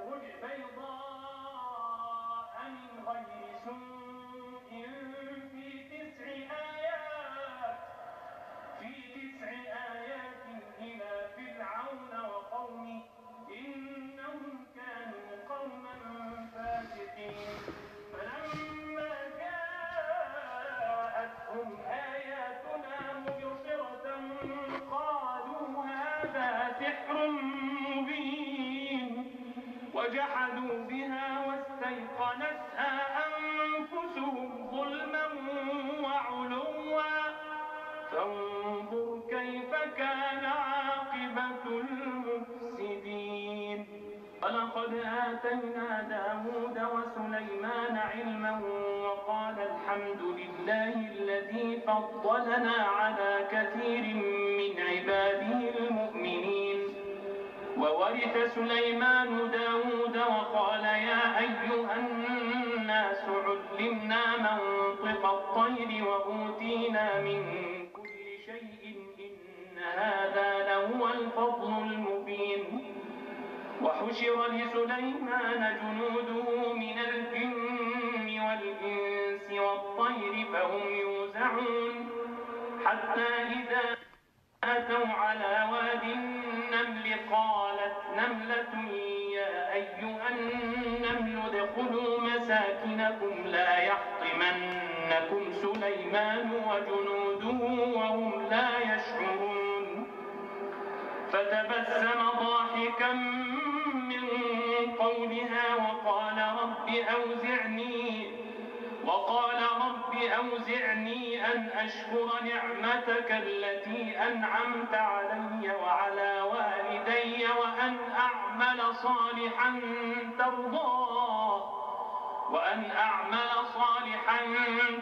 تخرج بيضاء من غير سوء في 9 آيات إلى فرعون وقومه إنهم كانوا قوما فاسقين فلما جاءتهم آياتنا مبصرة قالوا هذا سحر مبين وجحدوا بها واستيقنتها أنفسهم ظلما وعلوا فانظر كيف كان عاقبة المفسدين ولقد آتينا داود وسليمان علما وقال الحمد لله الذي فضلنا على كثير من عباده المؤمنين وورث سليمان داود وقال يا أيها الناس علمنا منطق الطير وأوتينا من كل شيء إن هذا لهو الفضل المبين وحشر لسليمان جنوده من الجن والإنس والطير فهم يوزعون حتى إذا أتوا على واد النمل قالت نملة يا أيها النمل ادخلوا مساكنكم لا يحطمنكم سليمان وجنوده وهم لا يشعرون فتبسم ضاحكا من قولها وقال رب أوزعني أن أشكر نعمتك التي أنعمت علي وعلى والدي وأن أعمل صالحا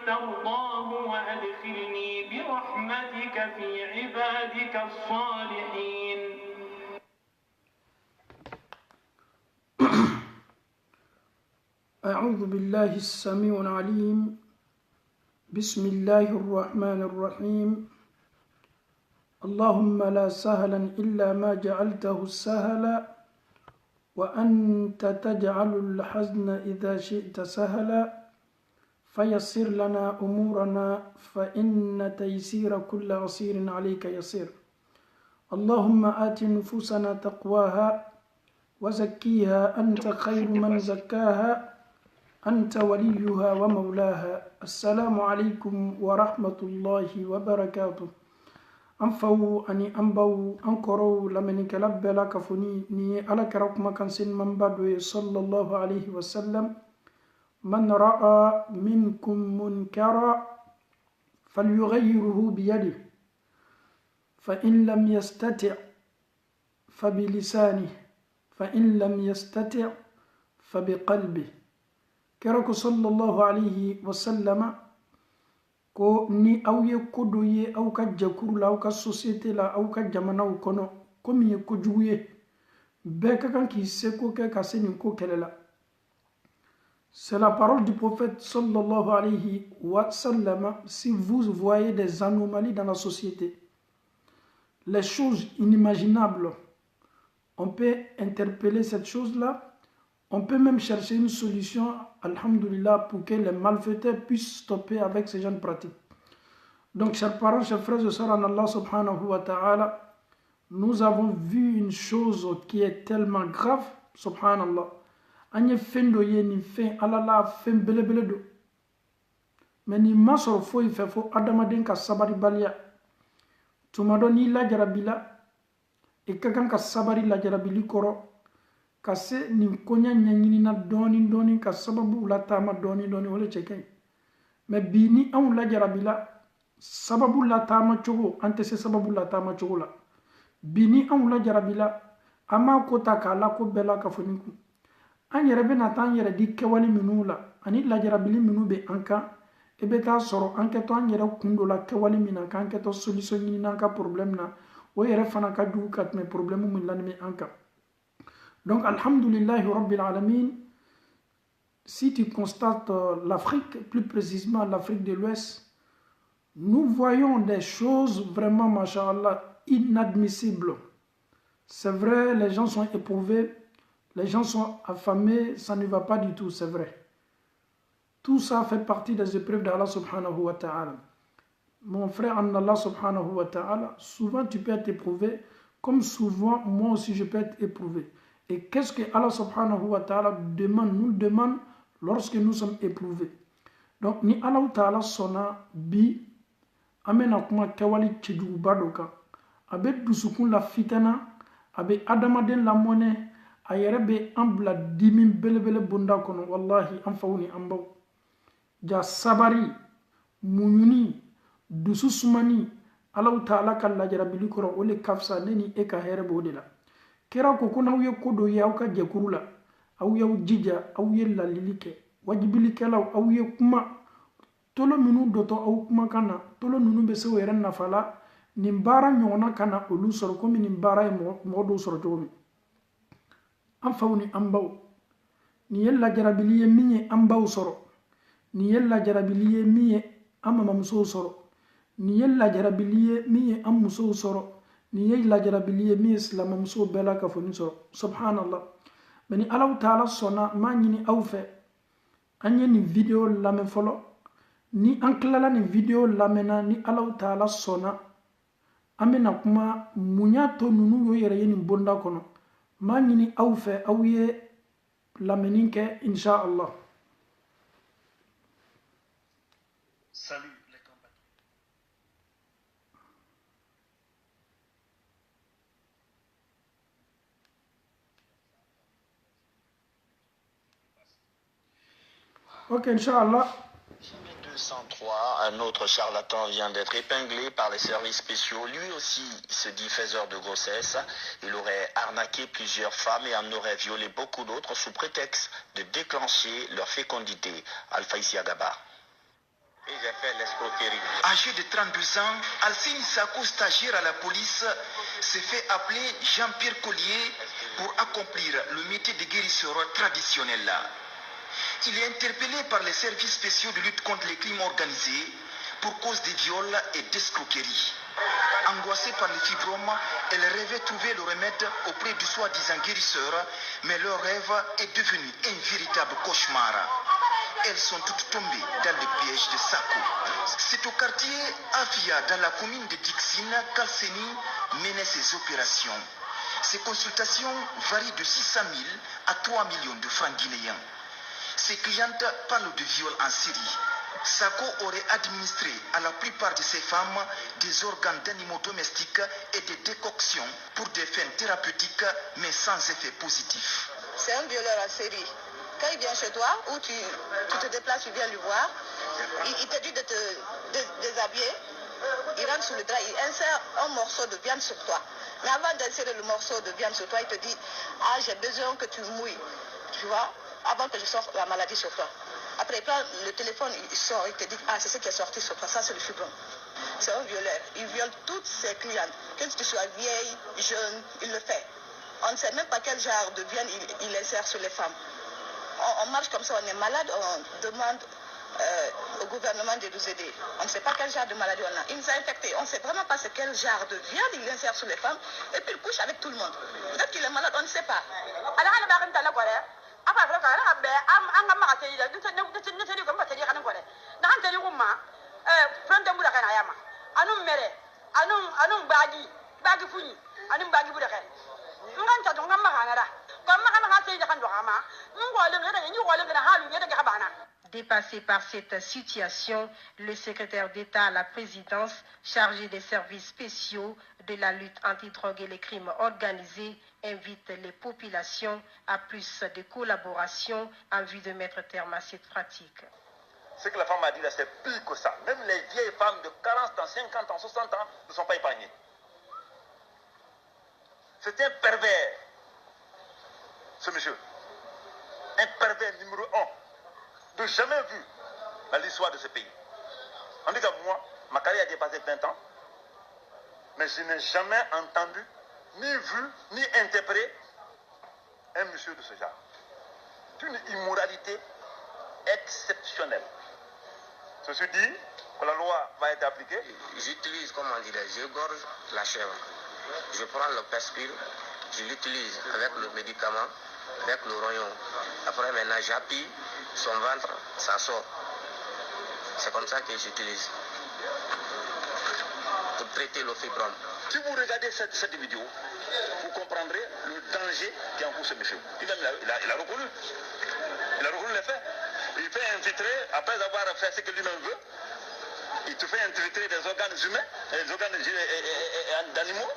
ترضاه وأدخلني برحمتك في عبادك الصالحين. أعوذ بالله السميع العليم. بسم الله الرحمن الرحيم. اللهم لا سهلا إلا ما جعلته سهلا وأنت تجعل الحزن إذا شئت سهلا فيسر لنا أمورنا فإن تيسير كل عسير عليك يسير. اللهم آت نفوسنا تقواها وزكيها أنت خير من زكاها أنت وليها ومولاها. السلام عليكم ورحمة الله وبركاته. أنفو أني أنبو أنكرو لمن كلب لك فني ني على كركم كان سن من بدو صلى الله عليه وسلم من رأى منكم منكرا فليغيره بيده فإن لم يستطع فبلسانه فإن لم يستطع فبقلبه. Kerako sallallahu alayhi wa sallam ko ni aw ye kodo ye aw ka jakuru la aw ka société la aw ka jamana kono komi ye kojugu ye bɛɛ ka kan k'i seko kɛ ka se nin ko kɛlɛ la. C'est la parole du prophète sallallahu alayhi wa sallam. Si vous voyez des anomalies dans la société, les choses inimaginables, on peut interpeller cette chose-là. On peut même chercher une solution, alhamdulillah, pour que les malfaiteurs puissent stopper avec ce genre de pratiques. Donc, chers parents, chers frères et sœurs en Allah subhanahu wa ta'ala, nous avons vu une chose qui est tellement grave, subhanallah. Anye fendo ye ni fen alala fen bele bele do. Mais ni masoro fo ife fo adamaden ka sabari balia. Tumado ni la jarabila e kakan ka sabari la jarabili koro. Kase ni konya nyanyini na doni ka sababu la tama doni wala chekay. Mais bini an la jarabila sababu la tama chogo ante se sababu la tama chogo la. Bini an la jarabila ama ko takala ko bela ka foninku. An yɛrɛ bena taa an yɛrɛ di kɛwale minnu la ani lajarabili minnu be an kan e be taa sɔrɔ an kɛtɔ an yɛrɛ kundo la kɛwale min na k'an kɛtɔ solution ɲini n'an ka problème na o yɛrɛ fana ka jugu ka tɛmɛ problème min lanimi an kan. Donc alhamdulillahi rabbil alamin, si tu constates l'Afrique, plus précisément l'Afrique de l'Ouest, nous voyons des choses vraiment, masha'Allah, inadmissibles. C'est vrai, les gens sont éprouvés. les gens sont affamés, ça ne va pas du tout, c'est vrai. Tout ça fait partie des épreuves d'Allah subhanahu wa ta'ala. Mon frère en Allah subhanahu wa ta'ala, souvent tu peux être éprouvé, comme souvent moi aussi je peux être éprouvé. Et qu'est-ce que Allah subhanahu wa ta'ala nous demande lorsque nous sommes éprouvés? Donc ni Allah ta'ala sonna bi, amena kuma kewali cheju badoka, abe dusukun la fitana, abe adamaden la monnaie, ayerebe ambla dimin belebele bunda kono, wallahi anfauni ambaw. Ja sabari, munyuni, dusu sumani, Allah ta'ala ka lajarabi koro ole kafsa neni eka herebe odela. Kera ko kuna uye kodo ya uka jekurula, au ya ujija, au ye lalilike, wajibili kela au ye kuma, tolo minu doto au kuma kana, tolo nunu bese wera nafala, nimbara nyona kana olu soro komi nimbara e modo soro jomi. Anfauni ambaw, ni ye lajarabi minye ambaw soro, ni ye lajarabi minye amamamuso soro, ni ye lajarabi minye amuso soro, ni ye lajarabi minye islamamuso bela ka foni soro. Subhanallah. Bani Allah ta'ala sona ma nyini awfe, anye ni video lame folo, ni anklala ni video lamena ni Allah ta'ala sona, amena kuma munyato nunu yo yere yeni bonda kono, ma nyini awfe awye lameninke inshallah. Salut les compagnons. Ok, Inch'Allah. 203, un autre charlatan vient d'être épinglé par les services spéciaux. Lui aussi se dit faiseur de grossesse. Il aurait arnaqué plusieurs femmes et en aurait violé beaucoup d'autres sous prétexte de déclencher leur fécondité. Alpha Isiagaba. Et j'ai fait l'escroquerie. Âgé de 32 ans, Alcine Sako, stagiaire à la police, s'est fait appeler Jean-Pierre Collier pour accomplir le métier de guérisseur traditionnel. Il est interpellé par les services spéciaux de lutte contre les crimes organisés pour cause de viols et d'escroquerie. Angoissée par les fibromes, elle rêvait trouver le remède auprès du soi-disant guérisseur, mais leur rêve est devenu un véritable cauchemar. Elles sont toutes tombées dans le piège de Sako. C'est au quartier Afia, dans la commune de Dixine, qu'Alceni menait ses opérations. Ses consultations varient de 600 000 à 3 millions de francs guinéens. Ses clientes parlent de viol en série. Sako aurait administré à la plupart de ces femmes des organes d'animaux domestiques et des décoctions pour des fins thérapeutiques, mais sans effet positif. C'est un violeur en série. Quand il vient chez toi, ou tu te déplaces, tu viens le voir, il te dit de te déshabiller, il rentre sous le drap, il insère un morceau de viande sur toi. Mais avant d'insérer le morceau de viande sur toi, il te dit « Ah, j'ai besoin que tu mouilles, tu vois, avant que je sorte la maladie sur toi. » Après, il prend le téléphone, il sort, il te dit « Ah, c'est ce qui est sorti sur toi, ça c'est le fibrome. » C'est un violeur. Il viole toutes ses clientes. Que tu sois vieille, jeune, il le fait. On ne sait même pas quel genre de viande il insère sur les femmes. On marche comme ça, on est malade, on demande au gouvernement de nous aider. On ne sait pas quel genre de maladie on a. Il nous a infectés. On ne sait vraiment pas quel genre de viande il insère sur les femmes. Et puis il couche avec tout le monde. Peut-être qu'il est malade, on ne sait pas. Dépassé par cette situation, le secrétaire d'État à la présidence chargé des services spéciaux de la lutte antidrogue et les crimes organisés invite les populations à plus de collaboration en vue de mettre terme à cette pratique. Ce que la femme a dit là, c'est pire que ça. Même les vieilles femmes de 40 ans, 50 ans, 60 ans ne sont pas épargnées. C'est un pervers, ce monsieur. Un pervers numéro 1. De jamais vu dans l'histoire de ce pays. En tout cas, moi, ma carrière a dépassé 20 ans, mais je n'ai jamais entendu, ni vu, ni interprété un monsieur de ce genre. D'une immoralité exceptionnelle. Ceci dit, que la loi va être appliquée. J'utilise, comment dire, je gorge la chèvre. Je prends le perspire, je l'utilise avec le médicament avec le rognon. Après, maintenant, j'appuie son ventre, ça sort. C'est comme ça que j'utilise pour traiter le fibrome. Si vous regardez cette vidéo, vous comprendrez le danger qui encourt ce monsieur. Il a reconnu. Il a reconnu les faits. Il fait infiltrer, après avoir fait ce que lui-même veut, il te fait infiltrer des organes humains, des organes d'animaux.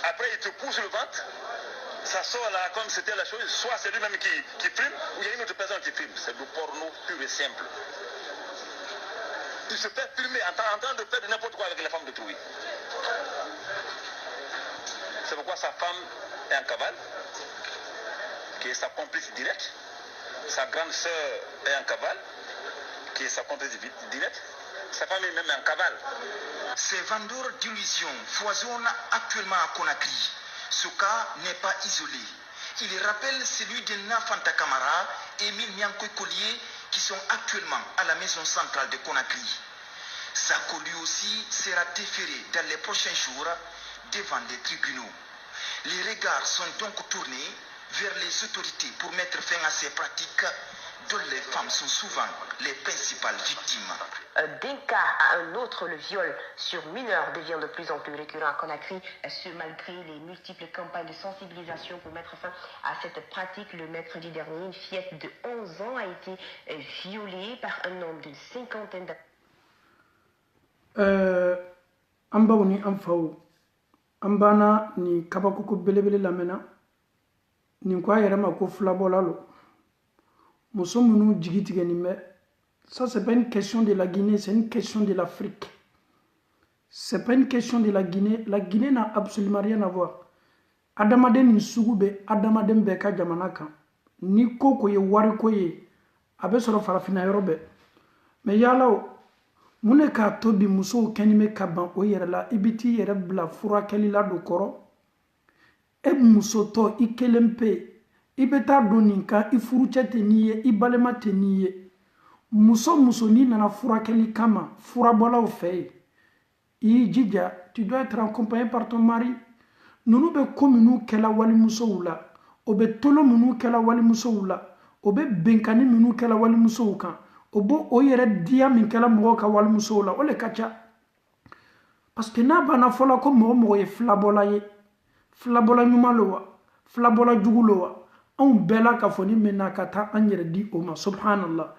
Après, il te pousse le ventre. Ça sort là comme c'était la chose. Soit c'est lui-même qui filme, ou il y a une autre personne qui filme. C'est du porno pur et simple. Il se fait filmer en train de faire n'importe quoi avec les femmes d'autrui. C'est pourquoi sa femme est en cavale, qui est sa complice directe. Sa grande sœur est en cavale, qui est sa complice directe. Sa femme est même en cavale. Ces vendeurs d'illusions foisonnent actuellement à Conakry. Ce cas n'est pas isolé. Il rappelle celui de Nafanta Camara et Emile Niankoy-Collier qui sont actuellement à la maison centrale de Conakry. Sako lui aussi sera déféré dans les prochains jours devant les tribunaux. Les regards sont donc tournés vers les autorités pour mettre fin à ces pratiques dont les femmes sont souvent les principales victimes. D'un cas à un autre, le viol sur mineurs devient de plus en plus récurrent à Conakry, ce malgré les multiples campagnes de sensibilisation pour mettre fin à cette pratique. Le mercredi dernier, une fillette de 11 ans a été violée par un homme d'une cinquantaine d'années. Ambauni amfao ambana ni kabakuku belebele lamena ni kwa yerema ko flabolalo muso munu jigitige ni me. Ça c'est pas une question de la Guinée, c'est une question de l'Afrique. C'est pas une question de la Guinée. La Guinée n'a absolument rien à voir. Adamaden ni sugube adamaden beka jamanaka ni koko ye wari ko ye abe soro farafina yorobe mais yalaw mune ka tobi muso kanime kaban o yere la ibiti yere bla fura kelila do koro e muso to ikelempe ibeta doninka ifuruchete niye ibalema teniye muso ni nana fura keli kama fura bola o fe i jija tu dois être accompagné par ton mari. Nunu be kominu kela wali muso wula obe tolo munu kela wali muso wula obe benkani minu kela wali muso wukan obo o yere dia min kela mo ka wali muso wula ole kacha parce que na bana fola ko mo ye flabola nyumalowa flabola jugulowa on bela ka foni mena kata anyere di o ma subhanallah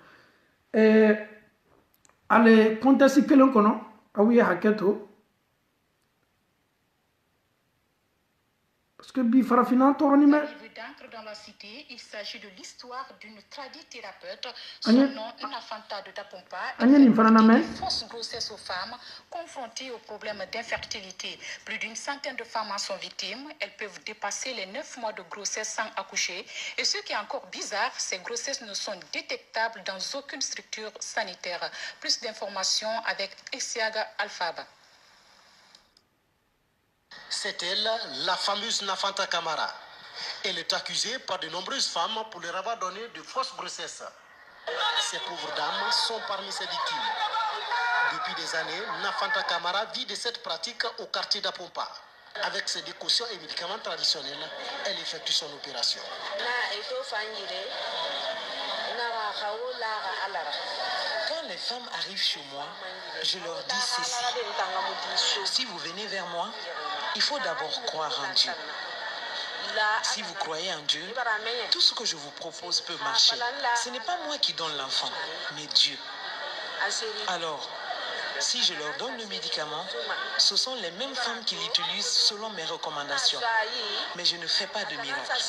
ale contexte kelen kono awiye haketo parce que Bifarafina Toronime. Dans la cité, il s'agit de l'histoire d'une tradithérapeute. Son nom, Nafanta de Dapompa, une fausse grossesse aux femmes confrontées aux problèmes d'infertilité. Plus d'une centaine de femmes en sont victimes. Elles peuvent dépasser les 9 mois de grossesse sans accoucher. Et ce qui est encore bizarre, ces grossesses ne sont détectables dans aucune structure sanitaire. Plus d'informations avec Esiaga Alfaba. C'est elle, la fameuse Nafanta Camara. Elle est accusée par de nombreuses femmes pour leur avoir donné de fausses grossesses. Ces pauvres dames sont parmi ses victimes. Depuis des années, Nafanta Camara vit de cette pratique au quartier d'Apompa. Avec ses décoctions et médicaments traditionnels, elle effectue son opération. Quand les femmes arrivent chez moi, je leur dis ceci. Si vous venez vers moi, il faut d'abord croire en Dieu. Si vous croyez en Dieu, tout ce que je vous propose peut marcher. Ce n'est pas moi qui donne l'enfant, mais Dieu. Alors, si je leur donne le médicament, ce sont les mêmes femmes qui l'utilisent selon mes recommandations. Mais je ne fais pas de miracle.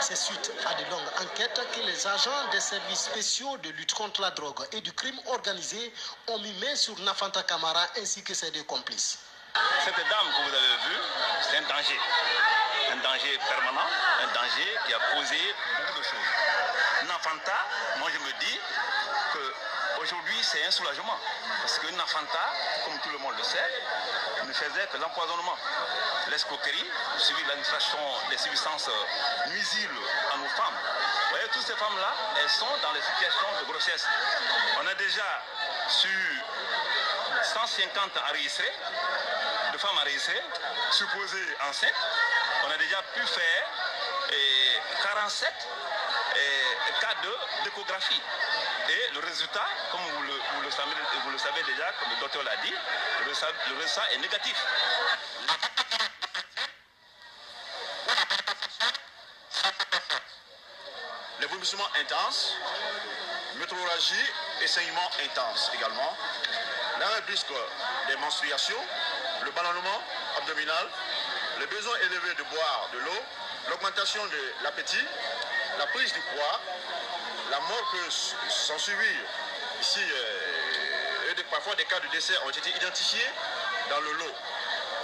C'est suite à de longues enquêtes que les agents des services spéciaux de lutte contre la drogue et du crime organisé ont mis main sur Nafanta Camara ainsi que ses deux complices. Cette dame que vous avez vue, c'est un danger permanent, un danger qui a causé beaucoup de choses. Nafanta, moi je me dis qu'aujourd'hui c'est un soulagement, parce que Nafanta, comme tout le monde le sait, ne faisait que l'empoisonnement, l'escroquerie, suivi de l'administration des substances nuisibles à nos femmes. Vous voyez, toutes ces femmes-là, elles sont dans les situations de grossesse. On a déjà sur 150 enregistrés de femme enregistrée, supposée enceinte, on a déjà pu faire 47 cas d'échographie. Et le résultat, comme vous le savez déjà, comme le docteur l'a dit, le résultat est négatif. Les vomissements intenses, métrorragie et saignements intenses également, l'arrêt brusque des menstruations, le ballonnement abdominal, le besoin élevé de boire de l'eau, l'augmentation de l'appétit, la prise du poids, la mort peut s'en suivre. Ici, parfois des cas de décès ont été identifiés dans le lot,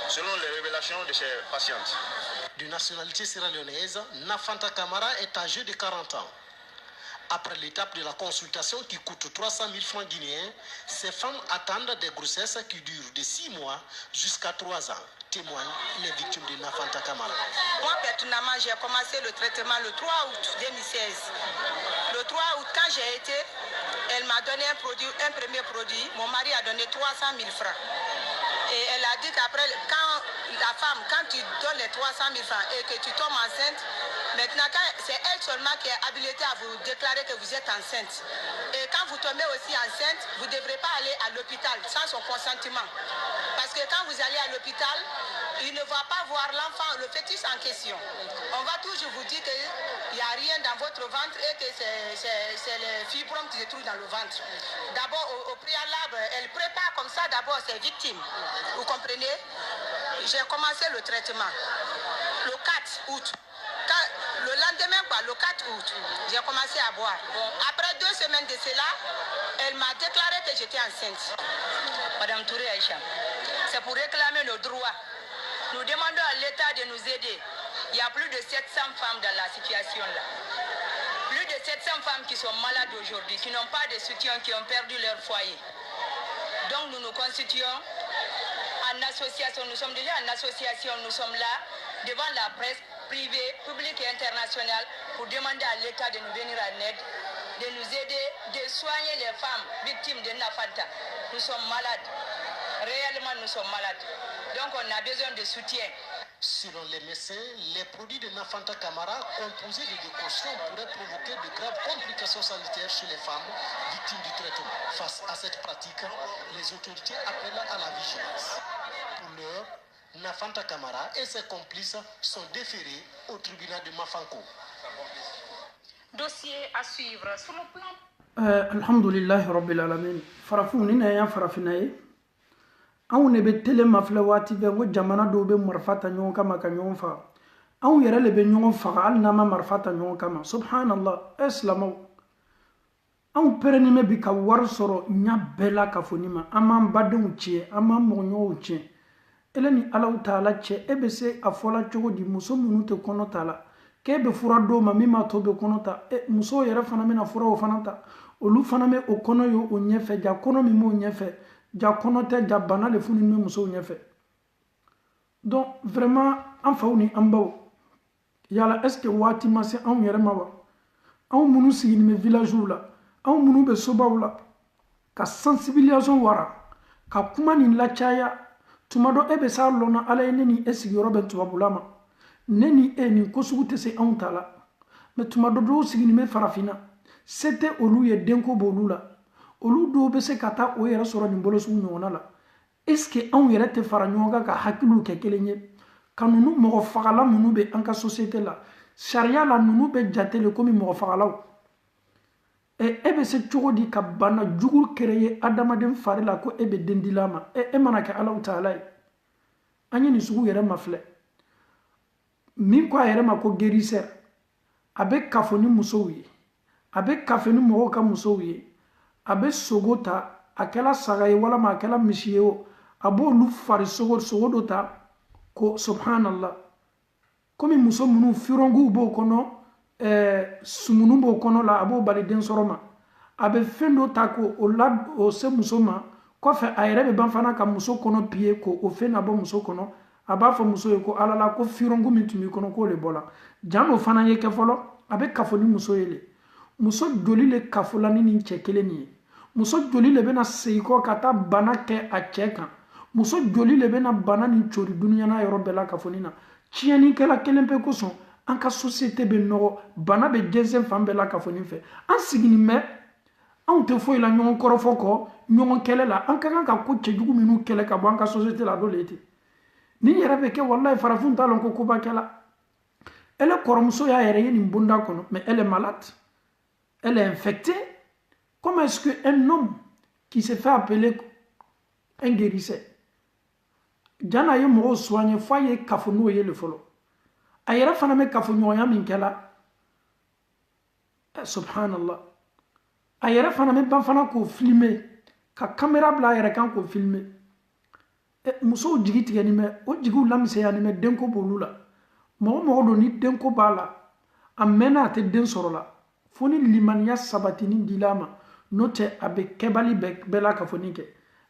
selon les révélations de ces patientes. De nationalité sierra-léonaise, Nafanta Camara est âgée de 40 ans. Après l'étape de la consultation qui coûte 300 000 francs guinéens, ces femmes attendent des grossesses qui durent de 6 mois jusqu'à 3 ans, témoignent les victimes de Nafanta Camara. Moi, personnellement, j'ai commencé le traitement le 3 août 2016. Le 3 août, quand j'ai été, elle m'a donné un premier produit. Mon mari a donné 300 000 francs. Et elle a dit qu'après, quand tu donnes les 300 000 francs et que tu tombes enceinte, maintenant, c'est elle seulement qui est habilitée à vous déclarer que vous êtes enceinte. Et quand vous tombez aussi enceinte, vous ne devrez pas aller à l'hôpital sans son consentement. Parce que quand vous allez à l'hôpital, il ne va pas voir l'enfant, le fœtus en question. On va toujours vous dire qu'il n'y a rien dans votre ventre et que c'est les fibromes qui se trouvent dans le ventre. D'abord, au préalable, elle prépare comme ça d'abord ses victimes. Vous comprenez? J'ai commencé le traitement le 4 août. Le lendemain, le 4 août, j'ai commencé à boire. Après 2 semaines de cela, elle m'a déclaré que j'étais enceinte. Madame Touré Aïcha, c'est pour réclamer nos droits. Nous demandons à l'État de nous aider. Il y a plus de 700 femmes dans la situation là. Plus de 700 femmes qui sont malades aujourd'hui, qui n'ont pas de soutien, qui ont perdu leur foyer. Donc nous nous constituons en association. Nous sommes déjà en association. Nous sommes là devant la presse privée, publique et internationale pour demander à l'État de nous venir en aide, de nous aider, de soigner les femmes victimes de Nafanta. Nous sommes malades. Réellement, nous sommes malades. Donc, on a besoin de soutien. Selon les médecins, les produits de Nafanta Camara composés de décoctions pourraient provoquer de graves complications sanitaires chez les femmes victimes du traitement. Face à cette pratique, les autorités appellent à la vigilance. Pour l'heure, Nafanta Camara et ses complices sont déférés au tribunal de Mafanko. Dossier à suivre sur le plan. Alhamdulillah Rabbil Alamin. Farafou nina ya farafinaye. Aw ne be tele mafle wati be wo jamana do be marfata nyon kama ka nyon fa. Aw yere le be nyon fa al nama marfata nyon kama. Subhanallah. Islamo. Aw pereni me bi ka war soro nya bela ka fonima. Amam badun tie, amam monyo tie. Eleni alaw taala che ebese afola chogo di muso munute kono taala kebe fura do ma mima to be kono ta muso yere fana mena fura o fana ta olu fana me o kono yo o nyefe ja kono mi mo nyefe ja kono te ja bana le funi me muso nyefe. Donc vraiment en fawni ambaw yala est ce que wati ma se an yere mawa an munu sigi me village la an munu be sobaw la ka sensibilisation wara ka kuma ni la chaya tumado ebe sa lona ala neni esi yorobe tubabulama neni eni kosugu tese antala me tumado do sigini me farafina c'était olu ye denko bolula olu do be se kata o yera soro ni bolosu nyona la est-ce que on yera te faranyoga ka hakilu ke kelenye kanunu mo fagala munu be anka société la sharia la nunu be jatele komi mo fagala e ebe se chogodi ka bana jugul kereye adamaden farila ko ebe dendilama e manake Allah taala anyi ni sugu yere mafle min ko yere ma ko guérisseur abe kafoni musowi abe kafeni mo ka musowi abe sogota akela sagaye wala ma akela mishiyo abo lu fari sogodo ta ko subhanallah komi muso munu firongu bo kono sumunu bo kono la abo bali den soroma abe fendo tako o lad o se muso ma ko fe ayre be ban fana ka muso kono pie ko o fe na bo muso kono aba fa muso ko alala ko firongu mitumi kono ko le bola jano fana ye ke folo abe kafoni muso yele muso joli le kafulani ni chekele ni muso joli le bena seiko kata bana ke a cheka muso joli le bena bana ni chori dunya na yoro bela ka fonina chieni kala kelempe ko son an ka société be no bana be deuxième femme bela ka fonin fe an sigini me an te foyi la ɲɔgɔn kɔrɔfɔ kɔ ɲɔgɔn kɛlɛ la an ka kan ka ko cɛjugu minnu kɛlɛ ka bɔ an ka société la dɔ le te ni yɛrɛ bɛ kɛ wallahi farafin t'a lɔn ko koba kɛla elle kɔrɔmuso y'a yɛrɛ ye nin bonda kɔnɔ mais elle est malade elle est infectée. Comment est-ce qu'un homme qui se fait appeler un guérisseur jana ye mɔgɔw soigné fo a ye kafo n'o ye le fɔlɔ a yɛrɛ fana bɛ kafoɲɔgɔnya min kɛla subhanallah a yɛrɛ fana bɛ ban fana k'o filmer ka caméra bila a yɛrɛ kan k'o filmer musow jigi tigɛni mɛ o jigiw lamisɛnyani mɛ denko b'olu la mɔgɔ mɔgɔ don ni denko b'a la a mɛnna a tɛ den sɔrɔ la fo ni limaniya sabatini dila ma n'o tɛ a bɛ kɛbali bɛɛ la ka fɔ nin kɛ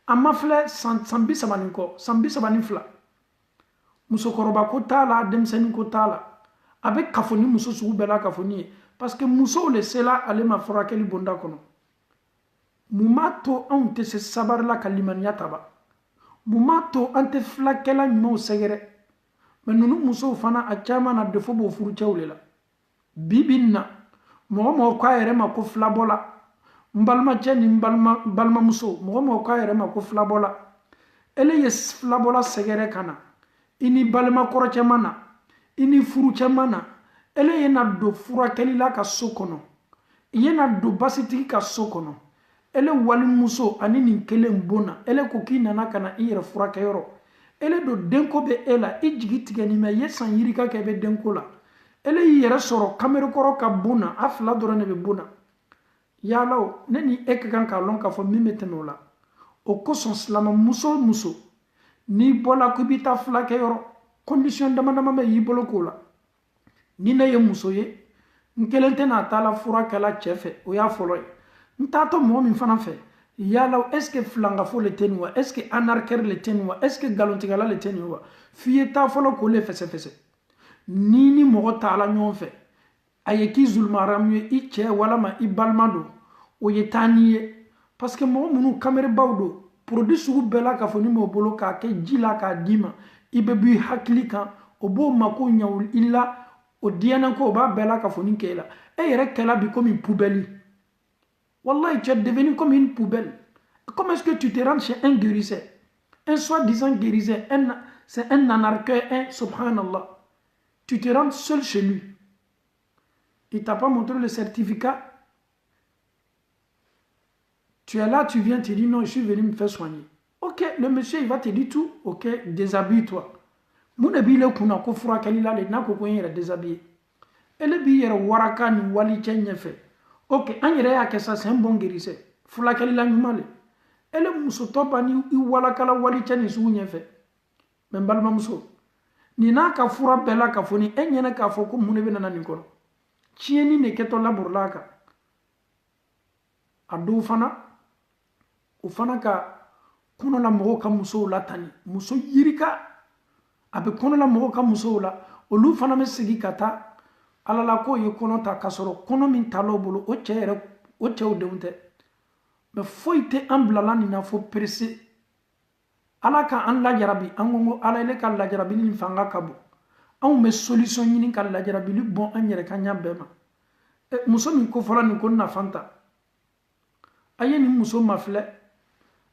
a ma filɛ san 30 kɔ san 32 musokɔrɔba ko t'a la denmisɛnnin ko t'a la a bɛ kafo ni muso sugu bɛɛ la ka fɔ nin ye parce que musow le sela ale ma furakɛli bonda kɔnɔ mun b'a to anw tɛ se sabari la ka limaniya taba mun b'a to an tɛ filakɛla ɲumanw sɛgɛrɛ mais ninnu musow fana a caman na defo b'o furucɛw le la bi bi in na mɔgɔ mɔgɔ k'a yɛrɛ ma ko filabɔ la n balimacɛ ni n balimamuso mɔgɔ mɔgɔ k'a yɛrɛ ma ko filabɔ la ele ye filabɔla sɛgɛrɛ ka na i ni balima kɔrɔ cɛman na i ni furu cɛman na ele ye na don furakɛli la ka so kɔnɔ i ye na don basitigi ka so kɔnɔ ele walimuso ani nin kelen bon na ele ko k'i nana ka na i yɛrɛ furakɛyɔrɔ ele don denko bɛ e la i jigi tigɛni mɛ i ye san yirika kɛ i bɛ denko la ele y'i yɛrɛ sɔrɔ kamerikɔrɔ ka bon na a fila dɔrɔn de bɛ bon na yalaw ne ni e ka kan k'a lɔn k'a fɔ min bɛ tɛmɛ o la o kosɔn silamamuso o muso n'i bɔla ko i bɛ taa filakɛyɔrɔ condition dama dama bɛ y'i bolo k'o la ni ne ye muso ye n kelen tɛ n'a taa la furakɛla cɛ fɛ o y'a fɔlɔ ye n taatɔ mɔgɔ min fana fɛ yalaw est ce que filangafo le tɛ nin wa est ce que anarkɛri le tɛ nin wa est ce que nkalontigɛla le tɛ nin wa f'i ye taa fɔlɔ k'o le fɛsɛfɛsɛ ni ni mɔgɔ taala ɲɔgɔn fɛ a ye k'i zulumaramu ye i cɛ walama i balima don o ye taa n'i ye parce que mɔgɔ minnu kameribaw don produit sugu bɛɛ la k'a fɔ ni m'o bolo k'a kɛ ji la k'a d'i ma i bɛ b'i hakili kan o b'o mako ɲɛ i la o diyɛnɛ ko o b'a bɛɛ la k'a fɔ ni kɛ i la e yɛrɛ kɛla bi comme une poubelle wallahi tu es devenu comme une poubelle comment est-ce que tu te rends chez un guérisseur un soi-disant guérisseur c'est un anarcheur un subhanallah tu te rends seul chez lui il t'a pas montré le certificat tu es là, tu viens, tu dis non, je suis venu me faire soigner. Ok, le monsieur, il va te dire tout. Ok, déshabille-toi. Mon bile kuna ko fura kalila le na ko ko yere déshabiller. Ele bi yere waraka ni wali chenye fe. Ok, an yere ya ke ça c'est un bon guérisseur. Fura kalila nyumale. Ele muso topa ni I wala kala wali cheni su nye fe. Men balma muso. Ni na ka fura bela ka foni enyene ka fo ko munebe na ni kono. Chieni ne keto la burlaka. Adu fana o fana ka kɔnɔ la mɔgɔw ka musow la tani muso yirika a bɛ kɔnɔ la mɔgɔw ka musow la olu fana bɛ segin ka taa ala la k'o ye kɔnɔ ta k'a sɔrɔ kɔnɔ min tal'o bolo o cɛ yɛrɛ o cɛw denw tɛ mɛ foyi tɛ an bilala nin na fo perese ala ka an lajarabi an ko ala ele ka lajarabili ni fanga ka bon anw bɛ solution ɲini ka lajarabili bɔn an yɛrɛ ka ɲa bɛɛ ma muso min kofɔla nin ko nafan ta a ye nin muso mafilɛ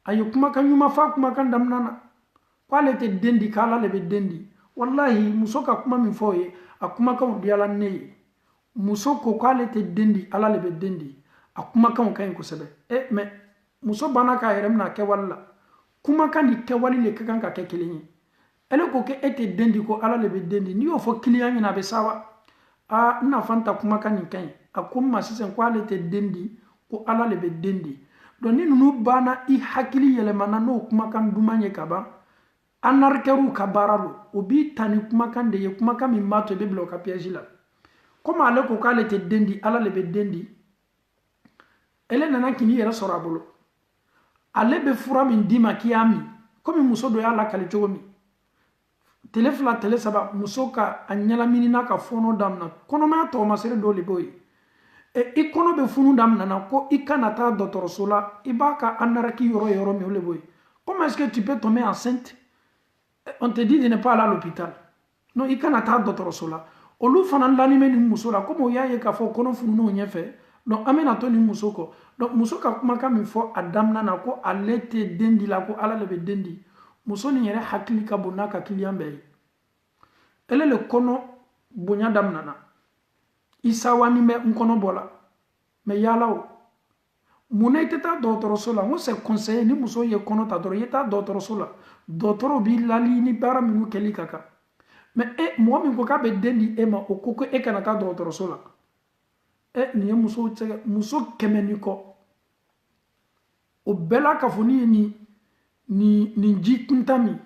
a ye kumakan ɲuman fɔ a kumakan daminɛ na k'ale tɛ den di k'ala le bɛ den di wallahi muso ka kuma min fɔ o ye a kumakanw diyala ne ye muso ko k'ale tɛ den di ala le bɛ den di a kumakanw ka ɲi kosɛbɛ mɛ muso banna k'a yɛrɛ minɛ a kɛwale la kumakan ni kɛwale le ka kan ka kɛ kelen ye ele ko k'e tɛ den di ko ala le bɛ den di n'i y'o fɔ kiliyan ɲɛna a bɛ sa wa n nafan ta kumakan nin ka ɲi a ko n ma sisan k'ale tɛ den di ko ala le bɛ den di donc ni ninnu banna i hakili yɛlɛmana n'o kumakan duman ye ka ban anarkɛriw ka baara lo o b'i ta ni kumakan de ye kumakan min b'a to i bɛ bila o ka piège la comme ale ko k'ale tɛ den di ala le bɛ den di ele nana k'i yɛrɛ sɔrɔ a bolo ale bɛ fura min d'i ma k'i y'a min comme muso dɔ y'a lakali cogo min tile 2 tile 3 muso ka a ɲɛlaminina ka fɔɔnɔ daminɛ kɔnɔmaya tɔgɔmasere dɔw de b'o ye i kɔnɔ bɛ funu daminɛna ko i kana taa dɔgɔtɔrɔso la i b'a ka anaraki yɔrɔ min o le b'o ye Comment est-ce que tu peux tomber enceinte? On te dit de ne pas aller à l'hôpital. Non, il can't attendre d'autres sola. Olu fana l'anime ni muso la comme ya ye ka fo kono funu no nyefe. Donc amena to ni muso ko. Donc muso ka kuma ka min fo adam nana ko alete dendi la ko ala lebe dendi. Muso ni yere hakili ka bona ka kiliambe. Ele le kono bonya dam nana. Isa wani me nkono bola. Me yala o. Muna iteta dotoro sola. Ngo se conseiller ni muso ye kono ta doro yeta dotoro sola. Dotoro bi lali ni bara minu keli kaka. Mais moi min ko ka be dendi e ma o koko e kana ka dotoro sola. Ni muso tsega muso kemeni ko. O bela ka foni ni ji kuntami.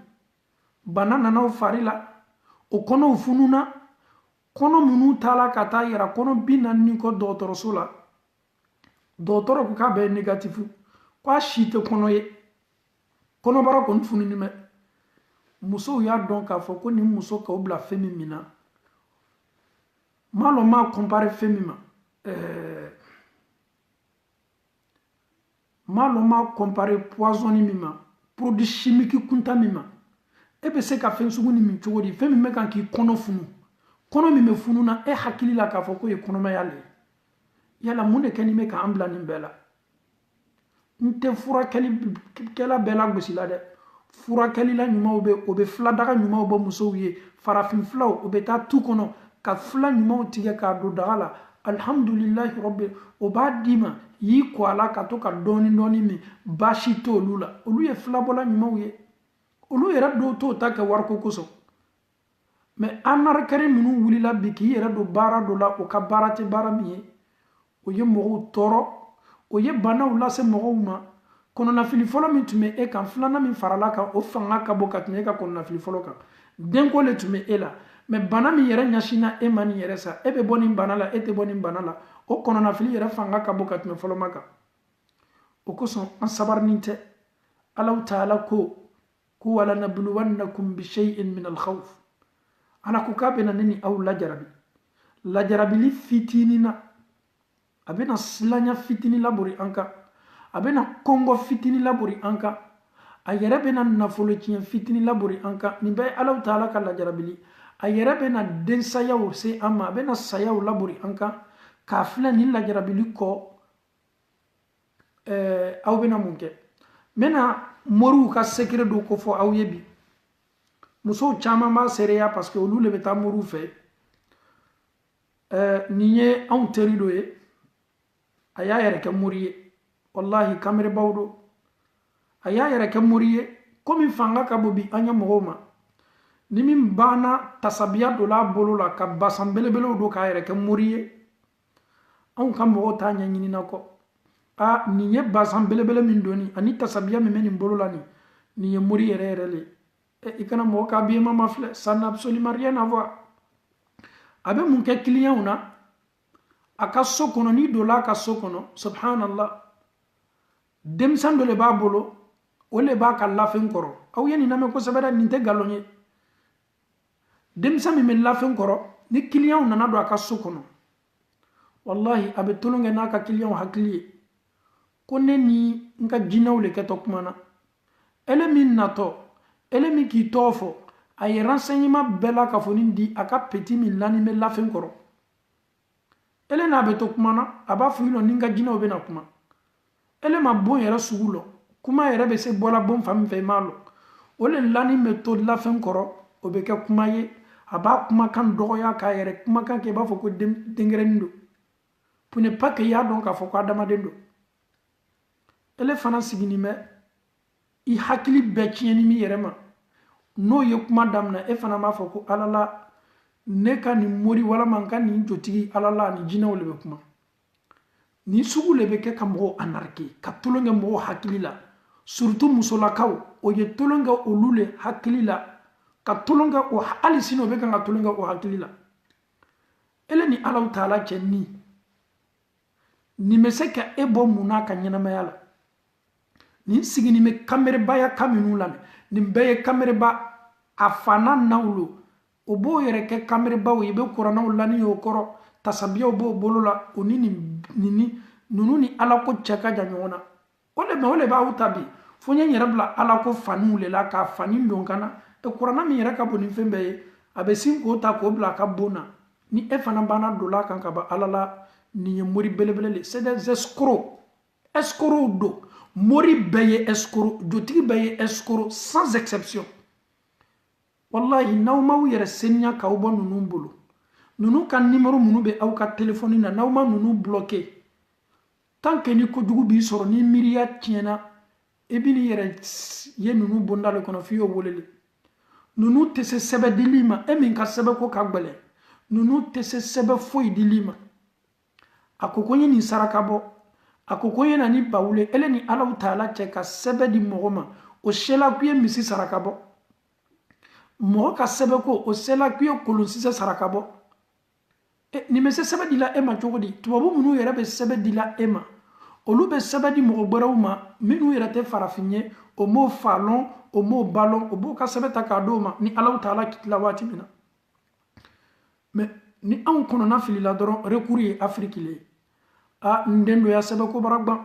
Banana na o farila. O kono fununa. Kono munu tala kata yera kono binani ko dotoro sola. Dotoro ko ka be negatifu. Kwa shite kono ye. Kono bara kon funini me. Muso ya donc a fo ko ni muso ka obla femi mina. Malo ma compare femi ma. Malo ma compare poisoni mima. Produit chimique kunta mima. Ebe se ka fen suguni min chogodi femi me kan ki kono funu. Kono mi me funu na hakili la ka fo ko ye kono ma yale. Yala munde keni me ka ambla ni bela. Nte fura kela bela gosila de. Fura kelila nyuma obe fla daga nyuma obe muso ye farafin flaw obe ta tu kono ka fla nyuma tige ka do dagala alhamdulillah rabbi oba dima yi ko ala ka to ka doni mi bashi to lula olu ye fla bola nyuma ye olu yera do to ta ka war ko koso mais anar kare minu wulila biki yera do bara do la o ka barate bara mi o ye mo toro o ye bana wala se mo ma kono na fili folo min tume e kan flana min farala ka o fanga ka boka tume ka kono na fili folo kan den ko le tume e la mais bana mi yere nyashina e mani yere sa e be boni bana la e te boni bana la o kono na fili yere fanga ka boka tume folo maka o ko son an sabar ninte Allah ta'ala ko wala nabluwannakum bi shay'in min al-khawf ana ko ka bena nini aw la jarabi li fitinina abena slanya fitini labori anka abena kongo fitini labori anka ayere bena nafolo cien fitini labori anka ni bay Allah ta'ala ka la jarabili ayere bena densa yaw se ama bena sayaw labori anka ka fla ni la jarabili ko aw bena munke mena moru ka secret do ko fo aw yebi muso chama ma sereya parce que olu le beta moru fe niye on terido ye aya yere ke muriye wallahi kamere bawdo aya yere ke muriye komi fanga ka bobi anya mogoma ni min bana tasabiya do la bolo la ka basambele belo do ka yere ke muriye on kam mo ta nya nyini nako ni ye basambele bele min doni ani tasabiya me menin bolo la ni ye muriye rele ikana mo ka bi mama fle ça n'a absolument rien à voir abe mun ke client una aka sokono ni do la ka sokono subhanallah demsan do le ba bolo o le ba ka lafen koro aw yani name ko sabada ni te galonye demsan mi lafen koro ni client nana do aka sokono wallahi abe tolonge na ka client hakli ko ne ni nka jinaw le keto kumana ele min nato ele mi ki tofo ay renseignement bela ka foni di aka petit mi lani me lafen koro ele na be to kumana aba fuilo ninga jinaw be na kuma ele ma bon yera sugulo kuma yera be se bola bon fam fe malo ole lani méthode la fen koro obe ke kuma ye aba kuma kan doya ka yere kuma kan ke ba foko dengrendo pour ne pas que ya donc a foko adama dendo ele fana sigini me I hakili be tieni mi yere ma no ye kuma damna e fana ma foko alala ne ka ni mori wala man kan ni jotigi alala ni jinaw le be kuma ni sugu le be ke ka mo anarki ka tulonge mo hakili la surtout musolakaw o ye tulonge olule hakili la ka tulonge o ali sino be kan ka tulonge o hakili la ele ni Allah taala kenni ni meseka ebo munaka nyina mayala ni sigini me kamere baya kaminu la ni beye kamere ba afana nawlu obo yere ke kamere ba o yebe korana ulani yokoro tasabiya obo bolola onini nini nunu ni ala ko cheka janyona ole ba utabi fo nya yɛrɛ bila ala ko faniw le la ka fani don kana e kurana min yɛrɛ ka bon ni fɛn bɛɛ ye a bɛ sin k'o ta k'o bila a ka bon na ni e fana banna don la kan ka ba ala la nin ye mori belebele le c'est des escrocs do mori bɛɛ ye escroc jotigi bɛɛ ye escroc sans exception wallahi n'aw m'aw yɛrɛ seniya k'aw bɔ ninnu bolo ninnu ka numéro minnu bɛ aw ka téléphone na n'aw ma ninnu bloqué tant que ni kojugu b'i sɔrɔ ni miiriya tiɲɛna e bɛ n'i yɛrɛ ye ninnu bonda le kɔnɔ f'i y'o weleli ninnu tɛ se sɛbɛ dili ma e min ka sɛbɛ ko ka gɛlɛn ninnu tɛ se sɛbɛ foyi dili ma a ko n ye nin saraka bɔ a ko n ye na ni bawule ele ni alaw taala cɛ ka sɛbɛ di mɔgɔ ma o sela k'u ye misi saraka bɔ mɔgɔ ka sɛbɛ ko o sela k'u ye kolonkisɛ saraka bɔ nin bɛ se sɛbɛ dila e ma cogo di tubabu minnu yɛrɛ bɛ sɛbɛ dila e ma olu bɛ sɛbɛ di mɔgɔ wɛrɛw ma minnu yɛrɛ tɛ farafin ye o m'o falɔn o m'o balɔn o b'o ka sɛbɛ ta k'a d'o ma ni alaw taala kitila waati min na mais ni anw kɔnɔna filila dɔrɔn recours ye Afrique le ye n den do ya sɛbɛ ko bara gban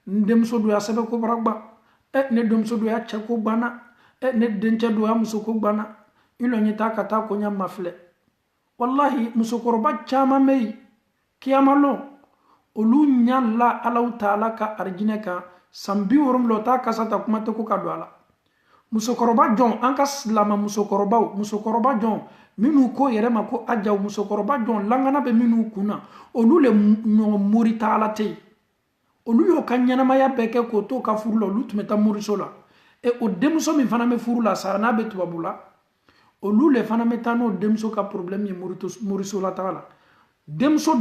n denmuso do ya sɛbɛ ko bara gban ne denmuso do ya cɛ ko gbanna ne dencɛ do ya muso ko gbanna ilo ɲɛ taa ka taa ko ɲa mafilɛ wallahi musokɔrɔba caman bɛ yen kiyama lɔn olu ɲala alaw taala ka arijinɛ kan san 70 o t'a kasa ta kuma tɛ ko ka don a la musokɔrɔba jɔn an ka silama musokɔrɔba jɔn minnu ko yɛrɛ ma ko ajaw musokɔrɔba jɔn langana bɛ minnu kunna olu le ɲɔgɔn mori taala tɛ yen olu y'o ka ɲɛnamaya bɛɛ kɛ k'o to ka furu la olu tun bɛ taa moriso la o denmuso min fana bɛ furu la sara n'a bɛ tubabu la olu le fana bɛ taa n'o denmuso ka problème ye moriso la taga la denmuso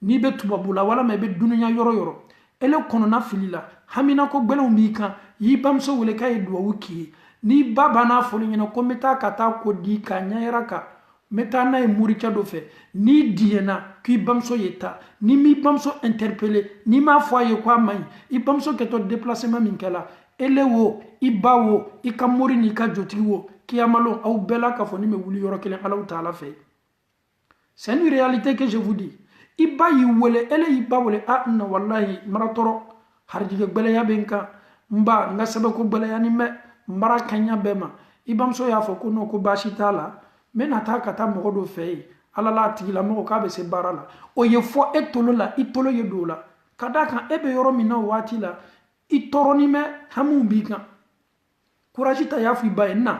n'i bɛ tubabu la walama i bɛ dunuya yɔrɔ yɔrɔ ele kɔnɔna fili la hamina ko gbɛlɛnw b'i kan y'i bamuso wele k'a ye duwawu k'i ye n'i ba banna foli ɲɛna ko n bɛ taa ka taa ko di ka ɲayɛrɛ kan n bɛ taa n'a ye moricɛ dɔ fɛ n'i diyɛna k'i bamuso ye ta n'i m'i bamuso interpellé n'i m'a fɔ a ye ko a man ɲi i bamuso kɛtɔ déplacement min kɛla ele wo i ba wo i ka mori n'i ka jotigi wo kiyamalon aw bɛɛ la k'a fɔ ni bɛ wuli yɔrɔ kelen alaw taala fɛ c'est une réalité que je vous dis i ba y'i wele ele y'i ba wele na wallahi maratɔrɔ harijigɛ gbɛlɛya bɛ n kan n ba n ka sɛbɛ ko gbɛlɛya ni mɛ n bara kaɲa bɛɛ ma i bamuso y'a fɔ ko non ko baasi t'a la n bɛ na taa ka taa mɔgɔ dɔ fɛ yen ala la a tigilamɔgɔ k'a bɛ se baara la o ye fɔ e tolo la i tolo ye don o la ka d'a kan e bɛ yɔrɔ min na o waati la i tɔɔrɔnin bɛ hamiw b'i kan courage ta y'a fɔ i ba ye na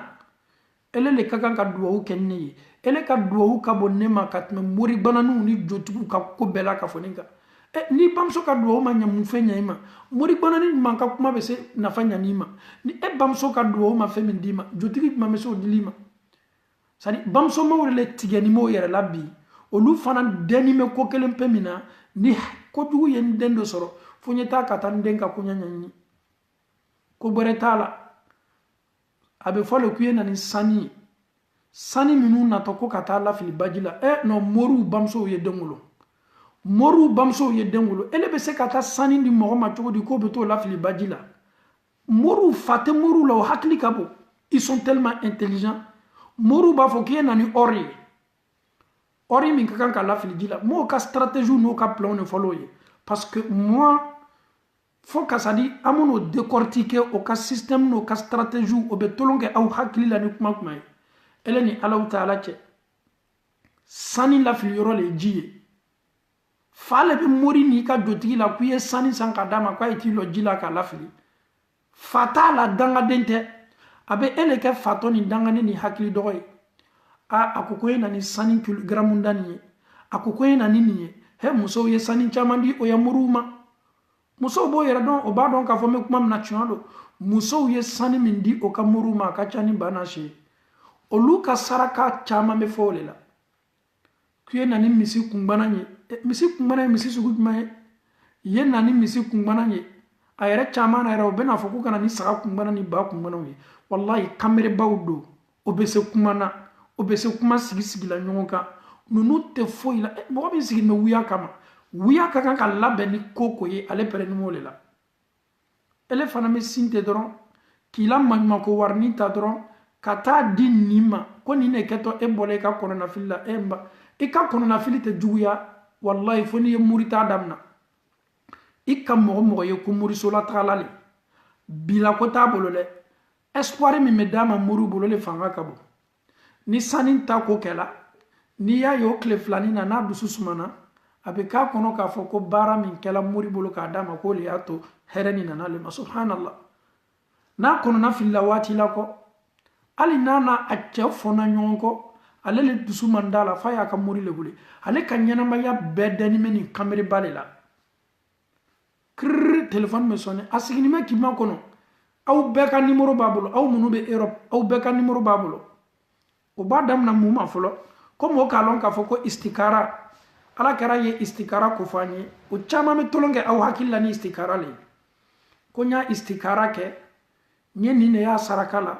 ele le ka kan ka duwawu kɛ ne ye ele ka duwawu ka bon ne ma ka tɛmɛ mori bananiw ni jotigiw ka ko bɛɛ la ka fɔ ne kan ni bamuso ka duwawu ma ɲɛ mun fɛn ɲɛ i ma mori banani ɲuman ka kuma bɛ se nafa ɲani ma ni e bamuso ka duwawu ma fɛn min d'i ma jotigi ɲuman bɛ se o dili ma c'est à dire bamuso maw le tigɛni m'o yɛrɛ la bi olu fana dɛni bɛ ko kelen pe min na ni kojugu ye n den dɔ sɔrɔ fo n ye taa ka taa n den ka koɲɛ ɲɛɲini ko gbɛrɛ t'a la a bɛ fɔ le k'u ye na ni sani ye sani minnu natɔ ko ka taa lafili baji la non moriw bamusow ye den wolo moriw bamusow ye den wolo ele bɛ se ka taa sani di mɔgɔ ma cogo di k'o bɛ t'o lafili baji la moriw fa tɛ moriw la o hakili ka bon ils sont tellement intelligents moriw b'a fɔ k'i ye na ni or ye or min ka kan ka lafili ji la m'o ka stratégie n'o ka plan de fɔlɔ ye parce que moi fo ka sadi an m'o décortiquer o ka système n'o ka stratégie o bɛ tolon kɛ aw hakili la ni kuma kuma ye ele ni alaw taala cɛ sani lafili yɔrɔ le ye ji ye fa le bɛ mori n'i ka jotigi la k'u ye sani san ka d'a ma k'a ye t'i lɔ ji la k'a lafili fa t'a la dangaden tɛ a bɛ ele kɛ fatɔ ni dangaden ni hakili dɔgɔ ye a ko ko e na ni sani garamu da nin ye a ko e na ni nin ye he musow ye sani caman di o ya moriw ma musow b'o yɛrɛ dɔn o b'a dɔn k'a fɔ n bɛ kuma min na tiɲɛ don musow ye sani min di o ka moriw ma a ka ca ni bana si ye olu ka saraka caman bɛ fɔ o de la k'u ye na ni misi kungbana ye misi kungbana ye misi sugu jumɛn ye ye na ni misi kungbana ye a yɛrɛ caman na yɛrɛ o bɛna fɔ k'u kana ni saga kungbana ni ba kungbanaw ye wallahi kanberebaw don o bɛ se kuma na o bɛ se kuma sigi la ɲɔgɔn kan ninnu tɛ foyi la mɔgɔ min sigilen bɛ wuya kama wuya ka kan ka labɛn ni ko ko ye ale pɛrɛnnimo de la ele fana bɛ sin ten dɔrɔn k'i la maɲumanko warini ta dɔrɔn ka taa di nin ma ko nin de kɛtɔ e bɔra i ka kɔnɔnafili la n ba i ka kɔnɔnafili tɛ juguya wallahi fo n'i ye murita damina i ka mɔgɔ ye ko morisola tagala le bila ko t'a bolo dɛ espoir min bɛ d'a ma muru bolo le fanga ka bon ni sani ta ko kɛla n'i y'a ye o tile filani na n'a dusu sumana a bɛ k'a kɔnɔ k'a fɔ ko baara min kɛla mori bolo k'a d'a ma k'o le y'a to hɛrɛ ni nana ale ma subhanallah n'a kɔnɔna filila waati la kɔ hali n'a n'a cɛ fɔnna ɲɔgɔn kɔ ale le dusu man d'a la f'a y'a ka mori le wele ale ka ɲɛnamaya bɛɛ dɛni bɛ nin kanberiba le la kiriri telefɔni bɛ sɔnni a sigini bɛ kima kɔnɔ aw bɛɛ ka nimoro b'a bolo aw minnu bɛ Europe aw bɛɛ ka nimoro b'a bolo o b'a daminɛ mun ma fɔlɔ comme o k'a lɔn k'a fɔ ko istikara ala kɛra ye istikara ko fɔ an ye o caman bɛ tolon kɛ aw hakili la ni istikara le ko n y'a istikara kɛ n ye nin de y'a saraka la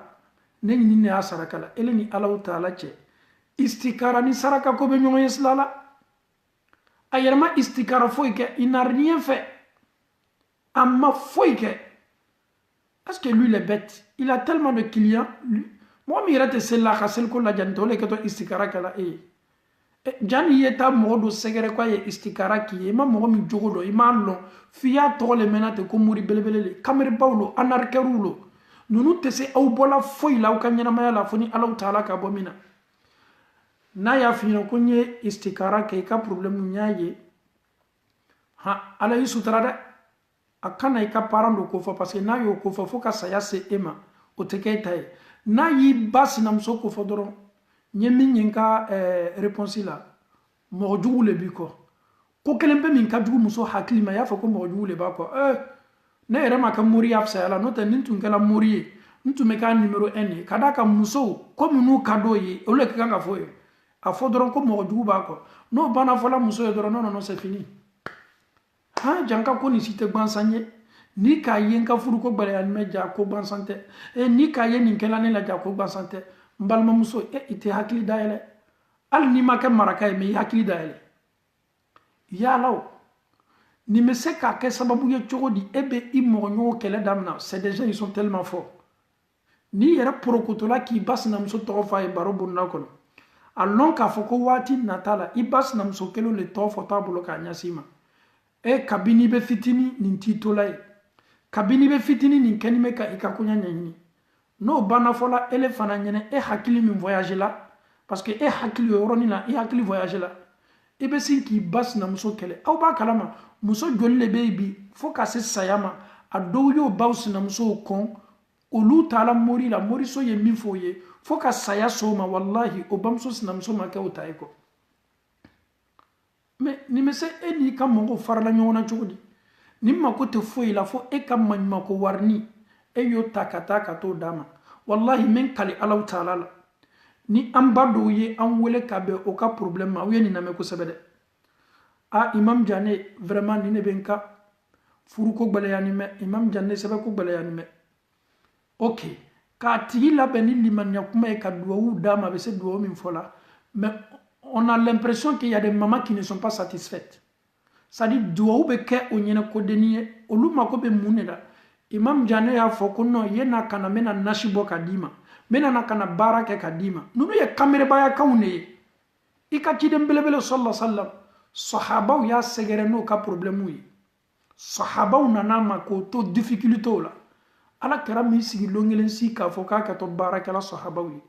ne nin de y'a saraka la ele ni alaw taala cɛ istikara ni saraka ko bɛ ɲɔgɔn ye sila la a yɛrɛma istikara foyi kɛ il n'a rien fait a ma foyi kɛ parce que lui il est bête il a tellement de clients mɔgɔ min yɛrɛ tɛ seli la a ka seliko lajɛ nin tɛ o le kɛtɔ istikara kɛla e ye jani ye taa mɔgɔ dɔ sɛgɛrɛ k'a ye istikara k'i ye i ma mɔgɔ min jogo dɔn i m'a lɔn f'i y'a tɔgɔ le mɛnna ten ko mori belebele le kameribaw lo anarikɛriw lo ninnu tɛ se aw bɔla foyi la aw ka ɲɛnamaya la fo ni alaw taala ka bɔ min na n'a y'a f'i ɲɛna ko n ye istikara kɛ i ka problème n y'a ye ala y'i sutura dɛ a kana i ka parent dɔ ko fɔ parce que n'a y'o ko fɔ fo ka saya se e ma o tɛ kɛ e ta ye n'a y'i ba sinamuso ko fɔ dɔrɔn n ye min ye n ka réponse la mɔgɔ jugu le b'i kɔ ko kelen bɛ min ka jugu muso hakili ma i y'a fɔ ko mɔgɔ jugu le b'a kɔ ne yɛrɛ ma kɛ mori ya fisaya la n'o tɛ nin tun kɛla mori ye n tun bɛ k'a numéro 1 ye ka d'a kan musow komi n'u ka d'o ye olu le ka kan ka fɔ ye a fɔ dɔrɔn ko mɔgɔ jugu b'a kɔ n'o banna fɔla muso ye dɔrɔn non c'est fini janka ko nin si tɛ gansan ye ni k'a ye n ka furu ko gbɛlɛyani mɛ ja ko gansan tɛ ni k'a ye nin kɛla ne la ja ko gansan tɛ n balimamuso i tɛ hakili dayɛlɛ hali n'i ma kɛ maraka ye mɛ i hakili dayɛlɛ yala o nin bɛ se k'a kɛ sababu ye cogo di e bɛ i mɔgɔɲɔgɔn kɛlɛ daminɛ c'est des gens ils sont tellement forts n'i yɛrɛ porokotola k'i ba sinamuso tɔgɔ fɔ a ye baro bonda kɔnɔ a lɔn k'a fɔ ko waati nata la i ba sinamuso kelen le tɔgɔ fɔ t'a bolo k'a ɲɛsin ma kabini i bɛ fitini nin t'i tola ye kabini i bɛ fitini nin kɛni bɛ ka i ka koɲɛ ɲɛɲini n'o banna fɔla ele fana ɲɛnɛ e hakili min voyage la parce que e hakili o yɔrɔnin na i hakili voyage la i bɛ sin k'i ba sinamuso kɛlɛ aw b'a kalama muso joli le bɛ yen bi fo ka se saya ma a dɔw y'o baw sinamusow kɔn olu taala mori la moriso ye min fɔ o ye fo ka saya sɔn o ma walahi o bamuso sinamuso ma kɛ o ta ye kɔ mais nin bɛ se e n'i ka mɔgɔw farala ɲɔgɔn na cogo di ni mako tɛ foyi la fo e ka maɲumako warini e y'o ta ka taa ka t'o d'a ma wallahi min kali alaw taala la ni an ba dɔw ye an wele ka bɛn o ka problème ma aw ye nin lamɛn kosɛbɛ dɛ imam Jane vraiment nin ne bɛ n ka furuko gbɛlɛyani mɛn imam Jane sɛbɛko gbɛlɛyani mɛn ok k'a tigi labɛn ni limaniya kuma ye ka duwawu d'a ma a bɛ se duwawu min fɔ la mais on a l'impression qu'il y a des mamans qui ne sont pas satisfaites c'est-à-dire duwawu bɛ kɛ o ɲɛna ko denni ye olu mako bɛ mun de la imam Jane y'a fɔ ko non ye na kana n bɛna nasi bɔ ka d'i ma n bɛna kana baara kɛ ka d'i ma ninnu ye kamerebayakanw de ye i ka ciden belebele sallallahu alaihi wasallam sahabaw y'a sɛgɛrɛ n'o ka problème ye sahabaw nana ma k'o to difficulté la ala kɛra min sigi lon kelen si k'a fɔ k'a kɛtɔ baarakɛla sahabaw ye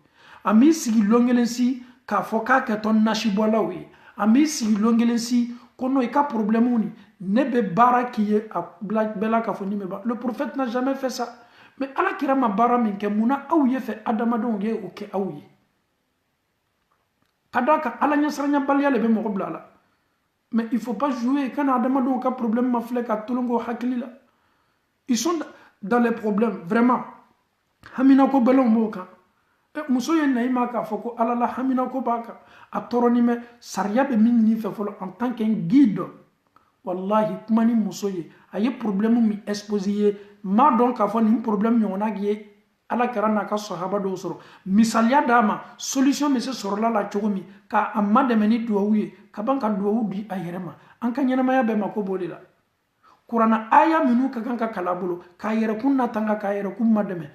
a min sigi lon kelen si k'a fɔ k'a kɛtɔ nasibɔlaw ye a min sigi lon kelen si ko non i ka problème ni ne bɛ baara k'i ye a bɛɛ la k'a fɔ ni bɛ ba le prophète n'a jamais fait ça mais ala kɛra ma baara min kɛ munna aw ye fɛ adamadenw ye o kɛ aw ye ka d'a kan ala ɲɛsiranyabaliya le bɛ mɔgɔ bila a la mais il faut pas jouer kana adamadenw ka problème ma filɛ ka tolongo hakili la ils sont dans les problèmes vraiment haminako bɛlɛnw b'o kan muso ye na i ma k'a fɔ ko ala la haminako b'a kan a tɔɔrɔnin bɛ sariya bɛ min ɲini fɛ fɔlɔ en tant qu'un guide wallahi kuma ni muso ye a ye problème min exposé ye m'a dɔn k'a fɔ nin problème ɲɔgɔnna ye ala kɛra n'a ka sahaba dɔw sɔrɔ misaliya d'a ma solution bɛ se sɔrɔla la cogo min k'a ma dɛmɛ ni duwawu ye ka ban ka duwawu di a yɛrɛ ma an ka ɲɛnamaya bɛɛ ma ko b'o de la kuranna aya minnu ka kan ka kala bolo k'a yɛrɛkun natanga k'a yɛrɛkun ma dɛmɛ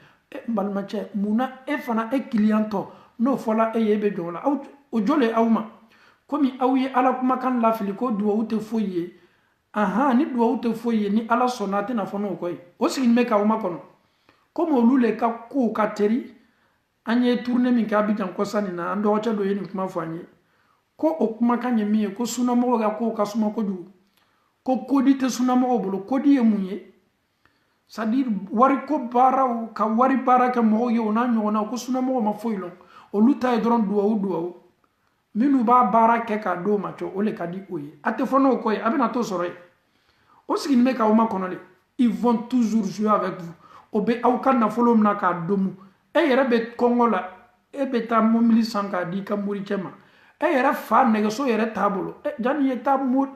n balimacɛ munna e fana e client tɔ n'o fɔla e ye e bɛ jɔn o la o jɔlen aw ma komi aw ye ala kumakan lafili ko duwawu tɛ foyi ye ni duwawu tɛ foyi ye ni ala sɔnna a tɛna fɔ n'o kɔ ye o sigilen bɛ k'aw ma kɔnɔ comme olu le ka ko ka teri anye tourner min ka bijan ko sanina ando cha do yeni kuma fanye ko o kuma kanye mi ko suna mo ga ko ka suma ko du ko kodi te suna mo bolo kodi e munye c'est-à-dire wari ko bara ka wari bara ka mo yo na nyona ko suna mo ma foilo o luta e dron duwa minu ba bara ke ka do macho o le ka di oye ate fono ko e abena to soro o sigi me ka o ma konole ils vont toujours jouer avec vous o be au kan na folo na ka domu e yere be kongola e be ta momili sanka di ka muri chema e yere fa nege so yere tabolo e jani ye tab mur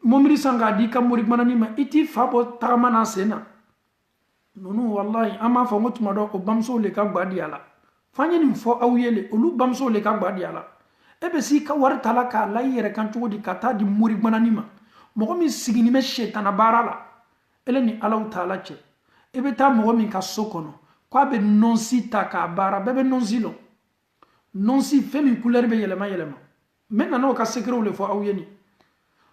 momili sanka di ka muri manani ma iti fa bo tamana sena nonu wallahi ama fa ngotuma do o bamso le ka gbadi ala fanye ni fo awiyele olu bamso le ka gbadi ala e be si ka war talaka la yere kan chugo di kata di muri manani ma mo mi sigini me shetana barala ele ni alaw taala che e be ta mo mi ka sokono kwa be nonsi ta ka bara bebe nonsi lo nonsi femi couleur be yelema maintenant no ka sekro le fo awiyeni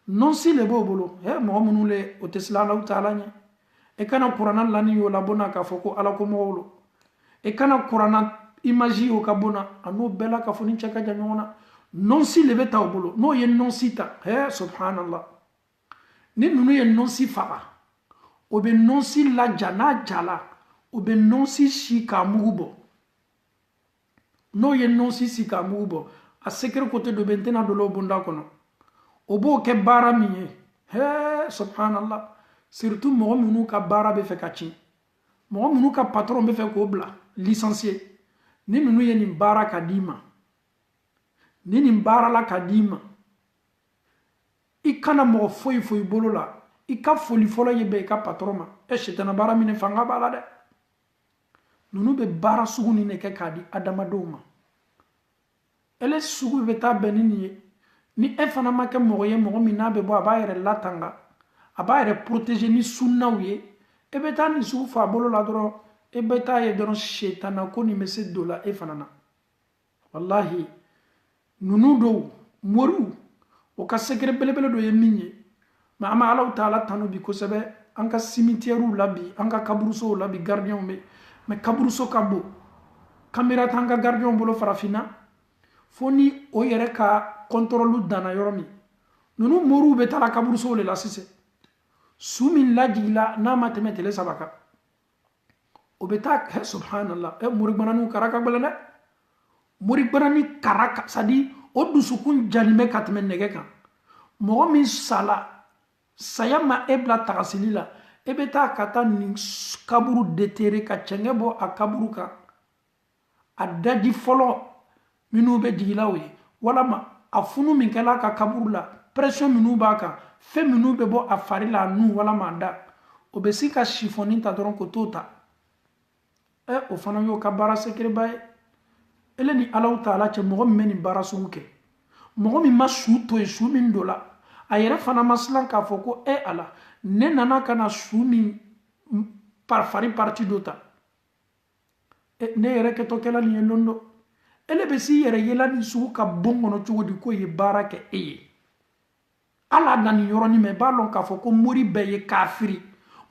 nonsi le bobolo he mo munu le o tesla law taala nya e kana qur'an lani yo labona ka foko ala ko mowlo e kana qur'an imagi o ka bona ano bela ka foni chaka janyona nonsi le beta obolo no ye nonsi ta he subhanallah ni nunu ye nonsi faba o be nonsi la jana jala o be nonsi shika mugubo no ye nonsi shika mugubo a secret côté de bentena do lo bunda kono o bo ke bara mi he subhanallah surtout mo munu ka bara be fe kachi mo munu ka patron be fe ko bla licencié ni nunu ye ni bara kadima ni bara la kadima ikana mo foi bolola ika foli fola yebe ka patroma e shetana bara mine fanga bala de nunu be bara suguni ne ke kadi adama doma ele sugu be ta benini ni e fana make mo ye mo mina be bo abayere latanga abayere protéger ni sunnawiye e be ta ni sugu fa bolola doro e be ta ye doro shetana ko ni mese dola e fana na wallahi nunu do moru o ka secret belebele do ye minye ma ama ala taala tanu bi ko sebe anka cimetière labi anka kaburuso labi gardien me kaburuso kabo camera tanga gardien bolo farafina foni o yere ka contrôle dana yoromi nunu moru be tala kaburuso le la sise sumin lajila na matemetele sabaka o be tak he subhanallah e muri bananu karaka balana muri banani karaka sadi o dusukun jalime katmen nege kan mo min sala sayama ebla tagasilila ebeta kata ni kaburu detere ka chengebo a kaburu ka adadi folo minu be dilawe wala ma afunu min kala ka kaburu la pression minu baka fe minu be bo afari la nu wala ma da obesi ka chiffoni ta doron ko tota e o fana yo ka bara sekre bay ele ni alaw taala che mo meni bara suke mo mi masu to e su min dola ayere fana maslan ka foko e ala ne nana kana sumi par fari parti dota e ne yere ke to kala ni londo ele be si yere yela ni su ka bongo no chugo di ko ye barake e ala nani yoroni me balon ka foko mori be ye kafiri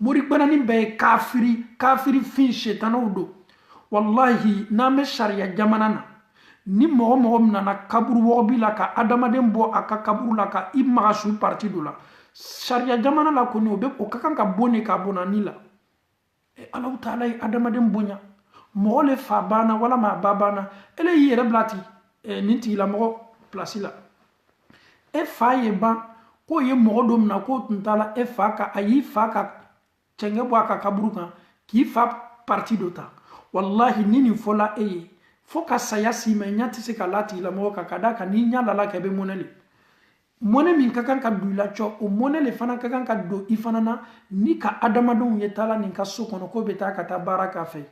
mori banani be ye kafiri fin shetano do wallahi na me sharia jamanana ni mo nana kaburu wobi la ka adamaden bo aka kaburu la ka imma su parti do la sharia jamana la ko no be o kakan ka boni ka bona nila e Allah taala adamaden bonya mo le fa bana wala ma babana ele yere blati e ninti la mo place la e fa ye ban ko ye mo dom na ko tuntala e fa ka ayi fa ka chenge bo aka kaburu kan ki fa parti do ta wallahi nini fola e foka sayasi me nyati se kalati la mo ka kadaka ni nyala la kebe monele mone min kakan ka dula cho o monele fana kakan ka do ifanana ni ka adamadon yetala ni ka sokono ko beta ka ta baraka fe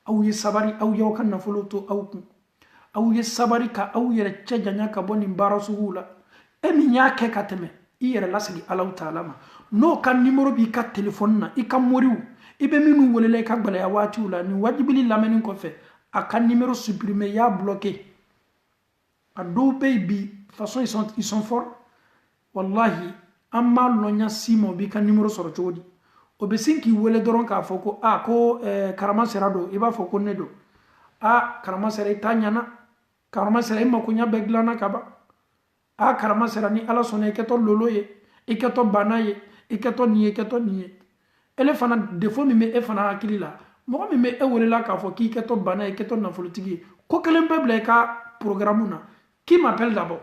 aw ye sabari aw yo kan na foloto aw ye sabari ka aw yere cejanya ka boni barasu hula e mi nyake ka teme iyere lasigi alaw taala ma no kan numero bi ka telephone na ika moriu ibe minu wolele ka gbala ya wati ula ni wajibili lameni ko fe aka numéro supprimé ya bloqué a do baby façon ils sont forts wallahi amma lonya simo bi kan numéro soro chodi o be sin k'i wele dɔrɔn k'a fɔ ko ko karama sera do i b'a fɔ ko ne do karama sera i t'a ɲana karama sera i makoɲa bɛɛ dilanna ka ban karama sera ni ala sɔnna i kɛtɔ lolo ye i kɛtɔ bana ye i kɛtɔ nin ye i kɛtɔ nin ye ele fana defo min bɛ e fana hakili la mɔgɔ min bɛ e welela k'a fɔ k'i kɛtɔ bana ye i kɛtɔ nafolotigi ye ko kelen bɛɛ bila i ka programme na qui m'appelle d'abord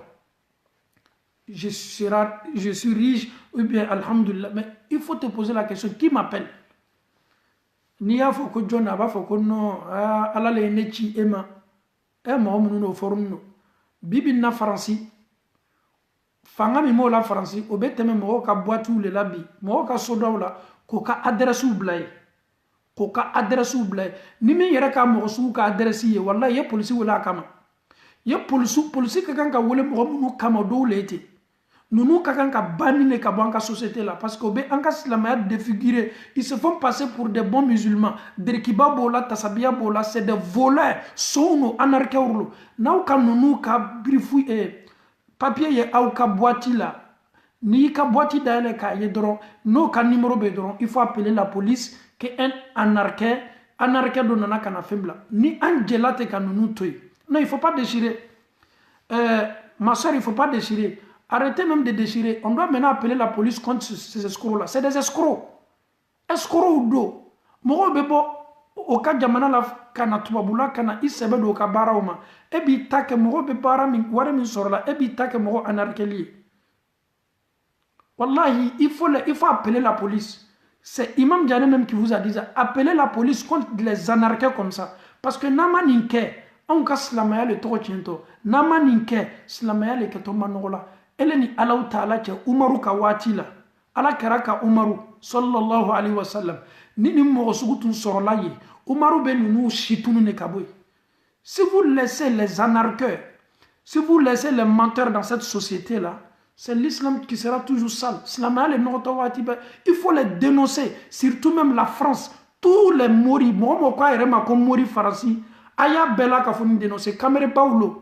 je suis riche ou bien alhamdulillah, mais il faut te poser la question, qui m'appelle? Ni y'a fɔ ko jɔn a b'a fɔ ko non ala le ye ne ci e ma mɔgɔ minnu n'o forum no bibi na faransi fanga min m'o la faransi o bɛ tɛmɛ mɔgɔw ka boîtiw le la bi mɔgɔw ka sodaw la k'o ka adresse bila ye k'o ka adresse bila ye ni min yɛrɛ ka mɔgɔ sugu ka adresse ye wallahi i ye polisi wele a kama i ye polisi ka kan ka wele mɔgɔ minnu kama dɔw le ye ten nous ka kan ka banni le ka bɔ an ka société là parce que o bɛ an ka silamɛya défigurer ils se font passer pour des bons musulmans derikiba b'o la tasabiya b'o la c'est des voleurs sɔnw no anarcheurs lo n'aw ka ninnu ka birifu papier ye aw ka boîte la n'i ka boîte dayɛlɛ k'a ye dɔrɔn n'o ka numéro bɛ dɔrɔn il faut appeler la police que un anarcheur dɔ nana ka na fɛn bila ni an jɛla tɛ ka ninnu to yen non il faut pas déchirer ma soeur il faut pas déchirer. Arrêtez même de déchirer. On doit maintenant appeler la police contre ces escrocs-là. C'est des escrocs. Escrocs ou do. Moro bebo o ka jamana la kana tubabula kana isebe do ka bara uma. Ebi take moro be bara min ware min sorla. Ebi take moro anarcheli. Wallahi, il faut appeler la police. C'est Imam Diané même qui vous a dit ça. Appelez la police contre les anarcheurs comme ça. Parce que nama ninke, on ka slamaya le toro tiento. Nama ninke, slamaya le keto manola. Ele ni Allahu Ta'ala cɛ Umaru ka waati la ala kɛra ka Umaru sallallahu alayhi wa sallam ni mɔgɔ sugu tun sɔrɔla ye Umaru bɛ ninnu si tunu ne ka bɔ yen. Si vous laissez les anarcheurs, si vous laissez les menteurs dans cette société là, c'est l'islam qui sera toujours sale. Il faut les dénoncer, surtout même la France, tous les moris mɔgɔ mɔgɔ k'a yɛrɛ ma ko mori farasi a y'a bɛɛ la ka fɔ ni dénoncer Kamere Paulo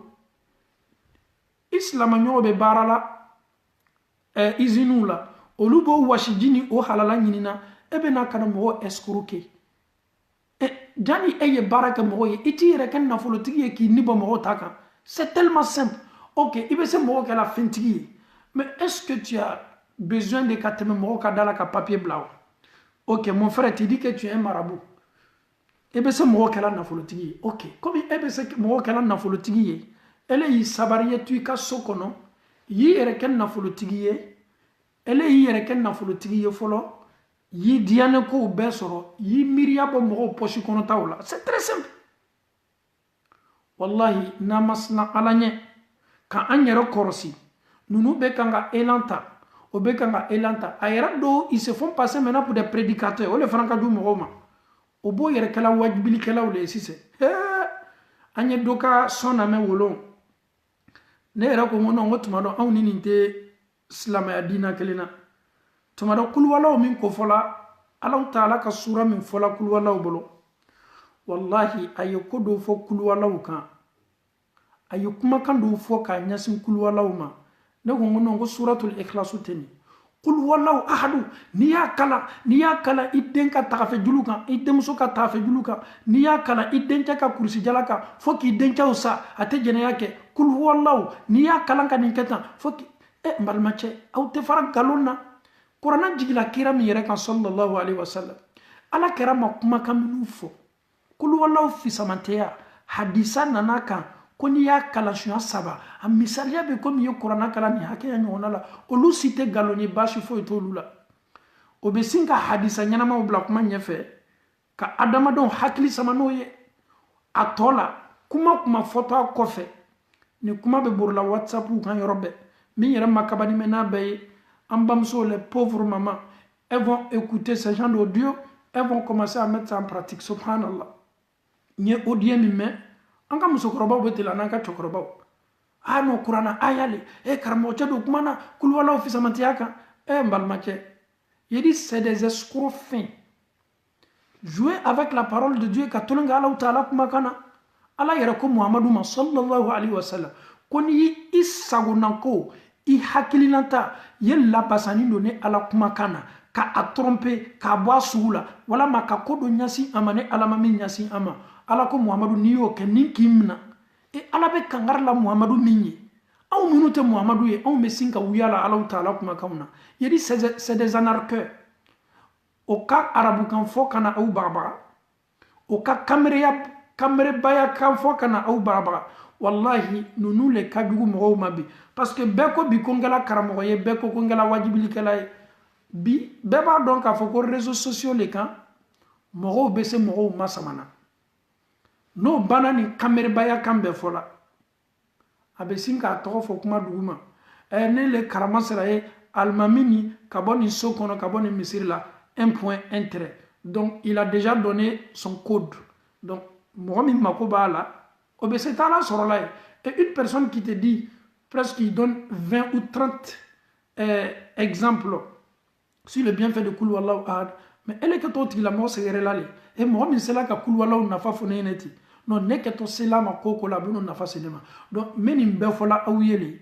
islam ñoo be barala izinu la olu bo washijini o halala ñinina ebe na kana mo escroquer jani eye baraka mo ye iti yere kan na folo tigi ki ni bo mo taka c'est tellement simple. OK ibe se mo ka la fintigi mais est-ce que tu as besoin de kateme mo ka dala ka papier blanc? OK mon frère tu dis que tu es un marabout ebe se mo ka la na folo tigi OK comme ebe se mo ka la na folo tigi ele yi sabariye tu ka so kono yi yɛrɛ kɛ nafolotigi ye ele yi yɛrɛ kɛ nafolotigi ye fɔlɔ yi diane ko bɛɛ sɔrɔ yi miiriya bɔ mɔgɔw poche kɔnɔtaw la c'est très simple. Wallahi n'a ma sina ala ɲɛ ka an yɛrɛ kɔrɔsi ninnu bɛ kan ka élan ta o bɛ kan ka élan ta a yɛrɛ dɔw ils se font passer maintenant pour des prédicateurs o le fana ka jugu mɔgɔw ma o b'o yɛrɛ kɛla wajibilikɛlaw le ye sisan an ye dɔ ka sɔn lamɛn wolon ne yɛrɛ ko non ko tuma dɔ anw ni nin tɛ silamɛya diina kelen na tuma dɔ kuluwalaw min ko fɔla Allahu Ta'ala ka sura min fɔla kuluwalaw bolo wallahi a ye ko dɔw fɔ kuluwalaw kan a ye kumakan dɔw fɔ k'a ɲɛsin kuluwalaw ma ne ko non ko suratul ikhlasu tɛ nin kuluwalaw ahadu n'i y'a kala i den ka tagafɛjulu kan i denmuso ka tagafɛjulu kan n'i y'a kala i dencɛ ka kurusigala kan fo k'i dencɛw sa a tɛ jɛnɛya kɛ kuluwalaw n'i y'a kalan ka nin kɛ tan fo k'i n balimacɛ aw tɛ fara nkalon na kuranɛ jigila kira min yɛrɛ kan sallallahu alaihi wasallam ala kɛra ma kumakan minnu fɔ kuluwalaw fisamantɛya hadisa nana kan ko n'i y'a kalan suɲɛ 3 a misaliya bɛ komi i ye kuranɛ kalan nin hakɛya ɲɔgɔnna la olu si tɛ nkalon ye baasi foyi t'olu la o bɛ sin ka hadisa ɲɛnamaw bila kuma ɲɛfɛ ka adamadenw hakili sama n'o ye a tɔ la kuma fɔtɔ a kɔfɛ ni kuma bɛ borola WhatsApp kan yɔrɔ bɛɛ min yɛrɛ ma kabani mɛ n'a bɛɛ ye an bamuso les pauvres mamans elles vont écouter ce genre d'audio elles vont commencer à mettre ça en pratique subhanallah n ye audio min mɛn an ka musokɔrɔbaw bɛ tila n'an ka cɛkɔrɔbaw no kuranna ayale karamɔgɔcɛ do kuma na kuluwalaw fisamantiya kan n balimacɛ il dit c'est des escrocs fins jouer avec la parole de Dieu ka tulon kɛ Allahu Ta'ala kumakan na ala yɛrɛ ko Muhammadu ma sallallahu alaihi wasallam ko ni i sagonako i hakilinata ye labasani do ne ala kumakan na ka a tromper ka bɔ a sugu la walama ka ko dɔ ɲasin a ma ni ala ma min ɲasin a ma ala ko muhamadu n'i y'o kɛ ni k'i mina ala bɛ kangari la muhamadu min ye anw minnu tɛ muhamadu ye anw bɛ sin ka wuya la alaw taala kumakanw na yedi c'est des anarcheurs o ka arabukan fɔ ka na aw bagabaga o ka kamerebaya kan fɔ ka na aw bagabaga wallahi nunu le ka jugu mɔgɔw ma bi parce que bɛɛ ko bi ko n kɛla karamɔgɔ ye bɛɛ ko ko n kɛla wajibilikɛla ye bi bɛɛ b'a dɔn k'a fɔ ko réseaux sociaux le kan mɔgɔw bɛ se mɔgɔw ma samana n'o banna ni kamerebaya kan bɛɛ fɔ la a bɛ sin k'a tɔgɔ fɔ kuma dugu ma ne le karama sera ye alimami ni ka bɔ nin so kɔnɔ ka bɔ nin misiri la un point un trait donc il a déjà donné son code donc mɔgɔ min mako b'a la o bɛ se t'ala sɔrɔ la ye et une personne qui te dit presque il donne 20 ou 30 exemples sur le bienfait de kul wallahu ahad mais ele kɛ t'o tigilamɔgɔ sɛgɛrɛ la le et mɔgɔ min sela ka kul wallahu nafa fɔ ne ɲɛna ten non ne kɛ to sela ma ko ko la a bɛ n'o nafa se ne ma donc n bɛ nin bɛɛ fɔla aw ye le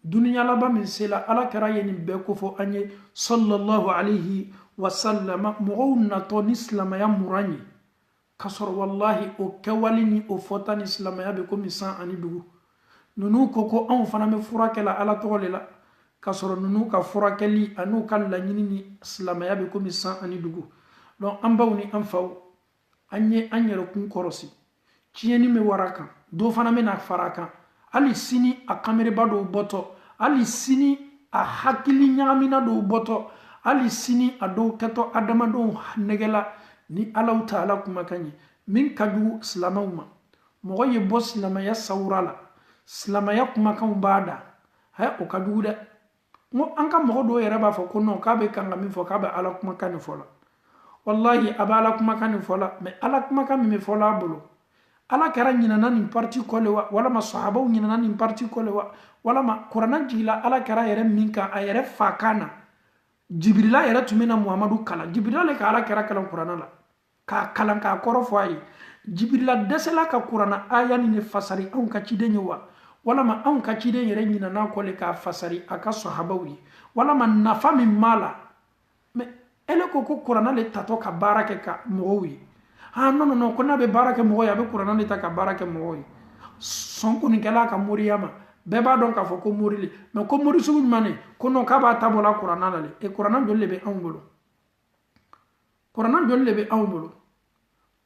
duniya laban min sela ala kɛra ye nin bɛɛ ko fɔ an ye sallallahu alayhi wa sallam mɔgɔw natɔ ni silamɛya muran ye ka sɔrɔ wallahi o kɛwale ni o fɔta ni silamɛya bɛ komi san ani dugu ninnu ko ko anw fana bɛ furakɛla ala tɔgɔ de la ka sɔrɔ ninnu ka furakɛli an'u ka laɲini ni silamɛya bɛ komi san ani dugu donc an baw ni an faw an ye an yɛrɛ kun kɔrɔsi tiɲɛni bɛ wara kan dɔ fana bɛna fara kan hali sini a kamereba dɔw bɔtɔ hali sini a hakili ɲagamina dɔw bɔtɔ hali sini a dɔw kɛtɔ adamadenw nɛgɛla ni alaw ta ala kumakan ye min ka jugu silamɛw ma mɔgɔ ye bɔ silamɛya sawura la silamɛya kumakanw b'a da o ka jugu dɛ n ko an ka mɔgɔ dɔw yɛrɛ b'a fɔ ko non k'a bɛ kan ka min fɔ k'a bɛ ala kumakan nin fɔ la wallahi a bɛ ala kumakan nin fɔ la mais ala kumakan min bɛ fɔ la a bolo ala kɛra ɲinana nin parti kɔle wa walama sahabaw ɲinana nin parti kɔle wa walama kuranna jigila ala kɛra yɛrɛ min kan a yɛrɛ fa kan na jibirila yɛrɛ tun bɛna muhamadu kalan jibirila le ka ala kɛra kalan kuranna la k'a kalan k'a kɔrɔ fɔ a ye jibirila dɛsɛla ka kuranna aya nin ne fasari anw ka ciden ye wa walama anw ka ciden yɛrɛ ɲinana kɔle k'a fasari a ka sahabaw ye walama nafa min b'a la mais ele ko ko kuranna le tatɔ ka baara kɛ ka mɔgɔw ye non ko n'a bɛ baara kɛ mɔgɔ ye a bɛ kuranna le ta ka baara kɛ mɔgɔw ye sɔn kɔnikɛla ka moriya ma bɛɛ b'a dɔn k'a fɔ ko mori le mais ko mori sugu jumɛn ne ko non k'a b'a ta bɔla kuranna la le et kuranna joli le bɛ anw bolo kuranna joli le bɛ anw bolo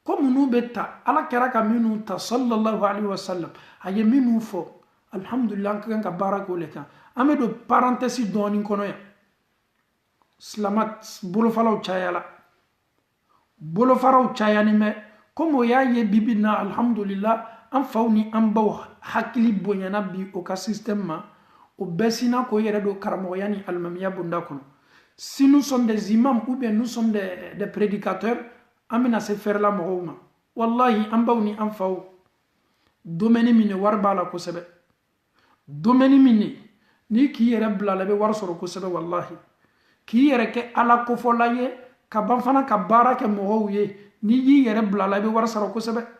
ko minnu bɛ ta ala kɛra ka minnu ta sallallahu alaihi wa sallam a ye minnu fɔ alhamdulillah an ka kan ka baara k'o le kan an bɛ don parenthèse dɔɔnin kɔnɔ yan silama bolofalaw cayala bolofaraw cayani mɛ komi o y'a ye bibi na alhamdulillah an faw ni an baw hakili bonyana bi o ka système ma o bɛɛ sina k'o yɛrɛ don karamɔgɔya ni alimamiya bonda kɔnɔ si nous sommes des imams ou bien nous sommes des prédicateurs an bɛna se fɛrɛla mɔgɔw ma wallahi an baw ni an faw domaine min wari b'a la kosɛbɛ domaine min ni k'i yɛrɛ bila la i bɛ wari sɔrɔ kosɛbɛ wallahi k'i yɛrɛ kɛ ala kofɔla ye ka ban fana ka baara kɛ mɔgɔw ye n'i y'i yɛrɛ bila la i bɛ wari sɔrɔ kosɛbɛ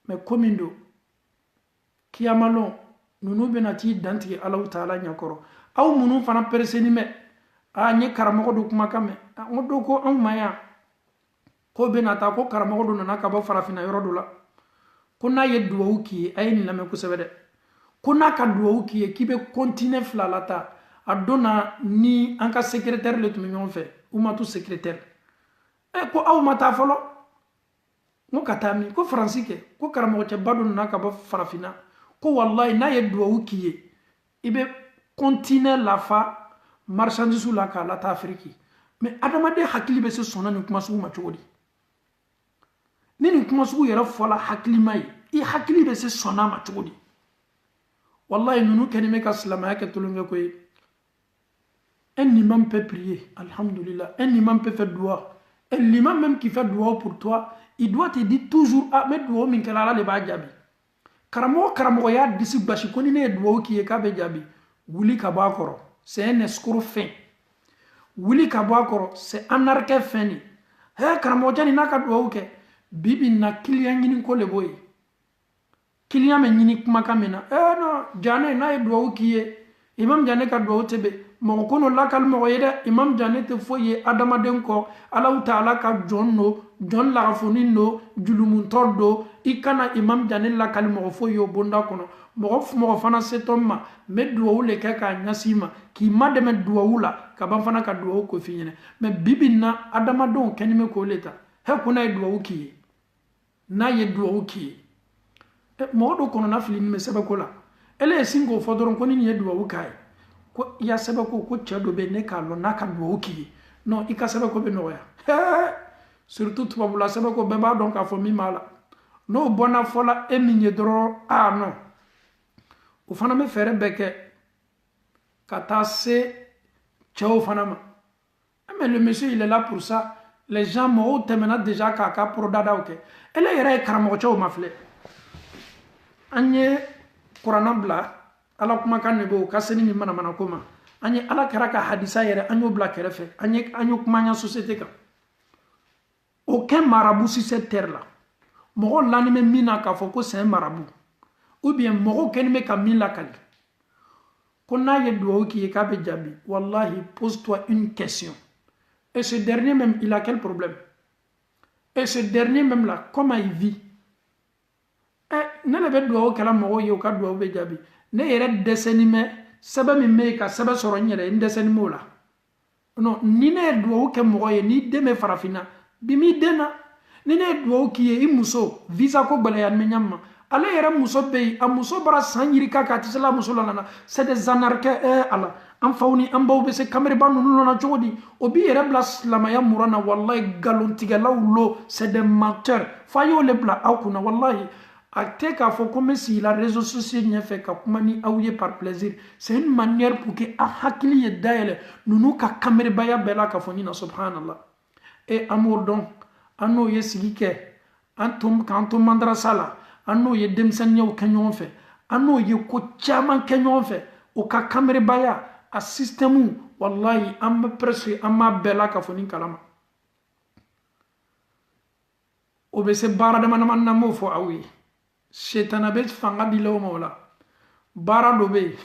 mais ko min don kiyamalon ninnu bɛna t'i dantigɛ alaw taala ɲɛkɔrɔ aw minnu fana pereseni mɛ n ye karamɔgɔ do kumakan mɛn n ko do ko anw ma yan ko bɛna taa ko karamɔgɔ do nana ka bɔ farafinna yɔrɔ do la ko n'a ye duwawu k'i ye a ye nin lamɛn kosɛbɛ dɛ ko n'a ka duwawu k'i ye k'i bɛ continuer fila la ta a don na ni an ka secrétaire le tun bɛ ɲɔgɔn fɛ umatu secrétaire ko aw ma taa fɔlɔ n ko ka taa min ko faransi kɛ ko karamɔgɔcɛba do nana ka bɔ farafinna ko wallahi n'a ye duwawu k'i ye i bɛ continuer lafa marchandise la k'a lata afiriki mais adamaden hakili bɛ se sɔnna nin kuma sugu ma cogo di ni nin kuma sugu yɛrɛ fɔla hakilima ye i hakili bɛ se sɔnna ma cogo di wallahi ninnu kɛlen bɛ ka silamɛya kɛ tolonkɛ ko ye un imam peut prier alhamdulillah un imam peut faire dua et l'imam même qui fait dua pour toi il doit te dire toujours ah mais dua min kɛla ala de b'a jaabi karamɔgɔ y'a disi basi ko ni ne ye duwawu k'i ye k'a bɛ jaabi wuli ka bɔ a kɔrɔ c'est un escroc fin wuli ka bɔ a kɔrɔ c'est anarchie fin ni karamɔgɔ jani n'a ka duwawu kɛ bibi na client ɲini ko le b'o ye client bɛ ɲini kumakan min na non jane n'a ye duwawu k'i ye imam jane ka duwawu tɛ bɛn mo kono lakal mo yede imam janete foye adama den ko Allah taala ka jonno jon la fonin no julumun tordo ikana imam janel lakal mo foyo bonda kono mo fana setomma meddo wule ka nyasima ki mademe duwula ka ban fana ka duwo ko finyene me bibinna adama don kenime ko leta he kuna duwo ki na ye duwo ki mo do kono na filini me sebe ko la ele singo fodoron ko ni ye duwo kai ko ya sebe ko chedo be ne ka lo na ka duwo ki no ika sebe ko be no ya surtout tubabula sebe ko be ba don ka fo mi mala no bona fola eminye dro no o fana me fere beke kata se tchao fana ma mais le monsieur il est là pour ça les gens m'ont temena déjà kaka pro dada ok ele yere karamo tchao mafle anye qur'an bla ala kuma kan ne bo kaseni ni mana kuma anye ala karaka hadisa yere anyo bla kerefe anyo kuma nya société ka aucun marabout sur cette terre là mo l'anime mina ka foko c'est un marabout ou bien mo kenime ka min la kali konna ye duo ki ka be jabi wallahi pose-toi une question et ce dernier même il a quel problème et ce dernier même là comment il vit ne le be duo kala mo yo ka duo be jabi ne yere desenime sebe mi me ka sebe soro nyere ndesenimo la non ni ne duo ke mo ye ni de me farafina bimi dena ni ne duo ki ye imuso visa ko bale yan menyama ala yere muso be a muso bara sanjiri ka tisela muso la nana c'est des anarchiques ala am fawni am baw be se camera ban nu na jodi obi yere blas la maya murana wallahi galontiga lawlo c'est des menteurs fayo le bla akuna wallahi acte ka fo comme si la réseau social n'y fait ka kuma ni awye par plaisir c'est une manière pour que a hakili ye daele nunu ka camera baya bela ka fo ni na subhanallah et amour donc anno ye silike antum kantum mandra sala anno ye demsan nyaw kanyon fe anno ye ko chaman kanyon fe o ka camera baya a système wallahi am presque amma bela ka fo ni kalama o be se bara de man na mo fo awi shetana be fanga bilo mola bara do be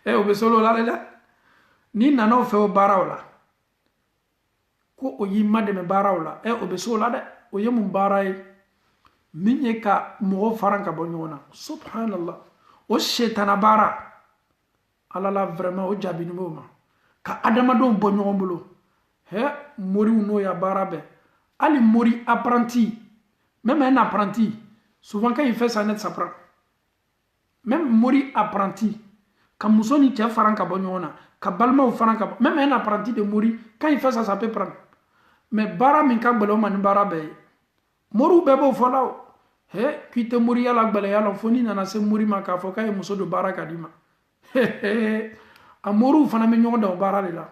o be solo la la ni nano fe o bara wala ko o yimma de me bara wala o be solo la de o yemu bara minye ka mo faranka bonyona subhanallah o shetana bara ala la vraiment o jabi ni moma ka adama don bonyon bolo mori uno ya bara be ali mori apprenti même un apprenti souvent quand il fait ça net ça prend même mori apprenti quand musoni tient faranka bonyona ka balma faranka même un apprenti de mori quand il fait ça peut prendre mais bara min ka gbelo man bara be moru bebo folao qui te mori ala gbele ya foni nana se mori maka fo kay muso do bara kadima amoru fana me nyonda bara lela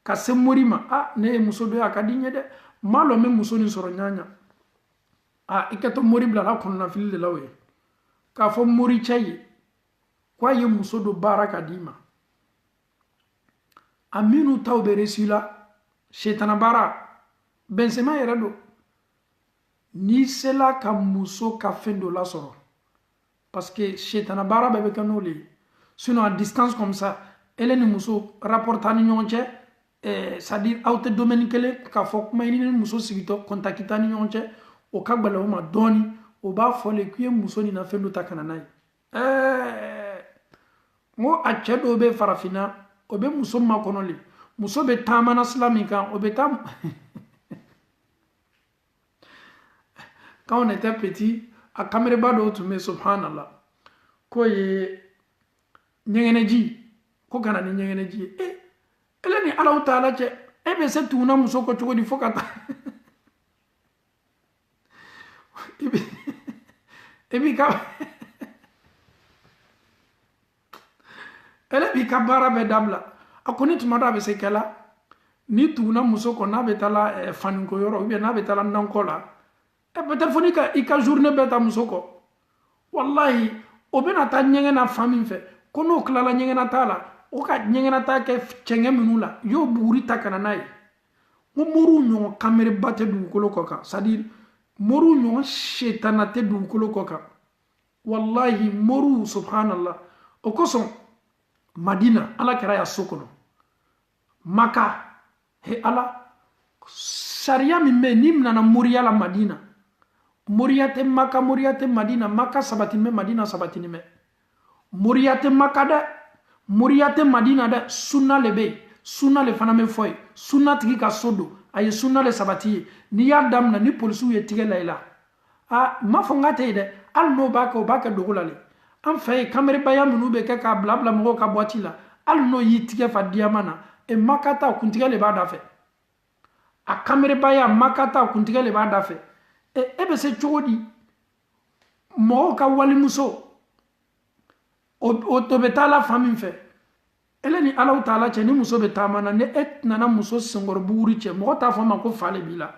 ka se mori ma ne muso do akadinye de malo me muso ni soro nyanya ikato mori bla la kono na fili lawe ka fo mori chayi kwa ye muso do bara kadima aminu tawbe resila shetana bara benzema yeredo ni sela ka muso ka fendo la soro parce que shetana bara bebe kanoli sinon à distance comme ça elle ni muso rapporta ni nyonche c'est-à-dire auto domaine kele ka fo kuma ni muso sigito contacta ni nyonche o ka gbala o ma doni o ba fole kuye muso ni na fendo takana nai mo a chedo be farafina o be muso ma konoli muso be tamana islamika o be tam quand on était petit a camera bado to me subhanallah ko ye nyengeneji ko kana ni nyengeneji ele ni ala taala che be se tuna muso ko chugodi fokata ebi ka ele bi ka bara be dabla akoni tumada be se kala ni tuna muso ko na be tala fan ko yoro bi na be tala nan ko la peut-être foni ka ika journée be ta muso ko wallahi o be na ta nyenge na famille fe kono klala nyenge na tala o ka nyenge na ta ke chenge minula yo buri takana nai mo moru nyo kamere bate du ko ka c'est-à-dire moru nyo shetanate du ko ka wallahi moru subhanallah o koson Madina ala kira ya sokono Maka he ala sharia min be ni nana moriya la Madina moriya te Maka moriya te Madina Maka sabatini me Madina sabatini me moriya te Maka de moriya te Madina de sunna le be sunna le fana me foy sunna tigi ka sodo ay sunna le sabati ni ya damna ni polisu ye tige layla a ma fonga te de al no ba ko dogulale an fay kamere baya munu be ka blabla mo ka boati la al no yi tige fa diamana e makata kuntige le ba da fe a kamere baya makata kuntige le ba da fe e be se chodi mo ka wali muso o to betala famin fe eleni Allah taala che ni muso betamana ne et nana muso sengor buri che mo ta fama ko fale bila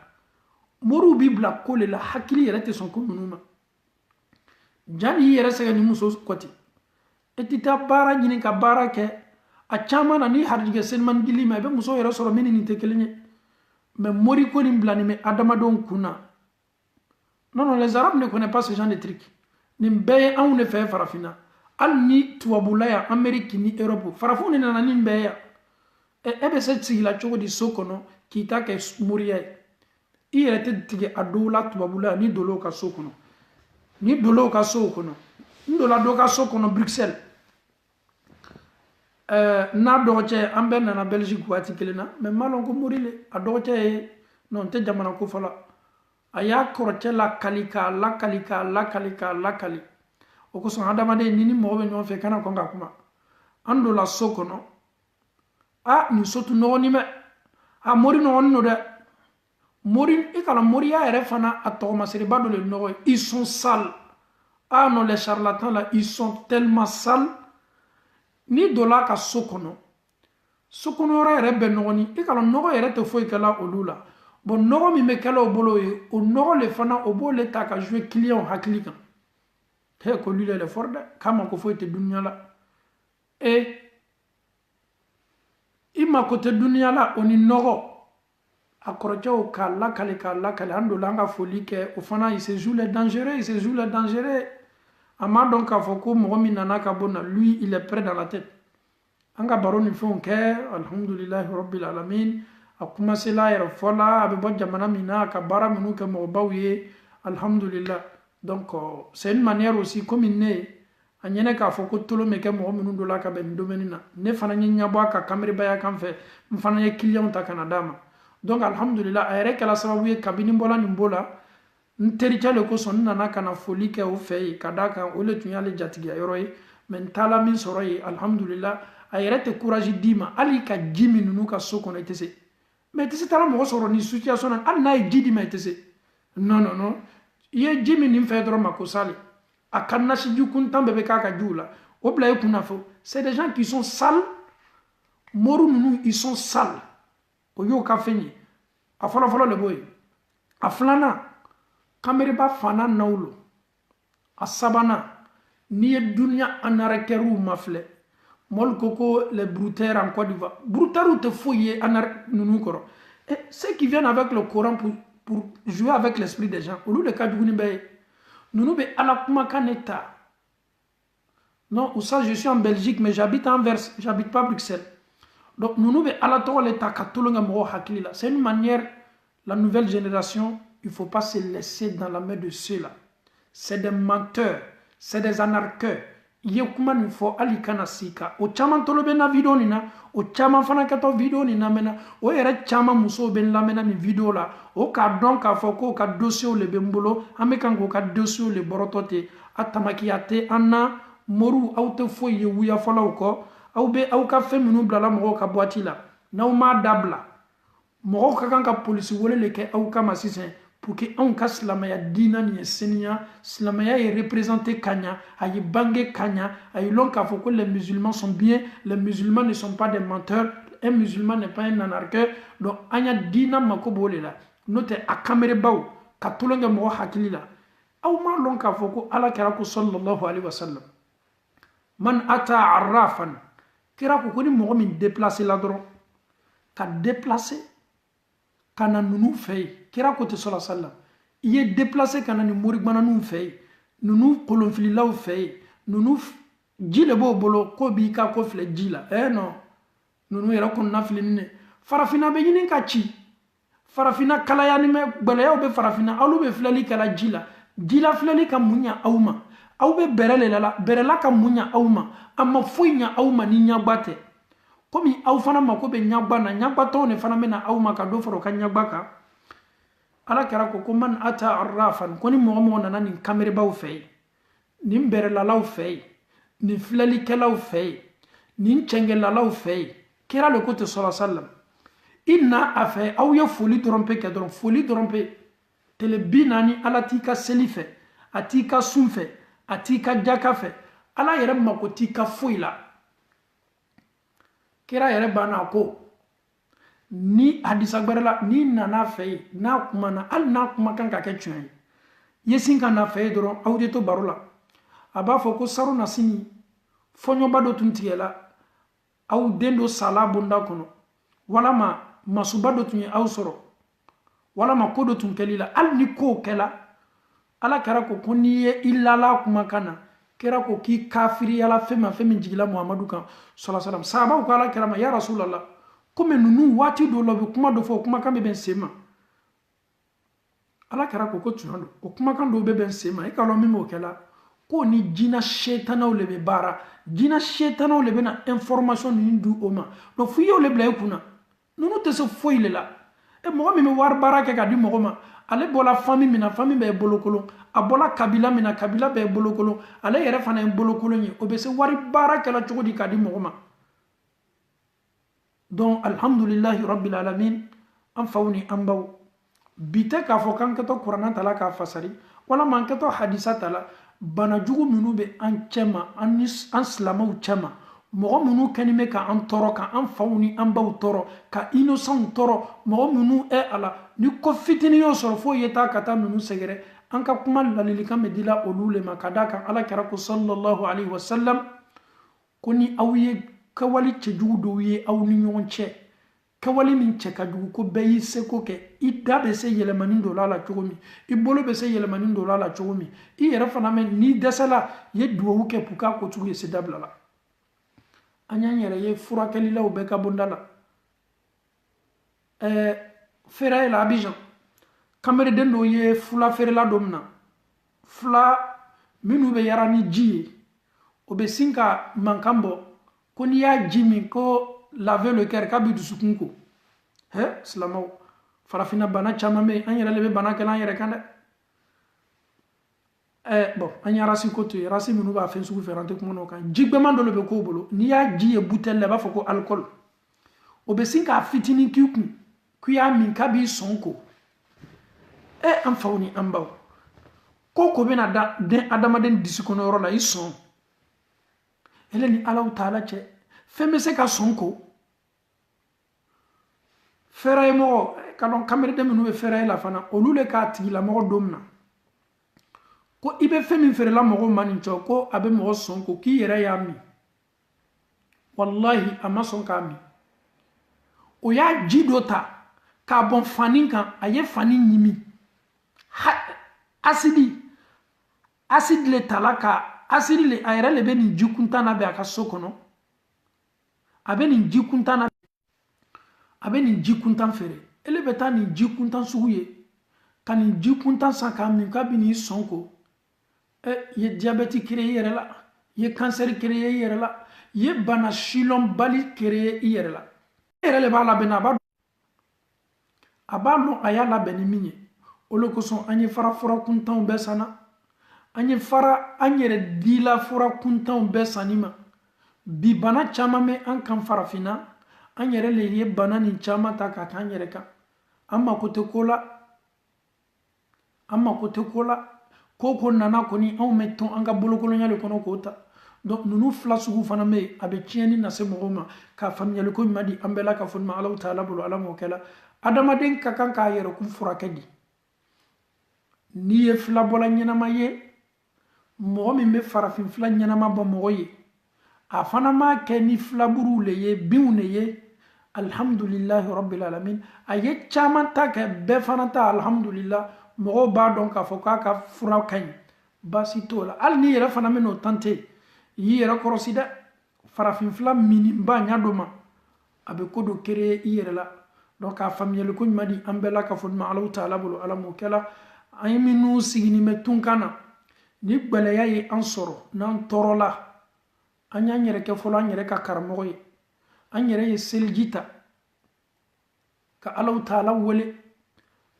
moru bibla ko le la hakili yere te son ko numa jani yere se ni muso koti etita bara nyini ka bara ke a chama na ni harjige sen man gili ma be muso yere soro mini ni te kelenye mais mori ko ni blani me adama don kuna non les arabes ne connaissent pas ce genre de trucs ni mbeye an ne fait farafina al ni tuwabulaya Ameriki ni Europe farafuni na nani mbeya ebe se tsigila chogo di sokono kita ke muriya i rete tige adola tuwabulaya ni dolo ka sokono ni dolo ka sokono ndola do ka sokono Bruxelles na doche ambe na Belgique wati kelena me malon ko murile adoche non te jamana ko fala aya korche la kalika o ko son adamade nini mo be non fe kana ko ngakuma ando la sokono a ni sotu no ni me a mori no onno de mori e kala mori ya ere fana ato masiri bado le no ils sont sales ah non les charlatans là ils sont tellement sales ni dola ka sokono ere be no ni e kala no ere te foi kala olula bon no mi me kala obolo e o no le fana obole ta ka jouer client haklikan he ko lule le forde kama ko foyte dunya la e ima ko te dunya la oni nogo akoroje o kala ando langa folie ke o fana il se joue le dangereux ama donc afoko mo mi nana ka bona lui il est prêt dans la tête anga baroni fon ke alhamdulillah rabbil alamin akuma sela era fola abe bo jamana mina ka bara minu ke mo bawye alhamdulillah. Donc, c'est une manière aussi comme il n'est. Anyene ka foko tolo meke mo minu dola ka ben domenina. Ne fana nya bwa ka kamera baya kan fe. Mfana ye client ta kanadama. Donc alhamdulillah ayre kala sababu ye kabini mbola ni mbola. Nteri chale ko son nana kana folie ke o fe kadaka o le tunya le jatiga yoroi. Men tala min soroi alhamdulillah ayre te courage dima ali ka jimi nunu ka soko na itese. Mais tese tala mo soro ni situation an na jidi ma itese. Non. Ye jimi ni mfe dro makosali akanna shiju kuntan bebe kaka jula obla e kunafo c'est des gens qui sont sales moru nunu ils sont sales o yo ka fenyi afala le boy aflana kamere ba fana naulo asabana ni dunya anarekeru mafle mol koko les brouteurs en Côte d'Ivoire brouteurs te fouiller anar nunu koro et ceux qui viennent avec le Coran pour jouer avec l'esprit des gens. Au lieu de Kadjouni Bey, nous be alakuma kaneta. Non, ou ça, je suis en Belgique, mais j'habite à Anvers, j'habite pas à Bruxelles. Donc, nous be alato l'État katolonga mo hakili. C'est une manière, la nouvelle génération, il ne faut pas se laisser dans la main de ceux-là. C'est des menteurs, c'est des anarcheurs. Yekuma ni fo alikana sika o chaman tolo be na video ni na o chaman fana kato video ni na mena o ere chaman muso ben la mena ni video la o ka don ka fo ko ka dossier le bembolo ame kan ko ka dossier le borotote atamakiyate anna moru auto fo ye wuya fola ko au be au ka feminu blala mo ka boati la na o ma dabla mo ka kan ka police wole le ke au ka masisen pour que on ka silamaya dina ni senia silamaya est représenté kanya ay bangé kanya ay lonka faut que les musulmans sont bien, les musulmans ne sont pas des menteurs, un musulman n'est pas un anarcheur. Donc anya dina makobole la note akamere baw katulonga mo hakili la aw ma lonka faut que ala karako sallallahu alaihi wasallam man ata arrafan kirako ko ni mo min déplacer la dron ka déplacer kana nunu fay kira ko te sala sallam il est déplacé kana ni mori bana nunu fay nunu kolonfili law fay nunu jile bo bolo ko bi ka ko fle jila non nunu yera ko nafli ne farafina be nyinin ka ci farafina kala yani me bele yaw be farafina alu be flali kala jila flali ka munya awma aw be berela ka munya awma amma fuinya awma ni nyagbate komi aw fana mako be nyagba na nyagba to ne fana mena awma ka do foro ka nyagba ka ala kara ko man ata arrafan koni mo na ni kamere baw fey ni berela law fey ni flali kala fey ni chengela law fey kira le kote sallallahu alaihi wasallam inna afa aw ya foli trompe ka dron foli trompe tele binani ala tika selife atika sunfe atika jakafe ala yere mako tika foila kira yere bana ko ni hadisa gbarala ni nana fe na kuma na al na kuma kan ka ke tuen yesin kan na fe dron awde to barula aba fo ko saru na sini fonyo bado tuntiela aw dendo sala bunda kono wala ma masuba do tun aw soro wala ma ko do tun kelila al ni ko kela ala kara ko koniye illa la kuma kana kera ko ki kafiri ala fema femi jigila muhammadu kan sallallahu alaihi wasallam sahaba ko ala kara ma ya rasulullah comme nunu wati do lobe kuma do fo kuma kan be ben sema ala kara ko tunando o kuma kan do be ben sema e kalo mimo kela ko ni jina shetanaw lebe bara jina shetanaw lebe na information ni ndu oma do fuyo le bla kuna nunu te so foile la e mo mi war baraka ka di mo ma ale bola famille mina famille be bolokolo abola kabila mina kabila be bolokolo ale yere fana en bolokolo ni o be se wari baraka la chugudi ka di mo ma donc alhamdulillah rabbil alamin am fawni ambaw bite ka fo kan to qur'an tala ka fasari wala man to hadisa tala bana jugu minu be an chema an slamaw chema mogo minu kanime ka an toro ka an fawni an baw toro ka innocent toro mogo minu ala ni ko fitini yo soro fo yeta kata minu segere an ka kuma lalili kan medila olule ma kada kan ala kara ko sallallahu alaihi wasallam koni awiye kawali chejugu do ye aw ni nyon che kawali min che ka jugu ko bayi se ko ke ida be se yelemanin do la chogomi ibolo be se yelemanin do la chogomi i yere fana men ni desala ye duwo ke puka ko chugu se dabla la anyanyere ye fura kelila o be ka bondala fera la Abidjan kamere den do ye fula fere la domna fula minu be yarani ji o be sinka mankambo koni ya jimi ko laver le cœur kabi du sukunko slamaw farafina bana chama me anyere lebe bana kala anyere kande bon anyara si koto rasi minu ba fen sugu ferante ko mono kan jigbe man do lebe ko bolo ni ya ji e butel le ba foko alcool o be sinka fitini kiku ku ya min kabi sonko am fawni ambaw ko be na da de adamaden disikono ro la ison eleni alaw taala che femme se ka sonko feray mo kalon kamere de menu be feray la fana olule ka ti la mo domna ko ibe femme fere la mo manin ko abe mo sonko ki yere ya mi wallahi ama sonka mi o ya jidota ka bon fanin kan aye fanin nyimi acide le talaka acide le ayre le be ni jikunta na be aka sokono abe ni jikunta fere ele beta ni jikunta suye kan ni jikunta saka min ka bi ni sonko ye diabète créé yere la ye cancer créé yere la ye bana shilom bali créé yere la yere le ba la bena ba abalo ayala beni minye oloko son anye fara fora kuntan be sana anye fara anyere dila fora kuntan be sanima bi bana chama me an kan farafina anyere le ye bana ni chama ta ka tanyere ka amma kote kola koko nana koni on meton anga bolokolo nyale kono kota donc nunu flasugu fana me abe tieni na se mogoma ka famnya le ko madi ambela ka fonma Allah taala bulu ala mo kala adama den ka kan ka yero ku furakadi ni ye fla bola nyana maye mo mi me farafin fla nyana ma bo moye afana ma ke ni fla buru le ye biune ye alhamdulillah rabbil alamin aye chamanta ke be fanata alhamdulillah mo ba donc ka foka ka fura kan basito la al ni yera fana me no tante yera korosida farafin flam mini ba nyadoma abe kodo kere yera la donc a famiyel ko madi ambela ka fon ma Allah taala bulu ala mo kala ay minu sigini metunkana ni gbele yayi ansoro nan torola anya nyere ke folo nyere ka karmo yi anyere ye seljita ka Allah taala wole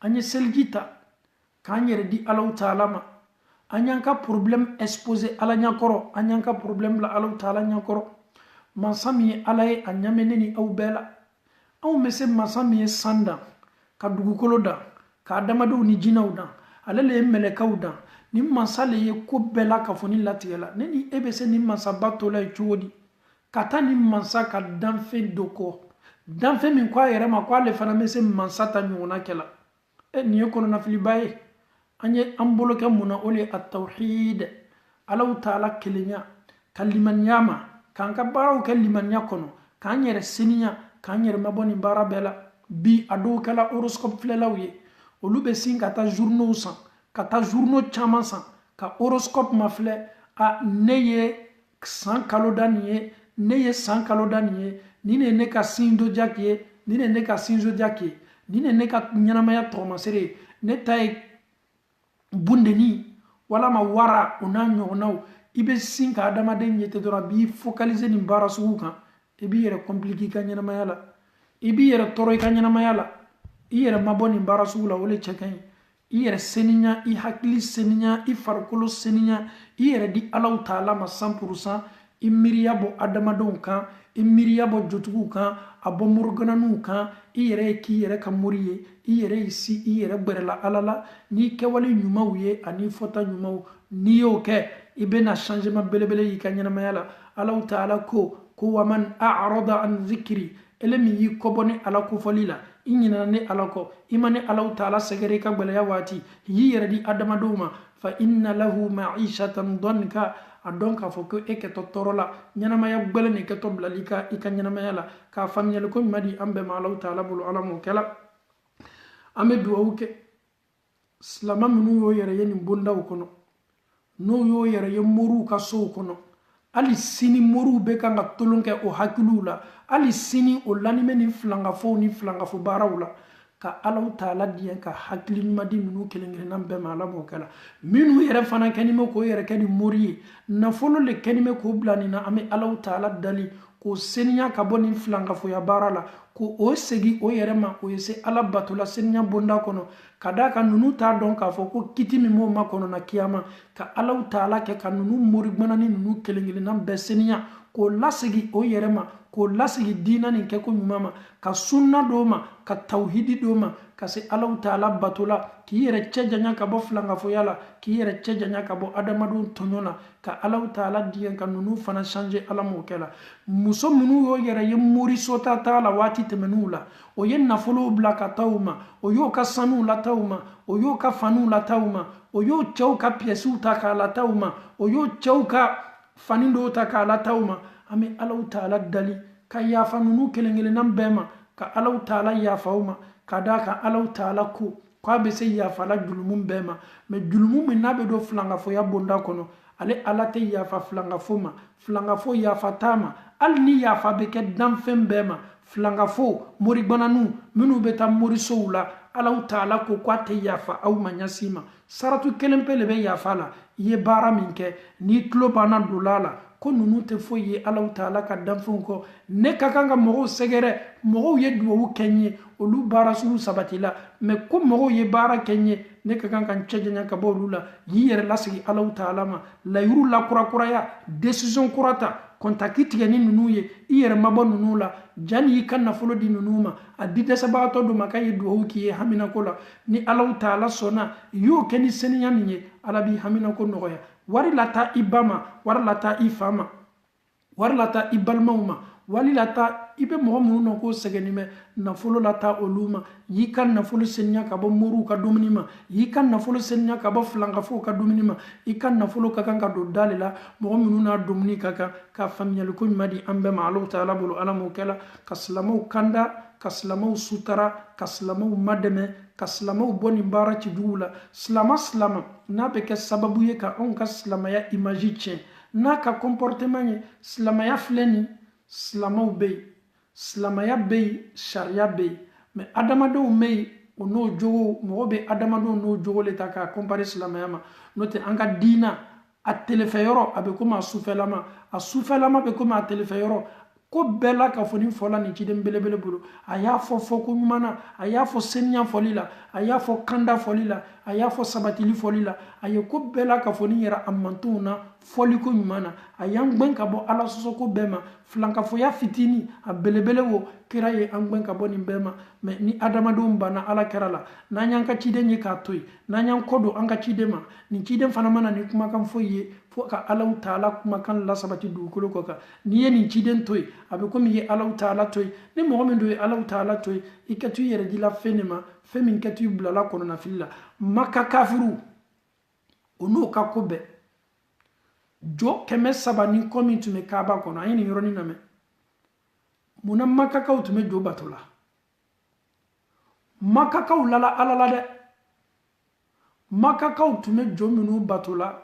anya seljita ka nyere di Allah taala ma anyanka problème exposé ala nyakoro anyanka problème la Allah taala nyakoro mansami alaye anyameneni au bela au mese masami sanda ka dugukolo da ka adamado ni jinaw da alele melekaw da ni mansale ye ko bela ka foni latigela neni ebese ni mansabato la chuodi kata ni mansa ka danfe doko danfe min kwa yere ma kwa le fana mese mansata nyona kela ni kono na filibaye anye ambolo ke muna ole at-tauhid Allah taala kelenya kaliman yama kanka baraw kaliman yakono kanyere seninya kanyere maboni bara bela bi ado kala horoscope flelawye olube sin kata journaux san kata journaux chaman san ka horoscope mafle a neye 100 kalodanie neye 100 kalodanie nine ne ka sindo jakye nine ne ka sinzo jakye nine ne ka nyanama ya tromasere ne tay bundeni wala ma wara onanyo naw ibe sin ka adama de nyete dora bi focaliser ni bara suuka e bi yere compliqué ka nyana mayala e bi yere toroy ka nyana mayala yere maboni bara suula wole chekay yere seninya I hakli seninya I farkolo seninya yere di Allah taala ma 100% I miriya bo adama don kan I miriya bo jotugu kan abo murgananu kan yere ki yere ka muriye yere isi yere berela alala ni kewali nyumawye ani fota nyumaw ni yo ke ibena changement belebele yi kanyana mayala Allah taala ko waman a'rada an dhikri elemi yi koboni ala ko folila inyina ne ala ko imane Allah taala segere ka gbele ya wati yi yere di adama doma fa inna lahu ma'ishatan danka adonka foko eke totorola nyana maya gbele ne ke to blalika ikanyana mayala ka famiyel ko madi ambe ma Allah taala bulu ala mo kala ame duwuke slama minu yo yere yeni bonda kono no yo yere ye moru ka so kono ali sini moru be kan ga tolonke o hakilula ali sini o lanime ni flanga fo barawla ka Allah taala diyan ka hakili madi minu kelengere nan be mala mo kala minu yere fana kanimo ko yere kani mori na folo le kanime ko blani na ame Allah taala dali ko seniya ka boni flanga fo ya barala ko o segi o yere ma o yese ala batula seniya bonda kono kada ka nunu ta don ka fo ko kitimi mo makono na kiyama ka Allah taala ke ka nunu mori gbanani nunu kelengele nan be seniya ko lasigi o yere ma ko lasigi dina ni ke ko nyumama ka sunna doma ka tauhidi doma ka se Allah taala batula ki yere cejanya ka bo flanga fo yala ki yere cejanya ka bo adamadu tonyona ka Allah taala diyan ka nunu fana changer ala mo kala muso munu yo yere ye mori sota taala wati temenula o yen na folo bla ka tauma o yo ka sanu la tauma o yo ka fanu la tauma o yo chauka piesu ta ka la tauma o yo chauka fanindo ta ka la tauma ame Allah taala dali ka ya fanunu kelengele nan bema ka Allah taala ya fauma kada ka Allah taala ko kwa be se ya fala julumum bema me julumum nabe do flanga fo ya bonda kono ale alate ya fa flanga fo ya fatama al ni ya fa be ke dan fem bema flanga fo mori bananu minu beta mori soula Allah taala ko kwate ya fa au manyasima saratu kelempele be ya fala ye bara minke ni tlo bana dolala ko nunu te foye Allah taala ka danfun ko ne kakanga mogo segere mogo ye duwo kenye olu bara su sabatila me ko mogo ye bara kenye ne kakanga chejenya ka bolula yiyere lasigi Allah taala ma la yuru la kura ya decision kurata kontakiti ni nunu ye iyere mabo nunu la jani yikan na folo di nunu ma adide sabato do makaye duwo ki hamina kola ni Allah taala sona yo keni seninya minye alabi hamina ko noya wari lata ibama wari lata ifama wari lata ibalmauma wali lata ibe mo no ko segenime na folo lata oluma yikan na folo senya ka bo moru ka dominima yikan na folo senya ka bo flanga fo ka dominima yikan na folo ka kan ka do dalila mo na domini ka famiyal ko madi ambe ma Allah taala bulu alamu kala kaslamu kanda kaslamu sutara kaslamu mademe kaslamu boni barati dula slama na be ke sababu ye ka on ka slama ya imagiche n'a ka comportement ye silamaya filɛ nin silamaw bɛ yen silamaya bɛ yen sariya bɛ yen mais adamadenw bɛ yen o n'o jogo mɔgɔ bɛ adamadenw n'o jogo le ta k'a comparer silamaya ma n'o tɛ an ka diina a telefɛ yɔrɔ a bɛ komi a sufɛlama bɛ komi a telefɛ yɔrɔ ko bɛɛ la ka fɔ ni fɔla nin ciden belebele bolo a y'a fɔ fɔ ko ɲuman na a y'a fɔ seniya fɔli la a y'a fɔ kanda fɔli la a y'a fɔ sabatili fɔli la a ye ko bɛɛ la ka fɔ ni yɛrɛ a mantonw na fɔli ko ɲuman na a y'an gbɛn ka bɔ ala sɔsɔ ko bɛɛ ma filankafɔya fitini a belebele wo kira ye an gbɛn ka bɔ nin bɛɛ ma mais ni adamadenw banna ala kɛra la n'an y'an ka ciden ye k'a to yen n'an y'an kɔ don an ka ciden ma nin ciden fana mana ni kumakan foyi ye fo ka alaw taala kumakan lasabati dugukolo kɔ kan n'i ye nin ciden to yen a bɛ komi i ye alaw taala to yen ni mɔgɔ min don ye alaw taala to yen i kɛ to i yɛrɛ dila fɛn de ma fɛn min kɛ to i bilala kɔnɔnafili la maka kafiru o n'o ka ko bɛɛ jo 300 ni kɔ min tun bɛ kaaba kɔnɔ an ye nin yɔrɔnin lamɛn munna makakaw tun bɛ jo bato la makakaw lala ala la dɛ makakaw tun bɛ jo minnu bato la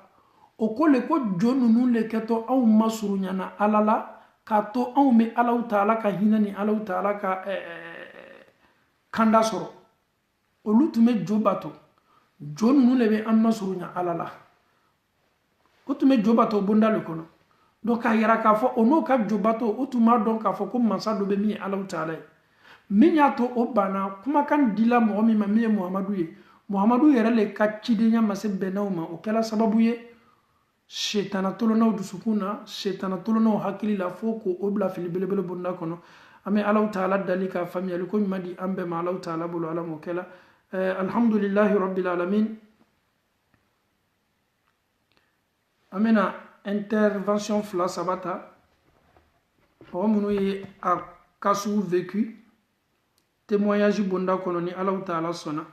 o ko le ko jo ninnu le kɛtɔ anw ma surunyana ala la k'a to anw bɛ alaw taala ka hinɛ ni alaw taala ka kanda sɔrɔ olu tun bɛ jo bato jo ninnu le bɛ an ma surunya ala la o tun bɛ jo bato bonda le kɔnɔ donc k'a yira k'a fɔ o n'o ka jo bato o tun b'a dɔn k'a fɔ ko masa dɔ bɛ min ye alaw taala ye min y'a to o banna kumakan dila mɔgɔ min ma min ye muhamadu ye muhamadu yɛrɛ le ka cidenya ma se bɛnnaw ma o kɛra sababu ye setana tolonnaw dusukun na setana tolonnaw hakili la fo ko o bila fili belebele bonda kɔnɔ an bɛ alaw taala dali ka faamuyali ko ɲuman di an bɛɛ ma alaw taala bolo ala m'o kɛla alhamdulillahi rabbil alamin an bɛna intervention 2 3 ta mɔgɔ minnu ye a ka sugu vécu témoignage bonda kɔnɔ ni alaw taala sɔnna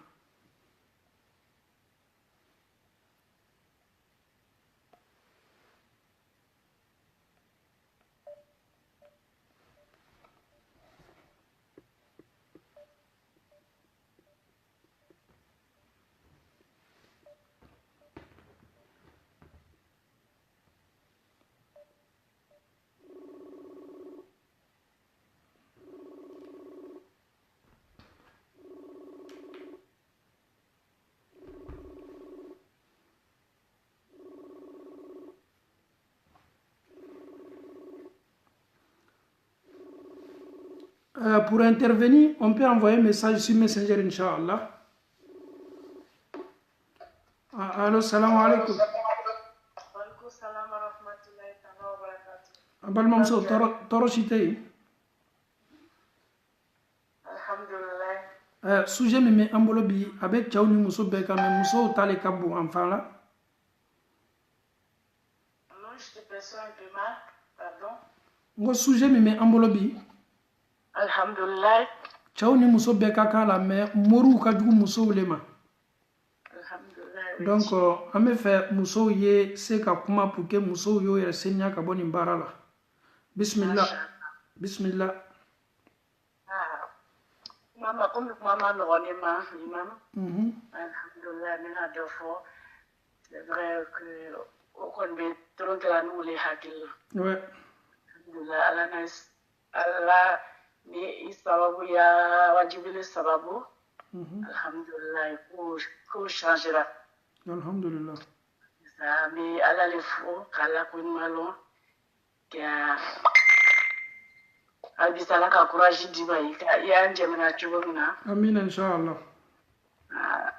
Pour intervenir, on peut envoyer un message sur Messenger, Inch'Allah. Allô, salam alaikum. Abal Mamso, Toro Chitei. Alhamdulillah. Sujet me ambolobi, avec Tchaouni Mousso Beka, mais Mousso Tale Kabou, enfant là. Non, je te perçois un peu mal, pardon. Ngo sujet me ambolobi. Alhamdulillah. Tchaouni Mousso Beka Kala, mais Mourou Kadjou Mousso Lema. Donc, on me fait Mousso Ye, c'est qu'à comment pour que Mousso Yo et Seigneur Kaboni Barala. Bismillah. Bismillah. Maman, comme maman nous remet l'imam. Alhamdulillah, maintenant deux fois. C'est vrai que au convent trop de la nous les hakil. Ouais. Alhamdulillah, Allah ni sababu ya wajibile sababu. Alhamdulillah, ko changera. Alhamdulillah. Ça mais Allah le faut kala ko malon. Ya albisala ka courage dibai ka ya njemna chubuna. Amin inshallah.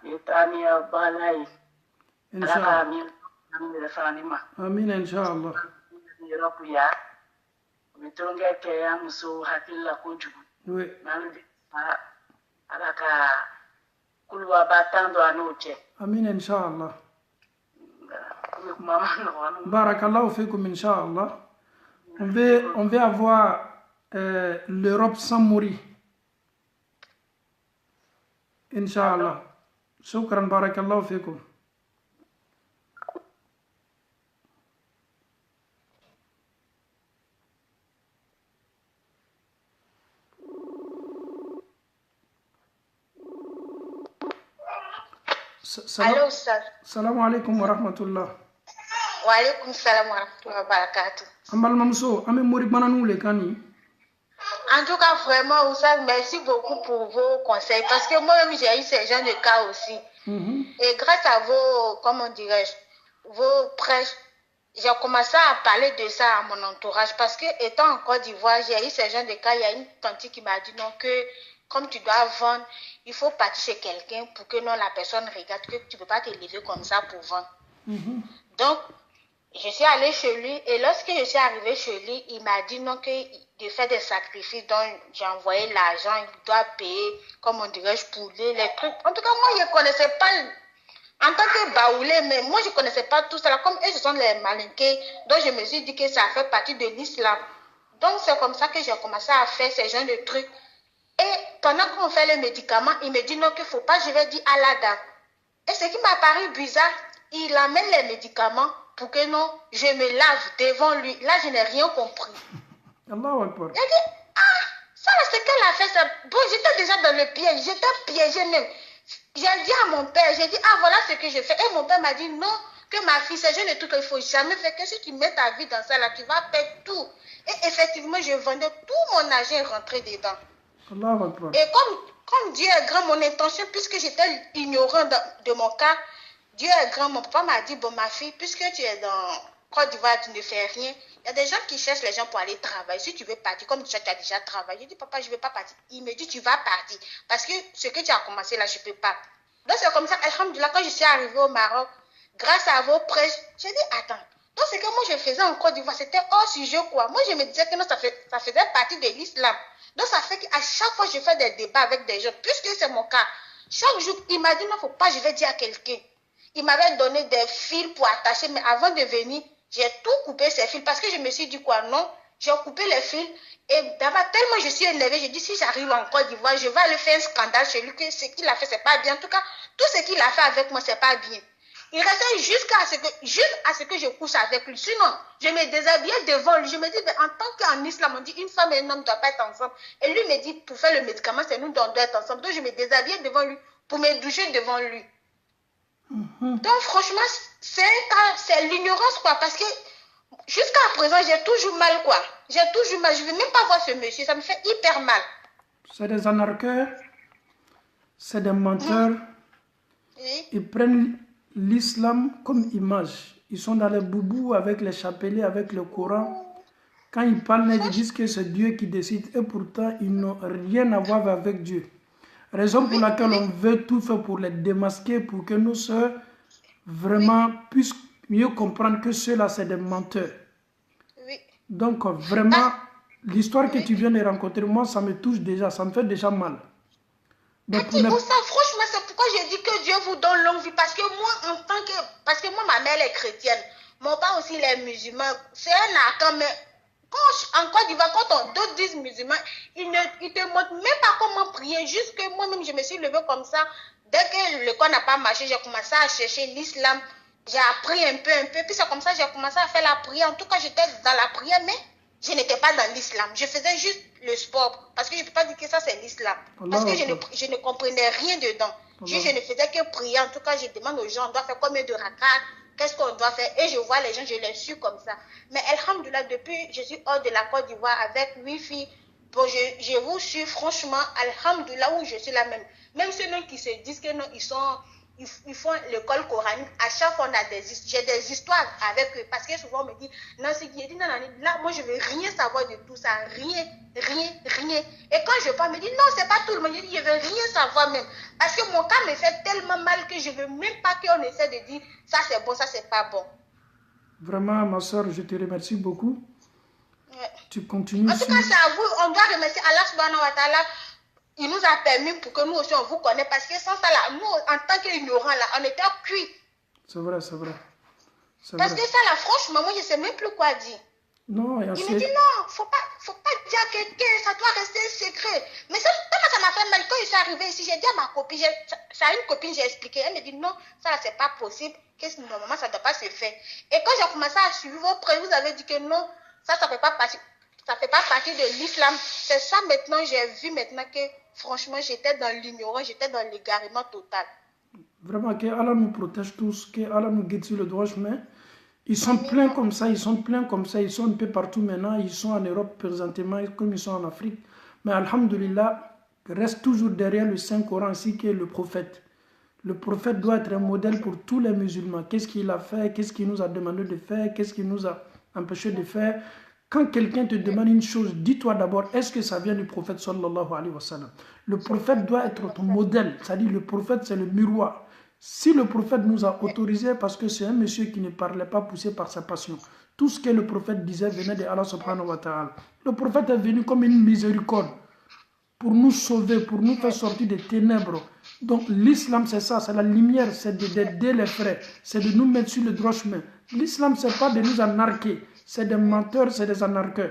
Itani ya balai. Inshallah. Amin inshallah. Europe ya. Mitonga ke ya muso hakilla ko jubu. Oui. Malbi alaka kulwa batando anoche. Amin inshallah. Barakallahu fikum inshallah. On veut avoir l'Europe sans mourir. Inch'Allah. Shukran, barakallahu fikum. Allô, Ustaz. Salam alaikum wa rahmatullah. Wa alaikum salam wa rahmatullahi wa barakatuh. En tout cas, vraiment, Oussad, merci beaucoup pour vos conseils. Parce que moi-même, j'ai eu ces gens de cas aussi. Et grâce à vos, comment dirais-je, vos prêches, j'ai commencé à parler de ça à mon entourage. Parce que, étant en Côte d'Ivoire, j'ai eu ces gens de cas. Il y a une tante qui m'a dit non, que comme tu dois vendre, il faut partir chez quelqu'un pour que non, la personne regarde, que tu ne peux pas te lever comme ça pour vendre. Donc, je suis allée chez lui et lorsque je suis arrivée chez lui, il m'a dit non, que de faire des sacrifices, donc j'ai envoyé l'argent, il doit payer, comme on dirait, pour les trucs. En tout cas, moi, je ne connaissais pas, en tant que baoulé, mais moi, je ne connaissais pas tout ça. Comme eux, ce sont les malinqués, donc je me suis dit que ça fait partie de l'islam. Donc, c'est comme ça que j'ai commencé à faire ce genre de trucs. Et pendant qu'on fait le médicament, il me dit non, qu'il ne faut pas, je vais dire à la dame. Et ce qui m'a paru bizarre, il amène les médicaments pour que non, je me lave devant lui. Là, je n'ai rien compris. Allahu Akbar. Il a dit, ah, ça c'est qu'elle a fait ça. Bon, j'étais déjà dans le piège, j'étais piégée même. J'ai dit à mon père, j'ai dit, ah, voilà ce que je fais. Et mon père m'a dit, non, que ma fille, c'est jeune et tout, qu'il ne faut jamais faire. Que si tu mets ta vie dans ça, là, tu vas perdre tout. Et effectivement, je vendais tout mon argent rentré dedans. Allahu Akbar. Et comme Dieu est grand, mon intention, puisque j'étais ignorant de mon cas, Dieu est grand, mon papa m'a dit, bon ma fille, puisque tu es dans Côte d'Ivoire, tu ne fais rien, il y a des gens qui cherchent les gens pour aller travailler. Si tu veux partir, comme tu as déjà travaillé, je dis, papa, je ne veux pas partir. Il me dit, tu vas partir, parce que ce que tu as commencé là, je ne peux pas. Donc c'est comme ça, alhamdoulilah, quand je suis arrivée au Maroc, grâce à vos prêches, j'ai dit, attends, donc ce que moi je faisais en Côte d'Ivoire, c'était hors sujet quoi. Moi je me disais que non, ça faisait partie de l'islam. Donc ça fait qu'à chaque fois je fais des débats avec des gens, puisque c'est mon cas. Chaque jour, il m'a dit, non, faut pas, je vais dire à quelqu'un. Il m'avait donné des fils pour attacher, mais avant de venir, j'ai tout coupé ces fils parce que je me suis dit quoi, non, j'ai coupé les fils et d'abord tellement je suis énervée, j'ai dit si j'arrive en Côte d'Ivoire, je vais aller faire un scandale chez lui, que ce qu'il a fait, c'est pas bien. En tout cas, tout ce qu'il a fait avec moi, c'est pas bien. Il restait juste à ce que je couche avec lui. Sinon, je me déshabillais devant lui. Je me dis, mais en tant qu'en islam, on dit une femme et un homme ne doivent pas être ensemble. Et lui me dit, pour faire le médicament, c'est nous qui doivons être ensemble. Donc je me déshabillais devant lui pour me doucher devant lui. Donc franchement, c'est l'ignorance quoi, parce que jusqu'à présent j'ai toujours mal quoi, j'ai toujours mal, je ne veux même pas voir ce monsieur, ça me fait hyper mal. C'est des anarcheurs, c'est des menteurs, ils prennent l'islam comme image, ils sont dans les boubous avec les chapelets, avec le Coran, quand ils parlent, ils disent que c'est Dieu qui décide et pourtant ils n'ont rien à voir avec Dieu. Raison pour laquelle on veut tout faire pour les démasquer, pour que nos sœurs vraiment puissent mieux comprendre que ceux-là, c'est des menteurs. Donc vraiment, l'histoire que tu viens de rencontrer, moi, ça me touche déjà, ça me fait déjà mal. Donc, franchement, c'est pourquoi j'ai dit que Dieu vous donne longue vie, parce que moi, parce que moi, ma mère est chrétienne, mon père aussi, il est musulman, c'est un arcan, mais en Côte d'Ivoire, quand d'autres disent musulmans, ils ne te montrent même pas comment prier. Juste que moi-même, je me suis levée comme ça. Dès que le corps n'a pas marché, j'ai commencé à chercher l'islam. J'ai appris un peu. Puis c'est comme ça que j'ai commencé à faire la prière. En tout cas, j'étais dans la prière, mais je n'étais pas dans l'islam. Je faisais juste le sport. Parce que je ne peux pas dire que ça, c'est l'islam. Parce que je ne comprenais rien dedans. Je ne faisais que prier. En tout cas, je demande aux gens, on doit faire combien de rakats? Qu'est-ce qu'on doit faire? Et je vois les gens, je les suis comme ça. Mais alhamdoulilah, depuis je suis hors de la Côte d'Ivoire avec 8 filles, bon, je vous suis franchement, alhamdoulilah, où je suis là même. Même ceux qui se disent que non, ils font l'école coranique, à chaque fois j'ai des histoires avec eux. Parce que souvent on me dit, non, c'est qui dit, non, là, moi je veux rien savoir de tout ça, rien. Et quand je parle, me dit, non, c'est pas tout le monde, je dis, je veux rien savoir même. Parce que mon cas me fait tellement mal que je veux même pas qu'on essaie de dire, ça c'est bon, ça c'est pas bon. Vraiment, ma soeur, je te remercie beaucoup. Tu continues. En tout cas, c'est à vous, on doit remercier Allah subhanahu wa ta'ala. Il nous a permis pour que nous aussi on vous connaisse, parce que sans ça là, nous en tant qu'ignorants là, on était cuits. C'est vrai. Parce que ça là, franchement, moi je sais même plus quoi dire. Non, il me dit non, faut pas dire à quelqu'un, ça doit rester secret. Mais ça m'a fait mal quand je suis arrivée ici, j'ai dit à ma copine, ça a une copine, j'ai expliqué, elle me dit non, ça là c'est pas possible, que normalement ça ne doit pas se faire. Et quand j'ai commencé à suivre vos prêts, vous avez dit que non, ça fait pas partie. Ça ne fait pas partie de l'islam. C'est ça maintenant, j'ai vu maintenant que franchement j'étais dans l'ignorance, j'étais dans l'égarement total. Vraiment, que Allah nous protège tous, que Allah nous guide sur le droit chemin Ils sont pleins comme ça, ils sont pleins comme ça, ils sont un peu partout maintenant, ils sont en Europe présentement, comme ils sont en Afrique. Mais alhamdulillah, reste toujours derrière le Saint-Coran ainsi que le prophète. Le prophète doit être un modèle pour tous les musulmans. Qu'est-ce qu'il a fait, qu'est-ce qu'il nous a demandé de faire, qu'est-ce qu'il nous a empêché de faire. Quand quelqu'un te demande une chose, dis-toi d'abord, est-ce que ça vient du prophète sallallahu alayhi wa sallam? Le prophète doit être ton modèle, c'est-à-dire le prophète c'est le miroir. Si le prophète nous a autorisé, parce que c'est un monsieur qui ne parlait pas poussé par sa passion, tout ce que le prophète disait venait de Allah subhanahu wa ta'ala. Le prophète est venu comme une miséricorde pour nous sauver, pour nous faire sortir des ténèbres. Donc l'islam c'est ça, c'est la lumière, c'est d'aider les frères, c'est de nous mettre sur le droit chemin. L'islam c'est pas de nous anarquer, c'est des menteurs, c'est des anarqueurs.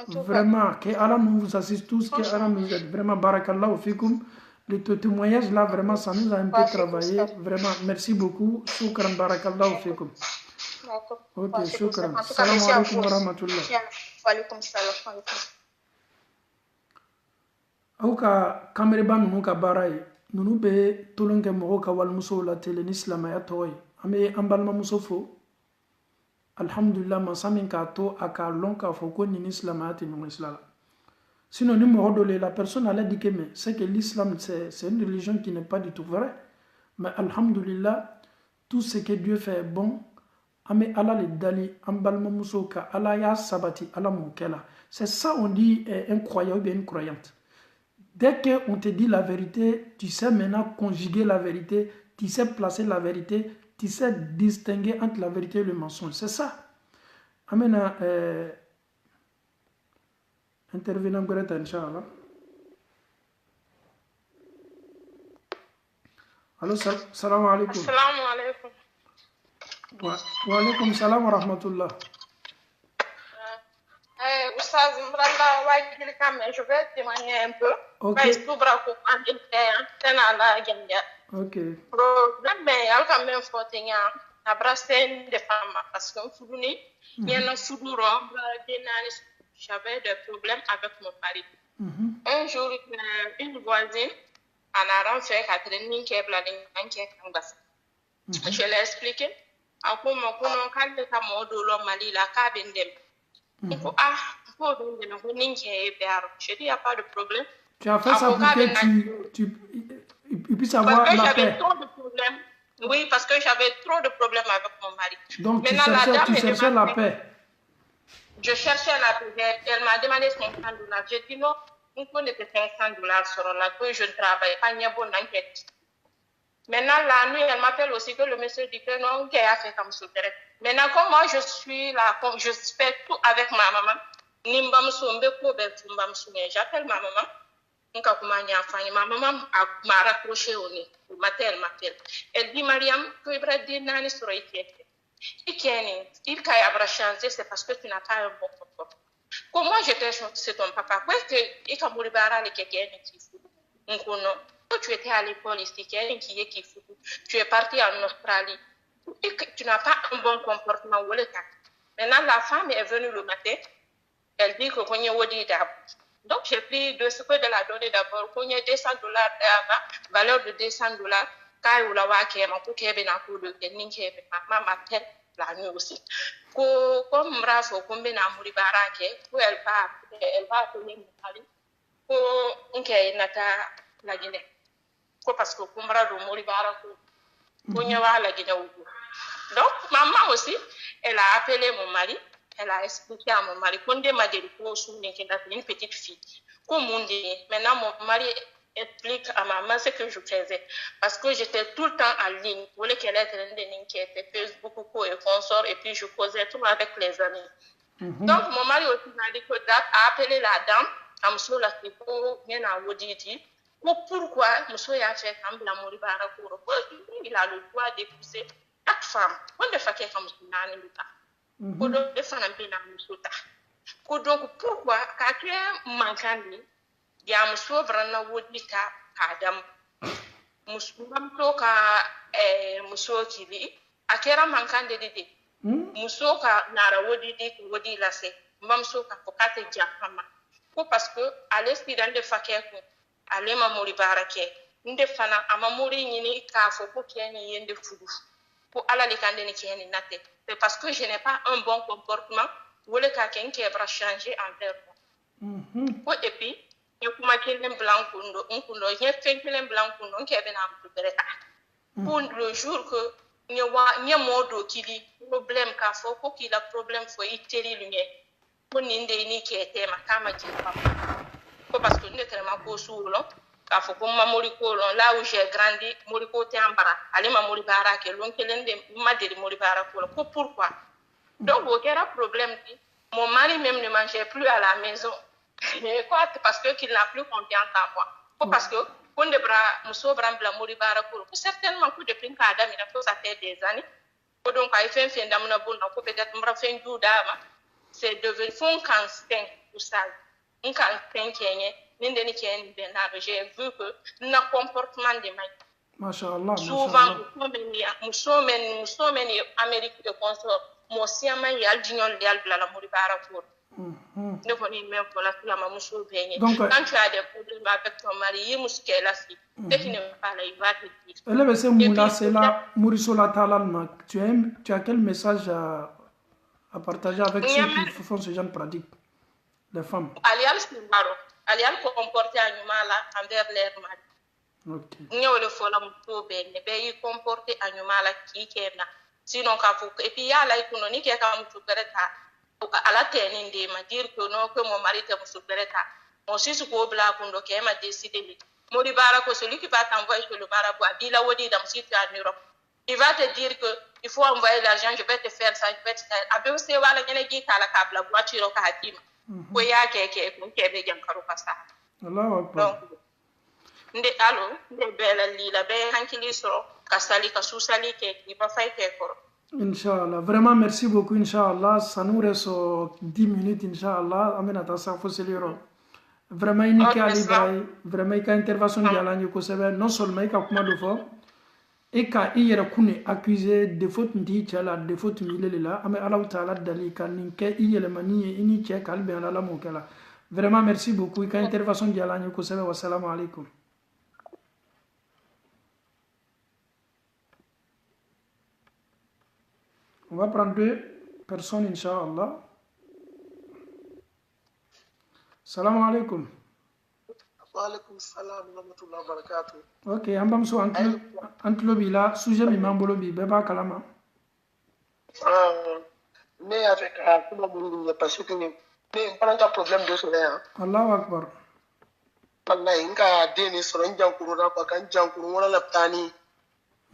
Vraiment, que Allah nous assiste tous, que Allah nous aide. Vraiment, barakallahu fikum. Le témoignage là, vraiment, ça nous a un peu travaillé. Vraiment, merci beaucoup. Shukran, barakallahu fikum. Ok, shukran. Salam alaikum wa rahmatullah. Wa alaikum salam. Auka kamereba nunu ka baara ye nunu bɛ tolon kɛ mɔgɔw ka walimusow la tele ni silamɛya tɔgɔ ye an bɛ an balimamuso fo alhamdulillah masa min k'a to a k'a lɔn k'a fɔ ko nin ni silamɛya tɛ ɲɔgɔn sira la sinon ni mɔgɔ dɔ le la personne allait dire que mais c'est que l'islam c'est une religion qui n'est pas du tout vraie mais alhamdulillah tout ce que Dieu fait est bon an bɛ ala le dali an balimamusow ka ala y'a sabati ala m'o kɛ la c'est ça on dit un croyant ou bien une croyante. Dès qu'on te dit la vérité, tu sais maintenant conjuguer la vérité, tu sais placer la vérité, tu sais distinguer entre la vérité et le mensonge. C'est ça. Amen. Intervenant Greta, Inch'Allah. Allô, salam alaikum. Salam alaikum. Wa alaikum salam wa rahmatullah. Oustaz Mbranda, je vais témoigner un peu. Ok. Ok. Problème, mais quand même, faut tenir à brasser des femmes parce que j'avais des problèmes avec mon mari. Un jour, une voisine en a fait Catherine qui est bladée. Je l'ai expliqué. Après, je dis, il n'y a pas de problème. Tu as fait ça pour que tu puisses avoir la paix. Trop de problèmes. Oui, parce que j'avais trop de problèmes avec mon mari. Donc tu cherchais la paix. Je cherchais la paix. Elle m'a demandé $500. J'ai dit non, on connaît que $500 sur la que je ne travaille pas, il y a bonne enquête. Maintenant, la nuit, elle m'appelle aussi que le monsieur dit que non, qu'il a fait comme ça. Maintenant, comme moi, je suis là, comme je fais tout avec ma maman, j'appelle ma maman. Ma maman m'a raccroché au nez. Le matin, elle m'appelle. Elle dit, Mariam, tu es bradi nani sur il a changé, c'est parce que tu n'as pas un bon comportement. Comme moi, j'étais chez ton papa, tu étais à l'école ici, tu es parti en Australie, et que tu n'as pas un bon comportement. Maintenant, la femme est venue le matin, elle dit que donc j'ai pris de ce que de la donner d'abord, qu'on y a $200, valeur de $200, maman m'appelle la nuit aussi. Comme Rafo, comme elle va appeler mon mari, pour la Guinée. Parce que donc maman aussi, elle a appelé mon mari, elle a expliqué à mon mari qu'on m'a dit une petite fille. Maintenant mon mari explique à maman ce que je faisais parce que j'étais tout le temps en ligne. Je voulais qu'elle ait une ligne qui était Facebook et consort et puis je causais tout avec les amis. Donc mon mari aussi m'a dit que a appelé la dame à monsieur la bien à Wodidi. Pourquoi monsieur a fait comme la Moribara pour il a le droit d'épouser 4 femmes. On ne fait comme ça. Donc pourquoi quand manquant ya muso brana wodita kadam muso ka muso kili akera manquant de dede muso ka nara wodi la se mamso ka pokate japama ko parce que alesti dans de fakeko ale ma muri barake nde fana ama muri nyini ka fo ko keni yende fudu pour ala les candidats qui sont natés. C'est parce que je n'ai pas un bon comportement ou le quelqu'un qui va changer envers moi. Et puis, je kuma kelen blanc kundo, je fais kelen blanc kundo, qui est bien en pour le jour que n'y modo qui dit problème qu'a faut qu'il a problème faut y tirer lumière. Pour n'inde ni qui était ma kama qui pas parce que nous tellement ko soulon qu'a faut que ma moriko là où j'ai grandi moriko te ambara allez ma moribara que l'on kelen de ma de moribara ko pourquoi donc aucun problème mon mari même ne mangeait plus à la maison. Quoi parce que qu'il n'a plus confiance en moi. Quoi parce que quand de bras muso brambla moribara ko certainement que depuis qu'Adam il a fait ça fait des années. Donc il fait fin d'amna bon ko peut-être m'ra fin du dama. C'est devenu fond constant pour ça. Un constant qui est n'inde ni qui est benard. J'ai vu que le comportement de ma Masha'Allah. Souvent muso Amérique de consort mo siama yal dignol yal bla la moribara ko. Donc, quand tu as des problèmes avec ton mari, il musque là si. Dès qu'il ne va pas là, il va te dire. Elle est Moula, c'est là, Mourisola Talalma. Tu as quel message à partager avec ceux qui font ce genre de pratique, les femmes? Alliance Maro, Alliance comporter animal envers leur mari. Ok. Nous le faisons tout bien, mais il comporter animal qui est là. Sinon, et puis il y a là, il y a quand même à la terre de m'a dire que non que mon mari te musupereta mon si su ko bla kundo ke ma décider mori bara ko celui qui va t'envoyer chez le marabout bila wodi dans si tu es en Europe il va te dire que il faut envoyer l'argent je vais te faire ça je vais te faire abe se wala ngene gi tala ka bla voiture ka hatima ko ya ke ko ke be jam karo pasta Allahu akbar donc nde allo nde bela lila be hankili so kasali ka susali ke ni pa fay ke ko Inch'Allah, vraiment merci beaucoup, Inch'Allah. Ça nous reste 10 minutes, Inch'Allah. Amen à ta safo vraiment, il y a vraiment une intervention de l'année non seulement il y a de fois et quand il y a accusé de faute de faute mais Allah Ta'ala dali kan ninke il y a le mani ini check albe ala la mokela. Vraiment merci beaucoup. Il y a une intervention de l'année wa salam alaikum. On va prendre 2 personnes, Inch'Allah. Salam alaikum. Wa alaikum salam wa rahmatullahi wa barakatuh. Ok, ambam so antlobi la sujet mi mambolobi beba kalama. Mais avec comment vous parce que mais pas un problème de cela. Allahu akbar. Wallahi inka deni soron jankuru na ko kan jankuru wala laptani.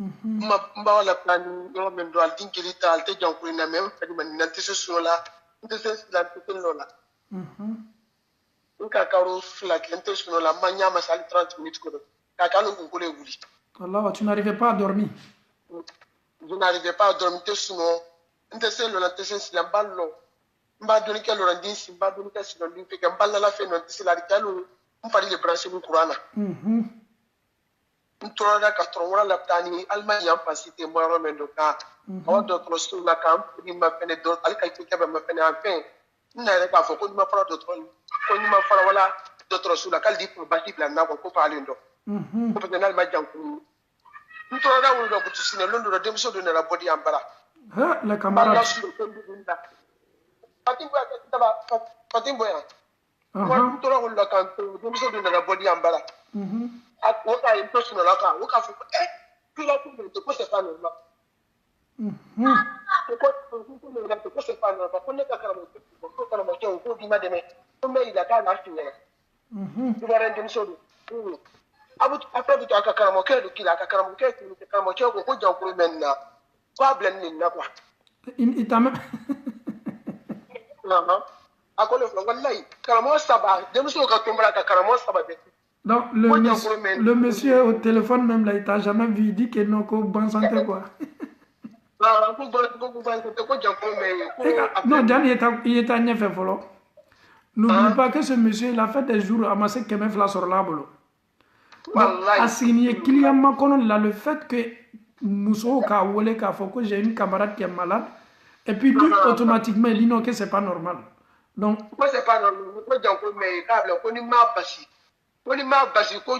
Mba wala plan yo men do al tinkiri ta al te jankuri na même fadi man nanti so sola nte se la te lola nka karo fla klente so la manya masal 30 minutes ko ka kalo ko le wuli Allah tu n'arrivais pas à dormir je n'arrivais pas à dormir te suno nte se lola te se la ballo mba do ni kelo randi si mba do ni ka sino ni pe ka balla la fe no te la kalo mfari le brancher mu qur'ana Ntora ka tronwara la tani Allemagne en facilité moi remendo ka on d'autres sur la camp ni ma peine de al ka ki ba ma peine enfin na re ka fo ko ni ma fara d'autres ko ni ma fara wala d'autres sur la kal di pour bati plan na ko parler ndo ko pe na ma janku ntora da wulo butu sine londo dem so de la body ambara ha la camarade Fatimbo ya ntora wulo kan dem so de la body ambara Oka impression la ka oka fu pila tu de ko se fa no ma ko se fa no ba ko ne ka kara mo ko kara mo ko di ma de me ko me ila ka na fi ne du ba ren dem so du abu après du aka kara mo ke du kila aka kara mo ke du kara mo ko jaw ko men na ko blen ni na quoi itama akole fo wallahi kara mo saba dem so ka tumbra ka kara mo saba de. Donc, le monsieur au téléphone, même là, il t'a jamais vu, il dit que non, qu'au bon santé, quoi. Non, Diane, il est à fait follow. N'oublie pas que ce monsieur, il a fait des jours à masser que même sur la bolo. À signer qu'il y a là, le fait que Mousso Kawole Kafoko, j'ai une camarade qui est malade, et puis lui, automatiquement, il dit non, que c'est pas normal. Donc, moi, c'est pas normal. Wani ma basi ko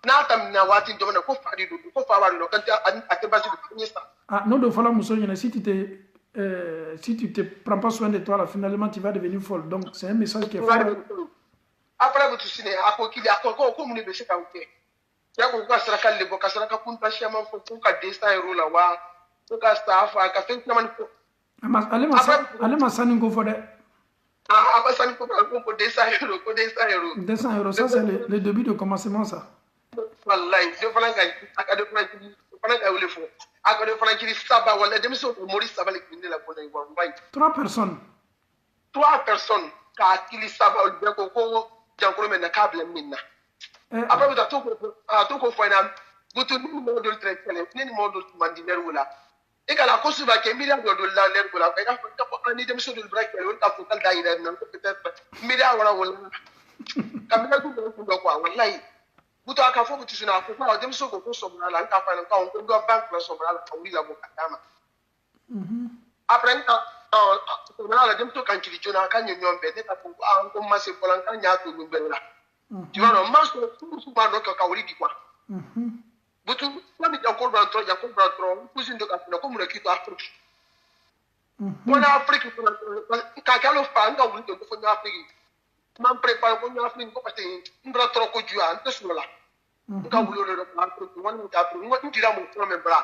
na tam na wati do na ko fadi do ko fa wa do kan ate basi do ni sa Ah, non, de fois, si tu te prends pas soin de toi, là, finalement, tu vas devenir folle. Donc, c'est un message qui est fort. Après, vous tous, comme vous savez, ya ko ka sara kalle bo ka sara ka punta shama fo ko ka desta euro la wa ko ka staff ka fen man ko ale sani ko fo de aba sani ko ko desta euro ko desta euro 200 euros ça c'est le début de commencement ça wallahi de fana ga aka de fana ga wole fo aka de fana kiri saba wala dem so mori saba le kinde la bonay wa way 3 personnes ka kili saba o be ko jankoro men na kable minna après vous tout ko final butu ni modul trekele ni modul mandiner wala e kala ko suba ke milliard de dollars ler wala ka ko ni dem so dul brakel wala ka ko kal daira nan ko peut-être milliard wala kamina ko ko wallahi butu aka fo butu suna ko ko dem so ko so bra la ka fa ka on ko bank la so bra la ka wi la bo kadama après ko na la dem to kan kili jona kan nyombe de ka ko ma se polan kan nya to nyombe la tu vois, non, mange souvent donc kauri di quoi. Butu, moi mi encore brantro, ya ko brantro, cousine de kapina ko mure kito Afrique. Mona Afrique ko ka kalo fa nga wuli ko fo nya Afrique. Man prépare ko nya Afrique ko pate brantro ko jua ante sula. Ka wuli lo ko Afrique, won ka Afrique, ngo ndira mo ko me bra.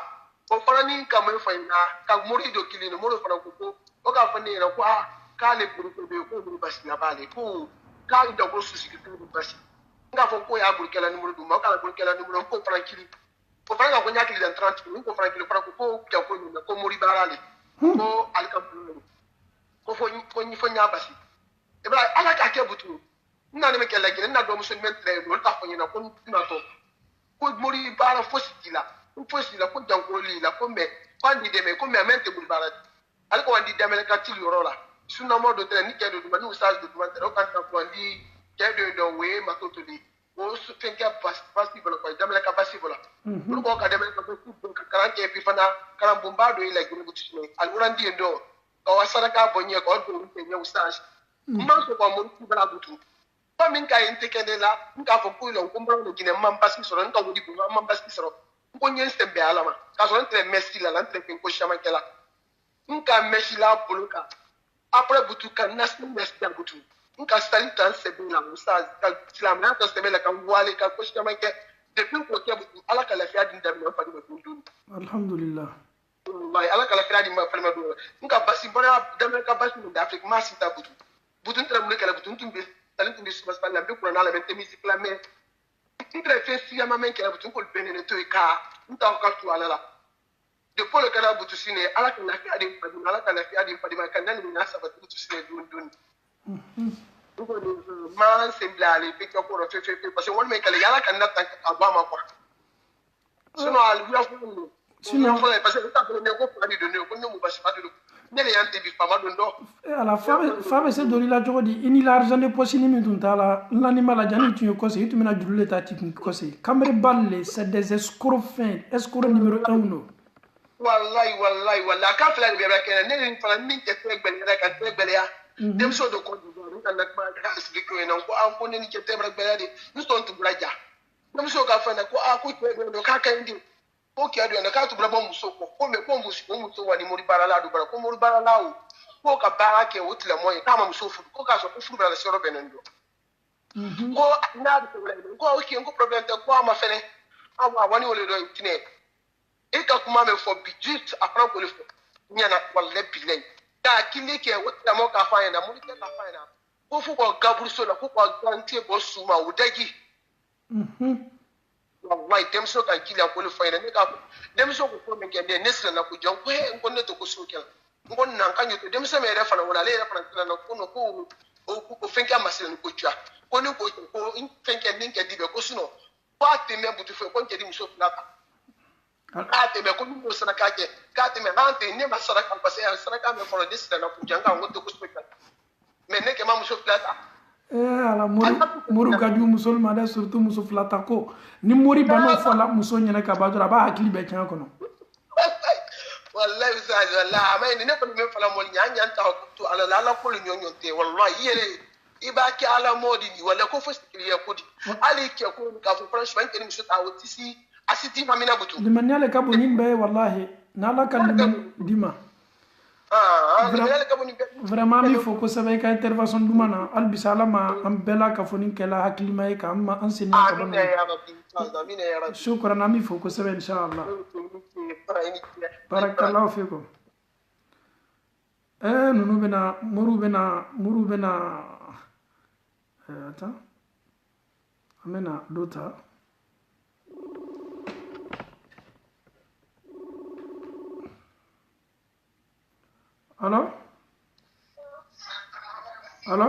Ko fara ni ka me fa ina, ka mori do kilino mo fara ko o ka fa ni ra ko ka le buru ko be ko buru basi na bale ko ka inda ko susi ki tu basi nga fo ko ya burkela numero du ma ka burkela numero ko frankili ko franga ko nyakili dan 30 minutes ko frankili fra ko ya ko ni ko mori barale ko alkampu ko fo nya basi e bra ala ka ke butu na ne me kala gine na do muso men tre do ta fo ni na ko na to ko mori bara fo sitila ko janko li la ko me kwandi de me ko me mente bul bara al ko wandi de me ka tili rola suna mo do tre ni ke do manu usage do man tre o kan ta kwandi ke do we ma to di o su tenka possible ko de me ka possible pour ko ka de me ka possible ka kan ke pifana kan bomba do ile gure butu ni al urandi ndo ko wasara ka bonye ko do ni ke usage man so ko mo ti bala butu ko min ka inteke la nka fo ko lo ko mbro gine man paski so nka wudi bu man paski so ko nyen sembe alama ka so entre merci la entre ko chama kala nka merci la poluka après butu kan nasni merci butu nka salitan sebe la musa ka islam na to sebe la kan wale ka ko chama ke depuis ko ke butu ala kala fi adin da mi fa di butu alhamdulillah wallahi ala kala fi adin ma fa ma do nka basi bara da me ka basi mu da afrique ma sita butu butu tra mu kala butu tumbe talent tumbe subas pa la be ko na la mente musique la mais ntre fe si ya ma men kala butu ko benene to ka nta ka tu ala la depuis le kana butu sine ala kana fi adin fa ala kana fi adin fa di ma kan nan mi na sabatu butu sine dun ko ni ma semblale pe ko ro fe parce que won me kala yala kan na tan abama quoi sinon al ya fu sinon parce que ta ne ko fa di donner ko ne mu basi fa di ne le yante bi fa ma don do ala fa se doni la jodi ini l'argent de possini mi dun tala nani mala jani tu ko se tu mena julle ta ti ko se camere balle c'est des escrocs fins escrocs numéro 1 no wallahi ka fla be ba ken ne fa min te ko gbel rek ak gbel ya dem so do ko do kan nak ma ka explique ko en ko an ko ne ni ke te rek gbel ya de nous sont tout braja dem so ka fa na ko a ko te do ka kan di ko ki adu na ka tu brabo muso ko me ko muso wani mori barala do bara ko mori barala o ko ka bara ke wutla moy ka ma muso fu ko ka so ko fu bra se ro benendo ko na do problem ko o ki ko problem te ko ma fene awa wani ole do tine e ka kuma me fo budget apran ko le fo nyana wallahi bilay da kile ke wutla mo ka fa yana muri ke ka fa yana ko fu ko gabur so la ko ko gante bo suma udagi wallahi dem so kan kila ko le fayna ne ka dem so ko men ke de nesra na ko jon ko he ko ne to ko so kel ngon nan kan yoto dem so me re fana wala le re fana na ko no ko fenka masel ko tua ko ne ko in fenka nin ke dibe ko suno ko ate me butu fe ko ke di muso plata ate me ko ni so na ka ke ka ate me ante ne masara kan passe sara ka me fona nesra na ko janga ngo to ko so kel me ne ke ma muso plata ala muru kaju musulma da surtout musu flata ko ni mori bano fala muso nyene ka badura ba hakili be kan kono wallahi usazi wallahi amay ne ko me fala mol nyanya ta to ala la ko nyonyo te wallahi yele ibaki ala modi ni wala ko fosikili ya kodi ali ke ko ka fo franchement ke ni muso ta wotisi asiti famina butu de maniale ka bonin be wallahi nala kalima dima vraiment mi faut que ça va être intervention dumana albisala ma am bela ka foni kala haklima e kam ma ansinna ka ban shukran ami faut que ça va inshallah barakallahu fikum nunu bena muru bena attends amena dota Allô? Allô?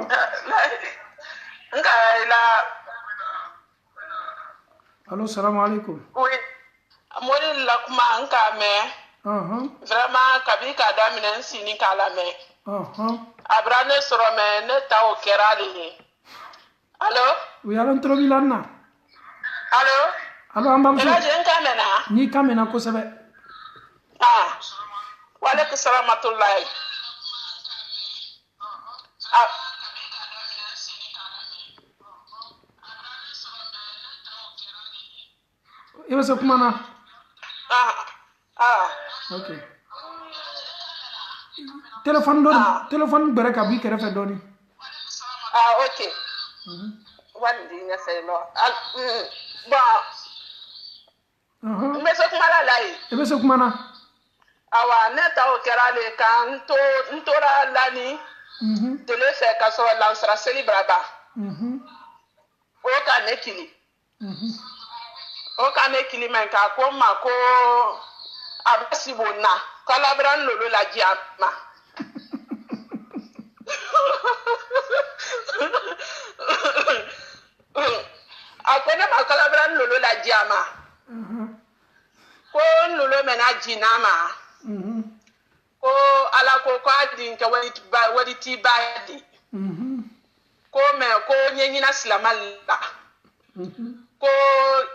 Allô, salam alaikum. Oui. Mori la kuma nka me. Vraiment kabi ka damine sini kala me. Abrane soro me ne ta o kerali. Allô? Oui, allô ntrobi lanna. Allô? Allô ambam. Ela je nka me na. Ni kamena ko sebe. Wa alaikum salam atullahi. Iba sa kumana? Ok. Téléphone bere ka bi kere fe doni. Ok. Wandi nga say lo. Bon. Iba sa kumana lai. Iba sa kumana? Awa neta o kerale kan ntora lani. Tele fe ka so lansra seli braba. O ka nekili. O ka nekili men ka ko ma ko abasibona kalabran lolo la diama. Akona ma kalabran lolo la diama. Ko lolo mena jinama. Ko ala ko adin ka wadi ti badi. Ko me ko nyenyina silamalla. Ko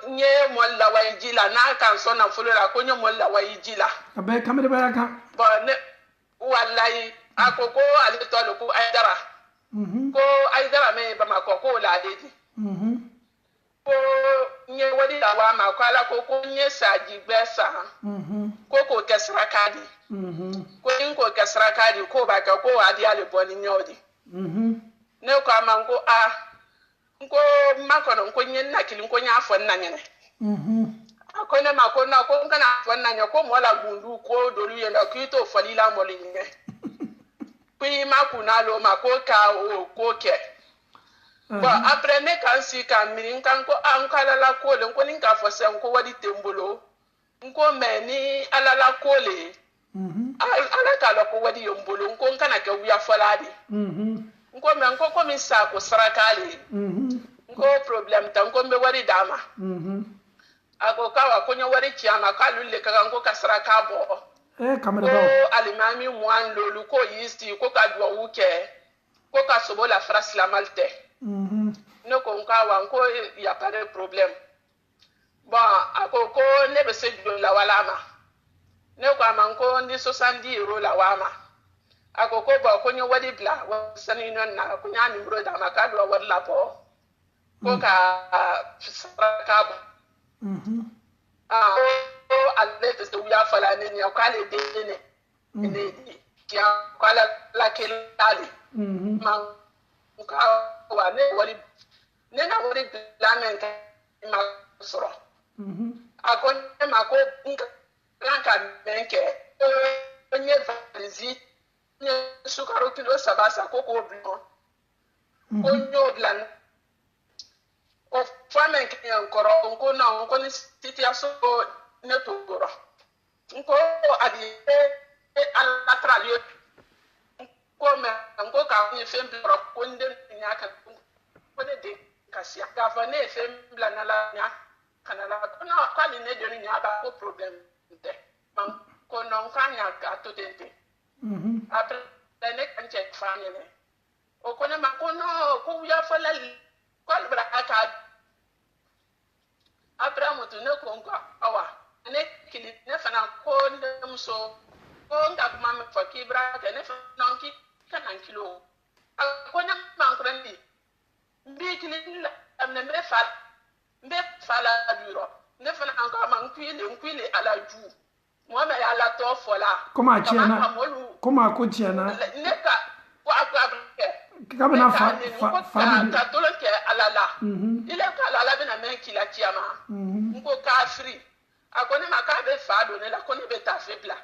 nye molla wayjila na kan so na fulura ko nye molla wayjila. Abe kamere baya kan. Bon wallahi akoko ale tolo ko aidara. Ko aidara me ba makoko la dedi. Ko nye wadi la wa ma ko ala ko nye saji gbesa. Ko ko kesra kadi. Ko inko kesra kadi ko ba ka ko adi ale boni nyodi. Ne ko amanko nko makono nko nyenna kili nko nya afọ nna nyene akone makona ko ngana afọ nna nya ko mola gundu ko dolu yenda kito falila molinge puis makuna lo makoka o koke ba après ne kan si kan mirin kan ko an kala la ko le nko ninka fo se nko wadi tembolo nko me ni alala ko le ala kala ko wadi yombolo nko nkana ke wiya faladi nko me nko ko mi sa ko sarakali nko problem ta nko me wari dama ako kawa ko nyo wari chiama ka lulle ka nko ka saraka bo kamera ba alimami mwan lolu ko yisti ko ka dwa uke ko ka sobo la phrase la malte no ko nkawa nko ya pas de problème bon ako ko ne be se la walama ne ko amanko ndi 70 euro la wama akoko ba ko nyo wadi bla wa sani non na ko nya ni bro da maka do wala po ko ka saraka ba o alle de so ya fala ne ni ko ale de ne ne ya ko la ke ali man ka wa ne wadi ne na wadi bla men ka ma soro akon ma ko nka menke nye valizi sukaro kilo sabasa koko blanc konyo blanc o fame ke encore onko na onko ni situation ne toro onko adi ala tralio ko me onko ka ni fembe ro konde nya ka ko de kasia ka fa ne fembe na la nya kana la kona kwali ne de nya ba ko problem de man ko non ka nya ka to de après ne kan check famille ne o kone ma kono ko ya fala ko albra aka après moto ne ko nko awa ne kili ne fana ko ndem so ko nda kuma me fa kibra ne fa non ki kana kilo ko na ma nkrandi mbi kili la amne me fa la bureau ne fana anka ma nkwile ala ju moi mais à la tof là comment tiana comment ko tiana neka wa kabana fa ta tolo ke alala ile ka alala bina men kila tiama ngo kafri akoni makabe fa do ne la koni beta febla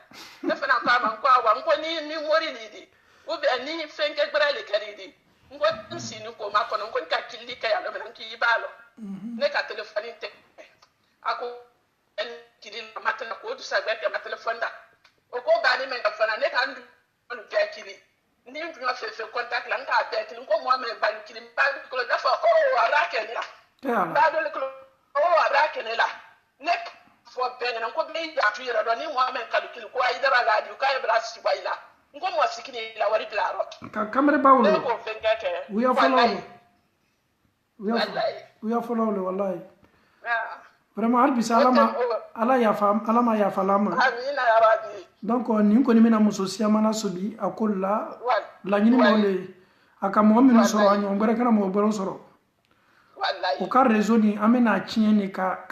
ne fana ka man kwa wa ngo ni mori ni ou bien ni fenge brale karidi ngo nsini ko makono ngo ka killi ka yalo men ki balo ne ka telephone te ako en kili matana ko du sagbe ke ma telephone da o ko ba ni men ka fana ne ka ndu on ke kili ni ndu na fe contact la nka te kili ko mo me ba kili ba ko da fa o arake ni la ba do le ko o arake ni la ne fo ben na ko be ya tu yera do ni mo me ka kili ko ai dara la di ka e bra si baila ngo mo sikini la wari blaro kamere bawlo we are follow wallahi vraiment harbi salama ala ya fam ala ma ya falama amina ya rabbi donc ni ko ni mena musosia mana sobi akolla la nyini mole aka mo mi soro anyo ngere kana mo boro soro o ka réseau ni amena chieni ka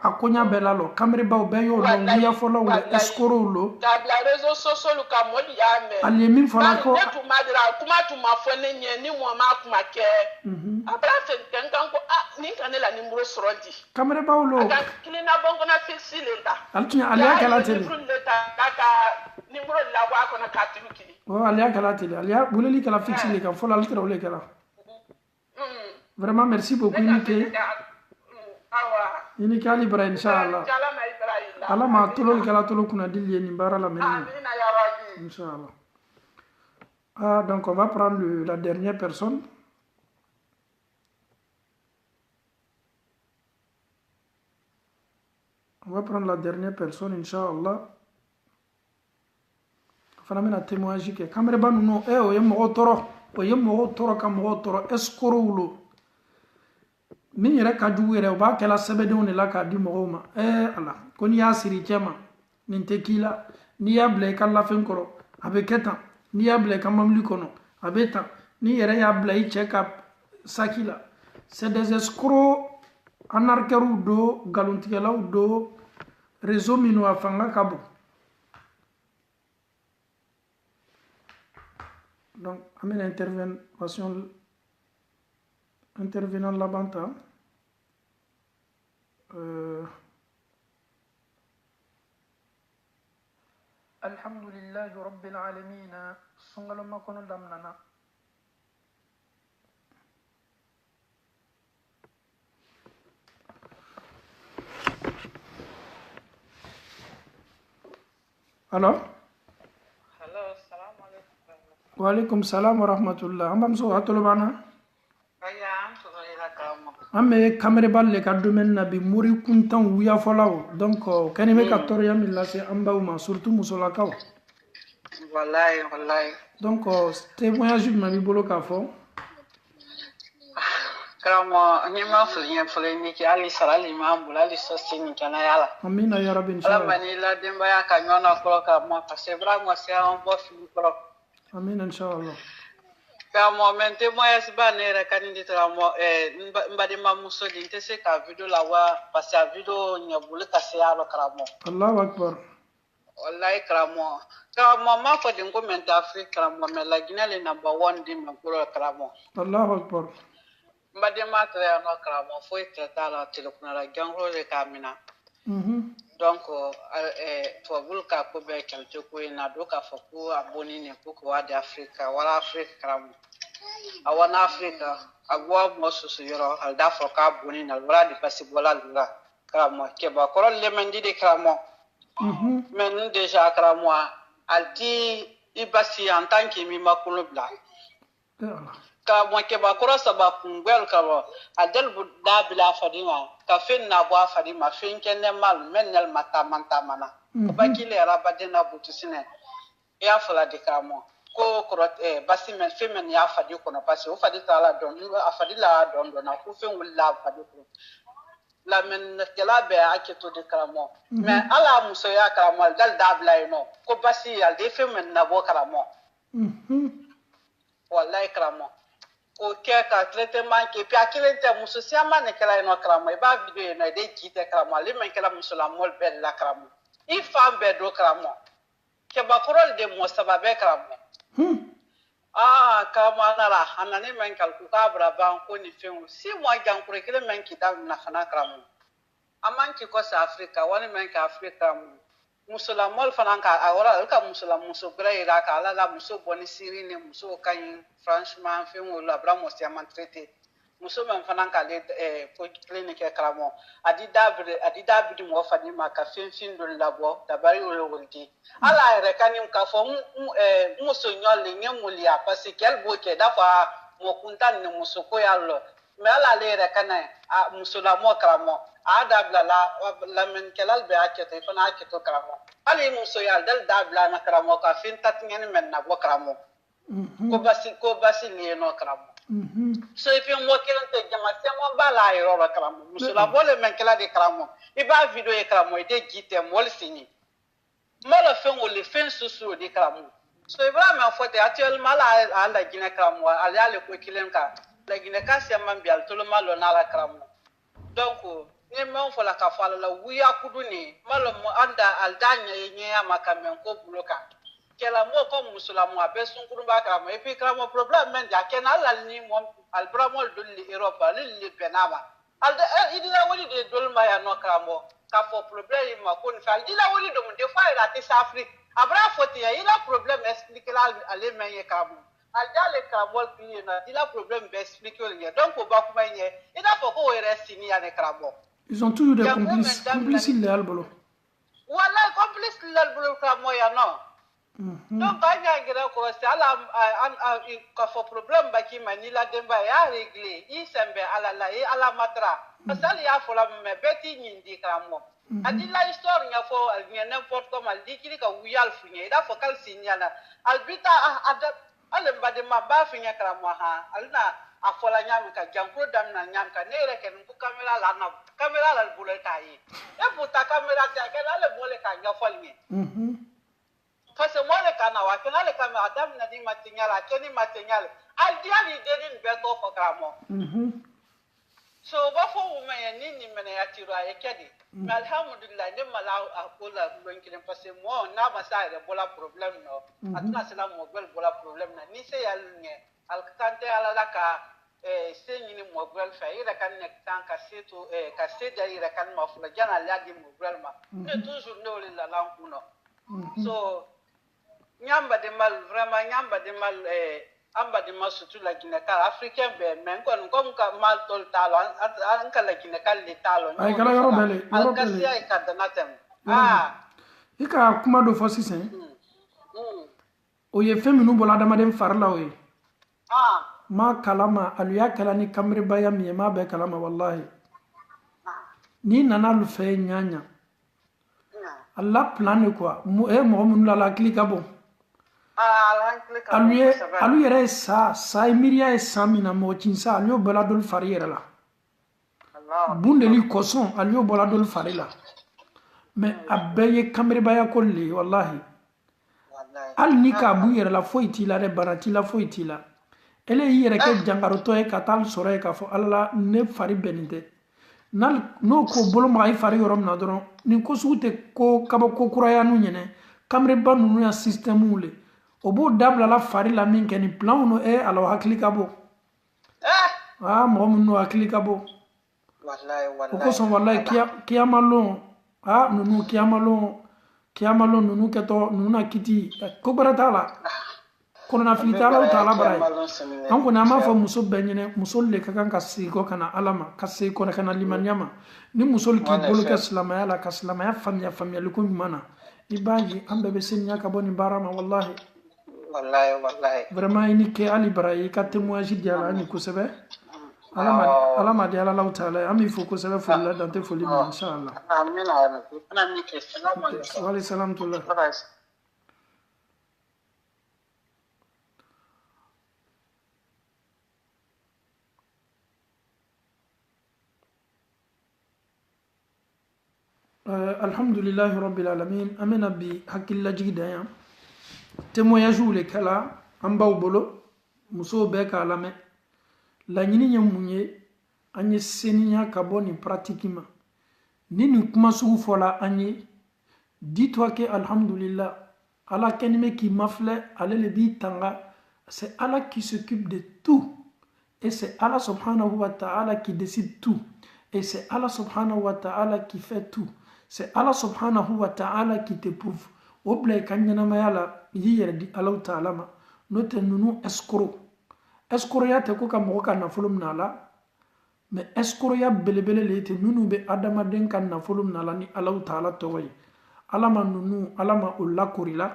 akonya belalo kamere baw be yo do we are follow escoro lo la réseau social ka mo ya me ali min fala ko tu madra kuma tu ma fone nye ni mo ma kuma ke abra fe kan ko ni kan la ni mburo sorodi kamere baw lo kilina bongo na fixi le da altunya aliya kala tele ka ni mburo la wa ko na katiru kili o aliya kala tele aliya buleli kala fixi le kan fola altra ole kala vraiment merci beaucoup ini kali bara inshallah ala ma tolol kala tolo kuna dilye ni bara la men amina ya rabbi inshallah donc on va prendre la dernière personne inshallah fana mena témoignage ke kamere banu no o yemo toro kam mo toro escoroulo min yɛrɛ ka jugu yɛrɛ o b'a kɛla sɛbɛdenw de la k'a di mɔgɔw ma ala ko n'i y'a siri cɛ ma nin tɛ k'i la n'i y'a bila i ka lafɛn kɔrɔ a bɛ kɛ tan n'i y'a bila i ka mobili kɔnɔ a bɛ tan n'i yɛrɛ y'a bila i cɛ ka saki la c'est des escrocs anarqueurs do galontigɛlaw do réseau minnu a fanga ka bon donc an bɛna intervenant laban ta alhamdulillahi rabbil alamin sungalo makono damnana alors salam alaikum wa alaikum salam wa rahmatullah ambam so atolo bana ame kamere balle ka domaine na bi muri kuntan wuya folaw donc kani me ka toriya min lase ambaw ma surtout musolakaw wallahi donc témoignage ma bi bolo ka fo kama nyima fulye ni ki ali sarali ma bulali sosini kana yala amina ya rabbi inshallah ala mani la demba ya ka nyona ko ka mo ka c'est vraiment c'est un beau film pro amina inshallah ka momente moyes banere kanindi tramo mbadi mamuso dinte se ka video la wa passa video nyabule kasiyalo kramo Allahu akbar wallahi kramo kramo ma ko dingo menta afrika kramo me la ginale number 1 di makuro kramo Allahu akbar mbadi ma tra no kramo foi trata la telefona la gangro de kamina donc to bulka ko be kelto ko ina do ka foku aboni ne ko wa de afrika wala afrika kramo awana afrika agwa mosusu yoro alda foka aboni na wala di pasibola lura kramo ke ba ko le mendi de kramo men déjà kramo alti ibasi en tant que mi makulu bla ka mo ke ba ko saba kungwel ka ba adel da bila fadima ka fen na bo fadima fen kenne mal menel mata mana ko ba kile rabadina butusine ya fala de kramo ko korot basi men femen ya fadi ko na pasi o fadi tala don a fadi la don na ko fen wala fadi ko la men kala be aketo de kramo mais ala muso ya kramo dal dabla ino ko basi al de femen na bo kramo wallahi kramo o ke ka traitement ke pi akile te muso siama ne kala ino kramo e ba video ino de kite kramo le men kala muso la mol bel la kramo I femme be do kramo. Ke ba korol de mo sababe kramo. Ah, kama nara anani men kalku kabra ban ko ni fengu. Si mo jankure kile men kitab na fana kramo. Aman ki ko sa Afrika wani men ka Afrika mu. Musulamol fana ka agora ka musulam muso greira ka la muso boni siri ne muso kan franchement fengu la bra mo sia man traité. Muso men fana ka le ko clinique kramo. Adi dabri mo fani ma ka fin do labo dabari o wolti. Ala re kanim ka fo muso nyole nyemulia parce qu'elle boke da fa mo kuntan ne muso ko yallo. Mais ala le re kana musulamo kramo. Ada la men kelal be akete fana aketo kramo ali muso yal dal dabla na kramo ka fin tatngeni men na bo kramo ko basi ni no kramo so ifi mo kelante jama semo bala iro kramo musula bole men kelal de kramo iba video e kramo ide gite mol sini mala fen o le fen susu de kramo so ibrahim fote actuellement ala gine kramo ali ale ko kilenka la gine ka sema mbial tolo malo na la kramo donc ni men fola ka fala la wiya kuduni malo mo anda aldanya yenye makamen ko bloka kela mo ko musulamu abesun kurumba ka mo epi kramo problem men ja kenal al ni mo al bramol dulli europa lilli penama alda idila woni de dolma ya no kramo ka fo problem ma ko ni fa idila woni do mo de fa ira ti afrique abra foti ya ila problem explique la ale men ye kramo alda le kramo ki na idila problem be explique le donc ko ba kuma ye ida fo ko ere sini ya ne kramo. Ils ont toujours des complices. Complices illégal, bolo. Voilà, complices illégal, bolo, comme moi, non. Donc, quand il y a un grand conseil, quand il y a un problème, il y a un débat à régler. Il s'en va à la matra. Parce qu'il y a un petit nindi, comme moi. A dit l'histoire, il y a n'importe comment, il dit qu'il y a un ouyal fouillé. Il a fait qu'elle signale. Albita, elle m'a demandé, il y a un moi. Afola nyamka jankro damna nyamka nere ken ku kamera la na kamera la bule kai e puta kamera ta kala le bole ka nyafol ni parce que moi le kana wa kana le kamera damna di matinyala keni matinyala al dia ni dedin beto ko kramo so ba fo me ni mena ya tiro ay kedi alhamdulillah ne mala akola bonkin parce que moi na ba sa re bola problème no atna sala mo bola problème na ni se yal ne al kante ala la ka senyini mogwel fa ira kan nek tan ka seto ka seda ira kan ma fula jana ladi mogwel ma ne toujours ne wala la lankuno so nyamba de mal vraiment nyamba de mal amba de mal surtout la Guinée africain be men kon comme ka mal tol talo an ka la Guinée le talo ay kala yoro bele al kasi ay kadanatem ika kuma do fosi sen o ye feminu bola dama dem farla o ma kalama aluya kalani kamri baya mi ma be kalama wallahi ni nana lu fe nyanya Allah plan quoi mo mun la klika bon alu yere sa miria e samina mo cinsa alu bola dol fariera la bunde li koson alu bola dol farila mais abaye kamri baya kolli wallahi al nika bu yere la foiti la re barati la foiti la ele yere ke jangaroto e katal sore ka fo alla ne fari benite nal no ko bolo ma ay fari yorom na doron ni ko sute ko kaba ko kuraya nu nyene kamre banu nu ya système ule obo dabla la fari la min ken plan no e ala hakli kabo mo mun no hakli kabo wallahi ko son wallahi kiamalo nunu kiamalo nunu keto nuna kiti ko baratala kono na filitala o tala baray anko na ma fa muso benyene muso le kakan kasi ko kana alama kasi ko kana limanyama ni muso ki bolo ka salama ya la ka salama ya famia luko mana ibaji ambe be senya ka boni barama wallahi vraiment ini ke ali baray ka témoignage diala ni ko sebe alama di ala taala ami fo ko sebe fo la dante fo li inshallah amin ana ni ke wa alayhi salam tullah alhamdulillahi rabbil alamin amena bi hakilla jigida ya témoignage le kala ambaw bolo muso be kala me la nyini nyamunye anye seninya kaboni pratiquement nini kuma sugu fola anye dis-toi que alhamdulillah, Allah kenime qui mafle, ale le bi tanga, c'est Allah qui s'occupe de tout. Et c'est Allah subhanahu wa ta'ala qui décide tout. Et c'est Allah subhanahu wa ta'ala qui fait tout. C'est Allah subhanahu wa ta'ala qui t'éprouve. Oblay kanyana mayala, yiyere di Allah ta'ala ma. Note nunu escroc. Escroc ya te ko ka mo ka na fulum nala. Mais escroc ya belebele le te nunu be adama den kan na fulum nala ni Allah ta'ala tawai. Alama nunu, alama ulla kurila,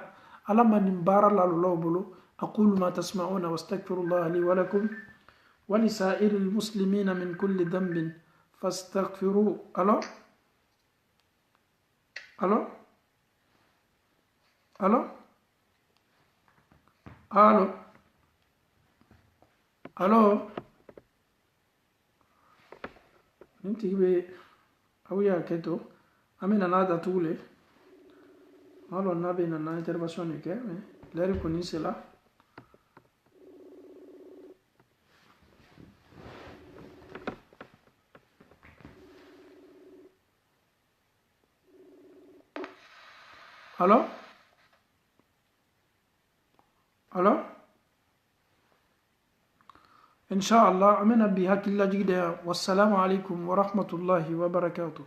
alama nimbara la lobolo. أقول ما تسمعون واستغفر الله لي ولكم ولسائر المسلمين من كل ذنب فاستغفروه. ألو ألو ألو ألو ألو ننتي بي أويا كتو أمين أنا دا تولي ألو نبي ننا انترباسيوني كي لاري كوني سلا. Alors? Alors? Inch'Allah, amena biha killa jigda. Wassalamu alaikum wa rahmatullahi wa barakatuh.